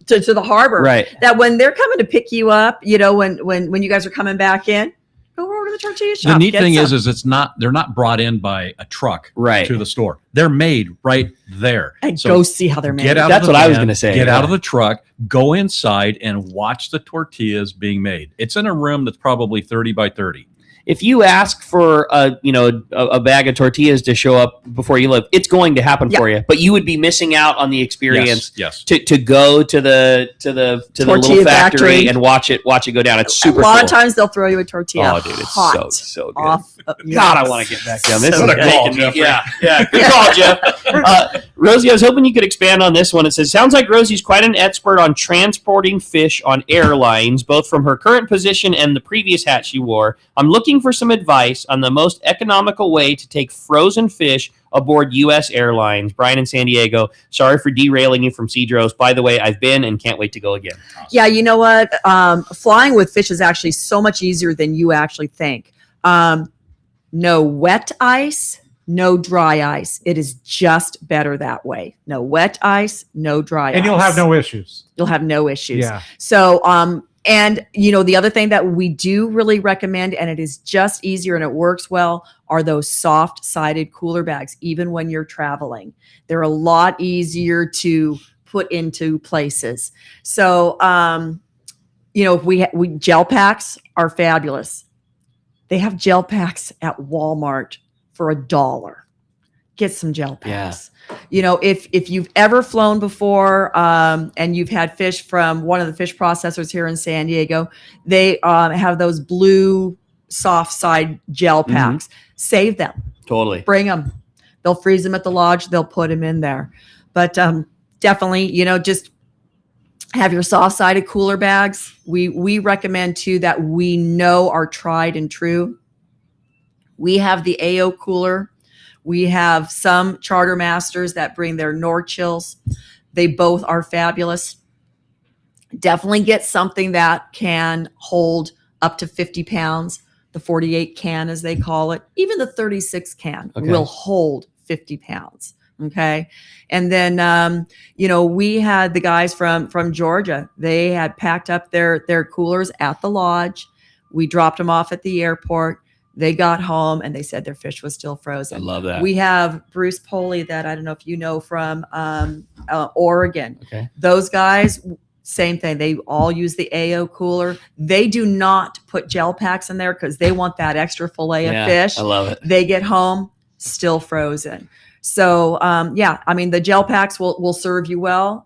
the harbor, right, that when they're coming to pick you up, when you guys are coming back in, go over to the tortilla shop. The neat thing is they're not brought in by a truck to the store. They're made right there. And go see how they're made. That's what I was going to say. Get out of the truck, go inside, and watch the tortillas being made. It's in a room that's probably 30 by 30. If you ask for a bag of tortillas to show up before you leave, it's going to happen for you. But you would be missing out on the experience. Yes. To go to the little factory and watch it go down. It's super. A lot of times they'll throw you a tortilla. Oh, dude, it's hot so good. Off, God, I want to get back down. This What is a call, making me, Jeffrey. yeah. Good call, Jeff. Rosie, I was hoping you could expand on this one. It says, sounds like Rosie's quite an expert on transporting fish on airlines, both from her current position and the previous hat she wore. I'm looking for some advice on the most economical way to take frozen fish aboard U.S. Airlines. Brian in San Diego. Sorry for derailing you from Cedros. By the way, I've been and can't wait to go again. Yeah, you know what? Flying with fish is actually so much easier than you actually think. No wet ice, no dry ice. It is just better that way. No wet ice, no dry ice. And you'll have no issues. You'll have no issues. Yeah. So, and the other thing that we do really recommend, and it is just easier and it works well, are those soft-sided cooler bags, even when you're traveling. They're a lot easier to put into places. So, we gel packs are fabulous. They have gel packs at Walmart for $1. Get some gel packs. Yeah. If you've ever flown before and you've had fish from one of the fish processors here in San Diego, they have those blue soft side gel packs. Save them. Totally. Bring them. They'll freeze them at the lodge. They'll put them in there. But definitely, just have your soft-sided cooler bags. We recommend too that we know are tried and true. We have the AO cooler. We have some charter masters that bring their Nord-Chills. They both are fabulous. Definitely get something that can hold up to 50 pounds. The 48 can, as they call it. Even the 36 can will hold 50 pounds. Okay. And then, we had the guys from Georgia. They had packed up their coolers at the lodge. We dropped them off at the airport. They got home and they said their fish was still frozen. I love that. We have Bruce Poley that I don't know if you know from Oregon. Okay. Those guys, same thing. They all use the AO cooler. They do not put gel packs in there because they want that extra fillet of fish. I love it. They get home, still frozen. So, the gel packs will serve you well.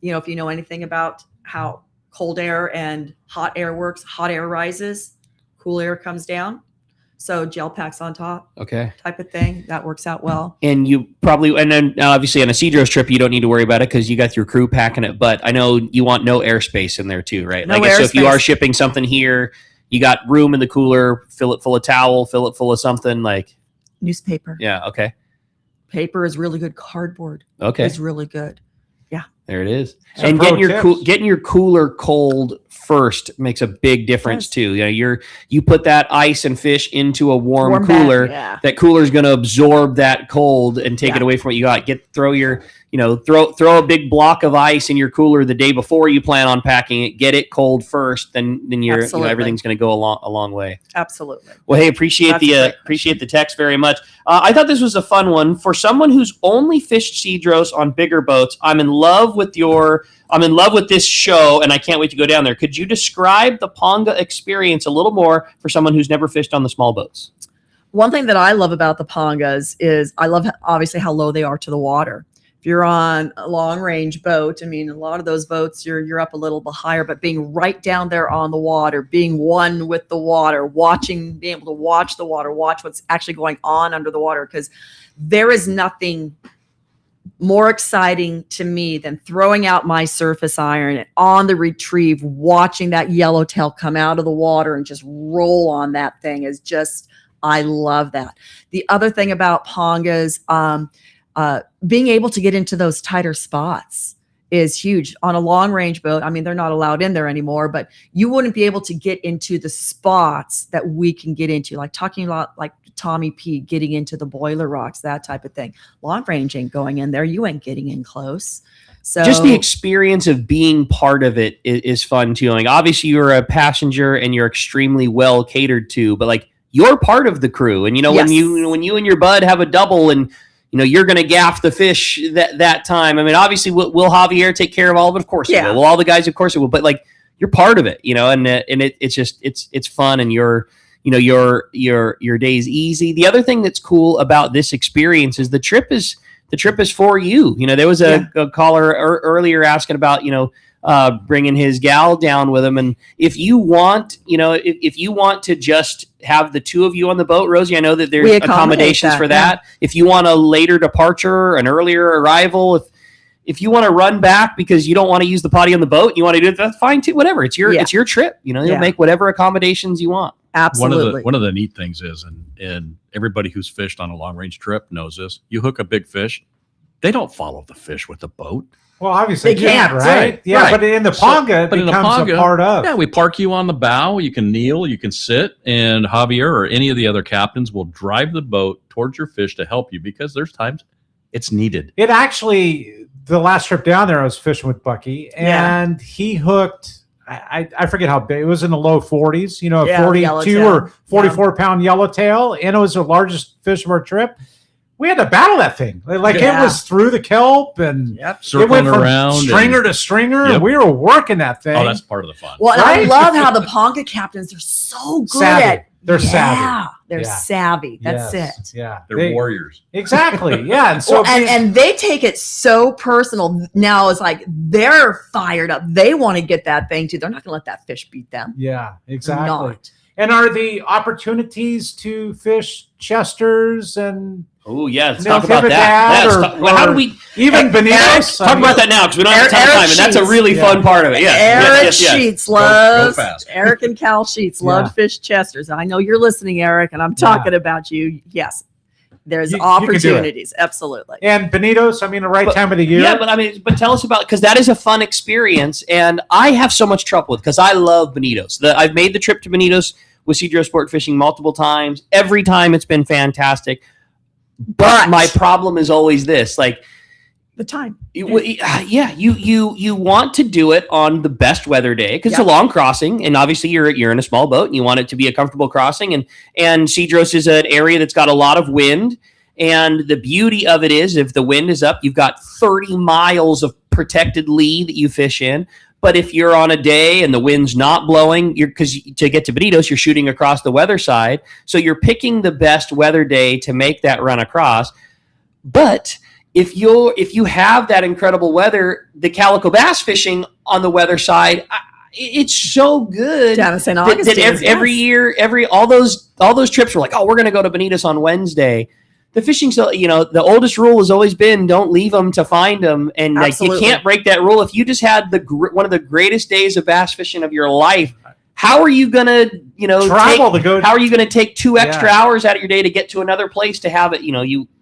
If you know anything about how cold air and hot air works, hot air rises, cool air comes down. So gel packs on top, type of thing. That works out well. And you probably, and then obviously on a Cedros trip, you don't need to worry about it because you got your crew packing it. But I know you want no airspace in there too, right? No so if you are shipping something here, you got room in the cooler, fill it full of towel, fill it full of something like newspaper. Yeah. Okay. Paper is really good. Cardboard. Okay. Is really good. Yeah. There it is. And getting your cooler cold first makes a big difference too. You put that ice and fish into a warm cooler. That cooler is going to absorb that cold and take it away from what you got. Throw a big block of ice in your cooler the day before you plan on packing it. Get it cold first, then everything's going to go a long way. Absolutely. Well, hey, appreciate the text very much. I thought this was a fun one for someone who's only fished Cedros on bigger boats. I'm in love with this show, and I can't wait to go down there. Could you describe the Ponga experience a little more for someone who's never fished on the small boats? One thing that I love about the Pongas is I love obviously how low they are to the water. If you're on a long range boat, a lot of those boats, you're up a little bit higher, but being right down there on the water, being one with the water, being able to watch the water, watch what's actually going on under the water, because there is nothing more exciting to me than throwing out my surface iron on the retrieve, watching that yellowtail come out of the water and just roll on that thing is just, I love that. The other thing about Pongas, being able to get into those tighter spots is huge. On a long range boat, they're not allowed in there anymore, but you wouldn't be able to get into the spots that we can get into, like talking about like Tommy P getting into the boiler rocks, that type of thing. Long range ain't going in there. You ain't getting in close. So just the experience of being part of it is fun too. Like obviously you're a passenger and you're extremely well catered to, but like you're part of the crew. And when you and your bud have a double and you're going to gaff the fish that time. Obviously, will Javier take care of all of it? Of course he will. Well, all the guys, of course he will. But like, you're part of it, and it's fun, and your day's easy. The other thing that's cool about this experience is the trip is for you. There was a caller earlier asking about bringing his gal down with him. And if you want, if you want to just have the two of you on the boat, Rosie, I know that there's accommodations for that. Yeah. If you want a later departure, an earlier arrival, if you want to run back because you don't want to use the potty on the boat, you want to do it, that's fine too. Whatever. It's your trip. You'll make whatever accommodations you want. Absolutely. One of the neat things is, and everybody who's fished on a long range trip knows this, you hook a big fish, they don't follow the fish with the boat. Well, obviously they can't, right? Yeah, right. But in the Ponga, it becomes a part of. Yeah, we park you on the bow. You can kneel, you can sit, and Javier or any of the other captains will drive the boat towards your fish to help you because there's times it's needed. It actually, the last trip down there, I was fishing with Bucky, and he hooked. I forget how big. It was in the low 40s. 42 or 44 pound yellowtail, and it was the largest fish of our trip. We had to battle that thing. It was through the kelp and it went from around stringer to stringer, and we were working that thing. Oh, that's part of the fun. Well, right? I love how the Ponga captains are so good at. They're savvy. They're savvy. That's it. Yeah, they're warriors. Exactly. Yeah, and so and they take it so personal. Now it's like they're fired up. They want to get that thing too. They're not going to let that fish beat them. Yeah, exactly. And are the opportunities to fish chesters and? Oh yeah, let's talk about that. How do we even Bonitos? Talk about that now because we don't have a ton of time, and that's a really fun part of it. Yeah, Eric Sheets loves Eric and Cal Sheets loved fish chesters. I know you're listening, Eric, and I'm talking about you. Yes, there's opportunities, absolutely. And Bonitos, the right time of the year. Yeah, but tell us about because that is a fun experience, and I have so much trouble with because I love Bonitos. I've made the trip to Bonitos with Cedros Sportfishing multiple times. Every time it's been fantastic. But my problem is always this, the time. You want to do it on the best weather day because it's a long crossing, and obviously you're in a small boat and you want it to be a comfortable crossing. And Cedros is an area that's got a lot of wind, and the beauty of it is if the wind is up, you've got 30 miles of protected lee that you fish in. But if you're on a day and the wind's not blowing, because to get to Bonitos, you're shooting across the weather side. So you're picking the best weather day to make that run across. But if you have that incredible weather, the calico bass fishing on the weather side, it's so good. Down in St. Augustine. That every year, all those trips were like, oh, we're going to go to Bonitos on Wednesday. The fishing, the oldest rule has always been don't leave them to find them, and you can't break that rule. If you just had one of the greatest days of bass fishing of your life, how are you gonna travel to go? How are you gonna take 2 extra hours out of your day to get to another place to have it?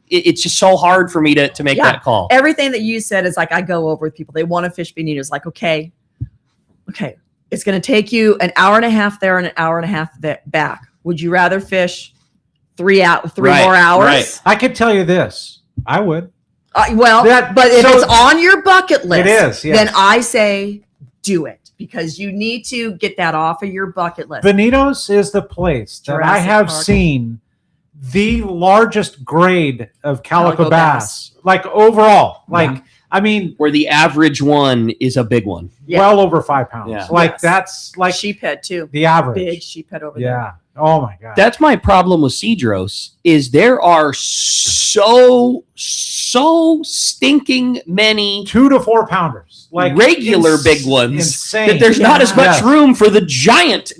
It's just so hard for me to make that call. Everything that you said is I go over with people. They want to fish Bonitos. Okay, it's gonna take you an hour and a half there and an hour and a half back. Would you rather fish 3 more hours? Right. I could tell you this. I would. But if it's on your bucket list, it is, then I say do it because you need to get that off of your bucket list. Bonitos is the place that I have seen the largest grade of calico bass. Overall. Where the average one is a big one. Well over 5 pounds. Yeah. That's sheephead too. The average. Big sheephead over there. Yeah. Oh my God. That's my problem with Cedros is there are so stinking many 2 to 4 pounders, regular big ones insane. That there's not as much room for the giant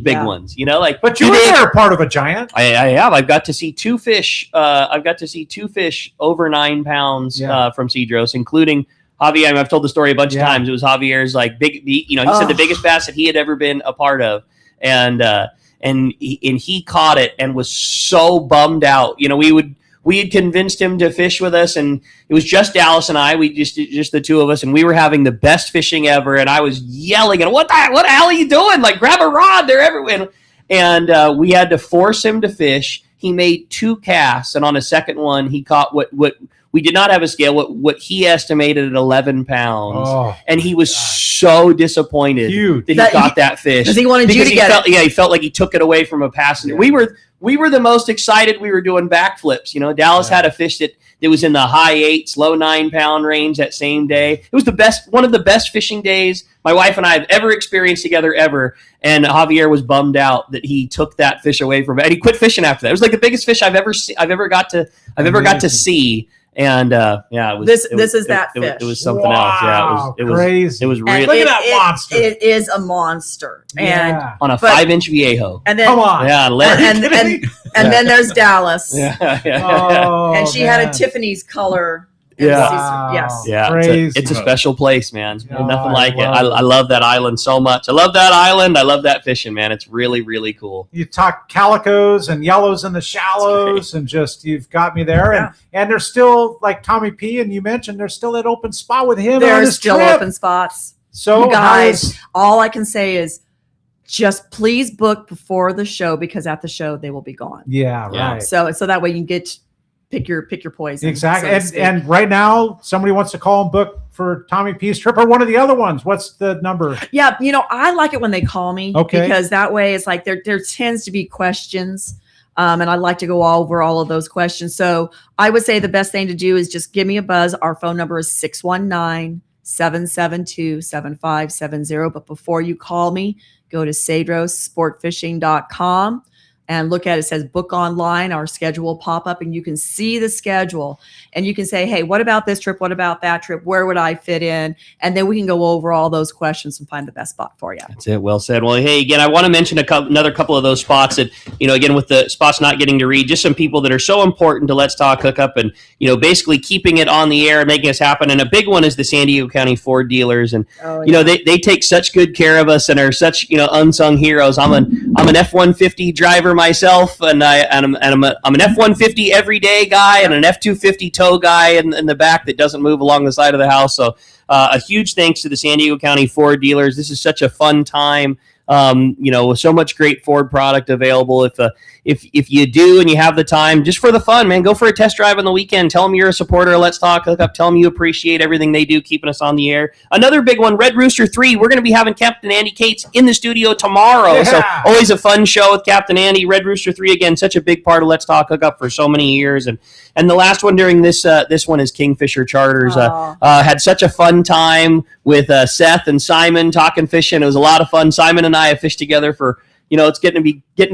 big ones, But you were part of a giant. I have. I've got to see 2 fish. I've got to see 2 fish over 9 pounds from Cedros, including Javier. I've told the story a bunch of times. It was Javier's big. He said the biggest bass that he had ever been a part of, and he caught it and was so bummed out. We had convinced him to fish with us, and it was just Dallas and I. We just the two of us, and we were having the best fishing ever. And I was yelling at, what the hell are you doing? Grab a rod, they're everywhere. And we had to force him to fish. He made 2 casts, and on a second one, he caught what we did not have a scale. What he estimated at 11 pounds, and he was so disappointed that he got that fish. Because he wanted you to get it. Yeah, he felt like he took it away from a passenger. Yeah. We were the most excited. We were doing backflips. Dallas had a fish that was in the high 8s, low 9 pound range that same day. It was one of the best fishing days my wife and I have ever experienced together ever. And Javier was bummed out that he took that fish away from him, and he quit fishing after that. It was the biggest fish I've ever got to see. And yeah, it was This is that fish. It was something else. Yeah, it was crazy. It was And really Look at that monster. It is a monster. And on a but- 5-inch Viejo. And then, Come on. Yeah, and then there's Dallas. yeah. Oh, And she had a man. Tiffany's color. Yeah. Yes. Yeah, Crazy. it's a special place, man. Oh, Nothing like it. I love it. I love that island so much. I love that island. I love that fishing, man. It's really, really cool. You talk calicos and yellows in the shallows, and just you've got me there. And there's still, like Tommy P, and you mentioned there's still that open spot with him on There's his still trip. open spots. So You guys, how's- all I can say is just please book before the show, because at the show they will be gone. Yeah, right. So that way you can get pick your poison. Exactly. so to speak. And right now, somebody wants to call and book for Tommy P's trip or one of the other ones. What's the number? Yeah, I like it when they call me, Okay. because that way it's like there tends to be questions. And I like to go over all of those questions. So I would say the best thing to do is just give me a buzz. Our phone number is 619-772-7570. But before you call me, go to cedrosportfishing.com and look at it. It says book online. Our schedule will pop up and you can see the schedule and you can say, hey, what about this trip? What about that trip? Where would I fit in? And then we can go over all those questions and find the best spot for you. That's it. Well said. Well, hey, again, I want to mention another couple of those spots that, again, with the spots not getting to read, just some people that are so important to Let's Talk Hookup and, basically keeping it on the air and making us happen. And a big one is the San Diego County Ford dealers. And, they take such good care of us and are such, unsung heroes. I'm an F-150 driver myself, and I'm an F-150 everyday guy and an F-250 tow guy in the back that doesn't move along the side of the house. So a huge thanks to the San Diego County Ford dealers. This is such a fun time. With so much great Ford product available. If you do and you have the time, just for the fun, man, go for a test drive on the weekend. Tell them you're a supporter of Let's Talk Hookup. Tell them you appreciate everything they do, keeping us on the air. Another big one, Red Rooster 3. We're going to be having Captain Andy Cates in the studio tomorrow. Yeah. So always a fun show with Captain Andy. Red Rooster 3, again, such a big part of Let's Talk Hookup for so many years. And the last one during this one is Kingfisher Charters. Had such a fun time with Seth and Simon talking fishing. It was a lot of fun. Simon and I have fished together for, it's getting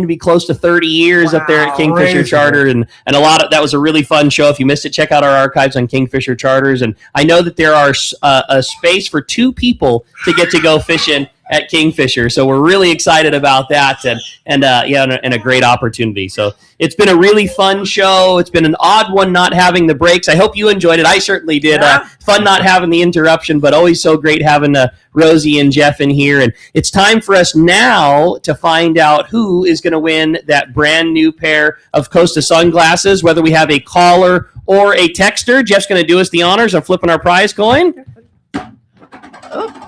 to be close to 30 years up there at Kingfisher crazy. Charter, and that was a really fun show. If you missed it, check out our archives on Kingfisher Charters. And I know that there are a space for 2 people to get to go fishing at Kingfisher, so we're really excited about that, and a great opportunity. So it's been a really fun show. It's been an odd one not having the breaks. I hope you enjoyed it. I certainly did. Fun not having the interruption, but always so great having Rosie and Jeff in here. And it's time for us now to find out who is going to win that brand new pair of Costa sunglasses, whether we have a caller or a texter. Jeff's going to do us the honors of flipping our prize coin.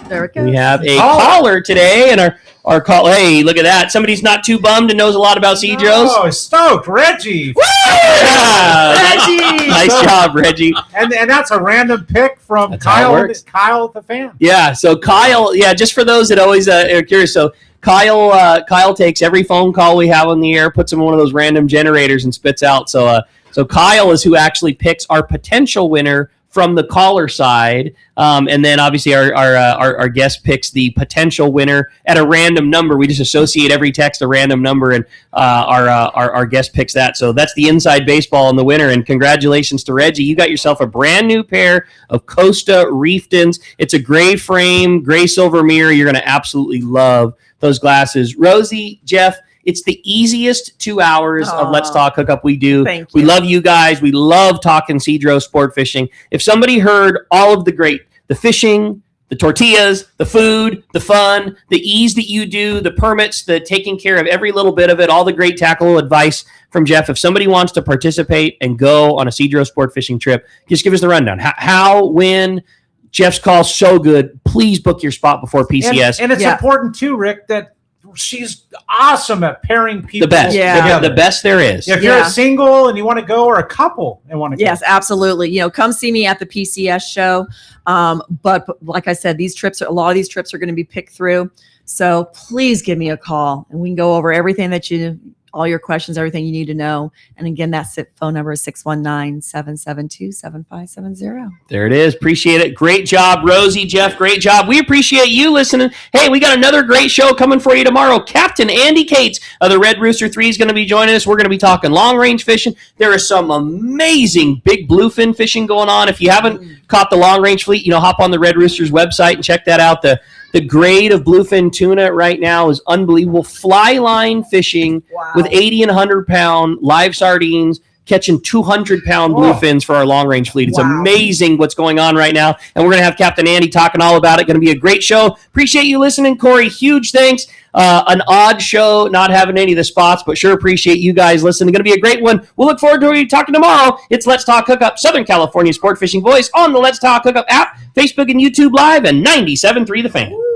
There it goes. We have a caller today, and our call. Hey, look at that! Somebody's not too bummed and knows a lot about Cedros. Oh, stoked, Reggie. Reggie! Nice job, Reggie. And that's a random pick from That's how it Kyle works. the fan. Yeah. So Kyle. Yeah. Just for those that always are curious. So Kyle takes every phone call we have on the air, puts them in one of those random generators, and spits out. So Kyle is who actually picks our potential winner from the caller side, and then obviously our guest picks the potential winner at a random number. We just associate every text a random number, and our guest picks that. So that's the inside baseball on the winner. And congratulations to Reggie. You got yourself a brand new pair of Costa Reeftons. It's a gray frame, gray silver mirror. You're going to absolutely love those glasses. Rosie, Jeff, it's the easiest 2 hours of Let's Talk Hookup we do. Thank We love you guys. We love talking Cedros Sportfishing. If somebody heard all of the fishing, the tortillas, the food, the fun, the ease that you do, the permits, the taking care of every little bit of it, all the great tackle advice from Jeff, if somebody wants to participate and go on a Cedros Sportfishing trip, just give us the rundown. How, when, Jeff's call so good. Please book your spot before PCS. And it's important too, Rick, that she's awesome at pairing people The best. together. The best there is. If you're a single and you want to go, or a couple and want to go. Yes, absolutely. Come see me at the PCS show. But like I said, a lot of these trips are going to be picked through. So please give me a call and we can go over everything that you all your questions, everything you need to know. And again, that phone number is 619-772-7570. There it is. Appreciate it. Great job, Rosie, Jeff. Great job. We appreciate you listening. Hey, we got another great show coming for you tomorrow. Captain Andy Cates of the Red Rooster 3 is going to be joining us. We're going to be talking long-range fishing. There is some amazing big bluefin fishing going on. If you haven't caught the long-range fleet, hop on the Red Rooster's website and check that out. The grade of bluefin tuna right now is unbelievable. Fly line fishing with 80 and 100-pound live sardines, catching 200-pound bluefins for our long-range fleet. It's amazing what's going on right now, and we're going to have Captain Andy talking all about it. Going to be a great show. Appreciate you listening, Corey. Huge thanks. An odd show, not having any of the spots, but sure appreciate you guys listening. Going to be a great one. We'll look forward to you talking tomorrow. It's Let's Talk Hookup, Southern California sport fishing voice on the Let's Talk Hookup app, Facebook and YouTube Live, and 97.3 The Fan.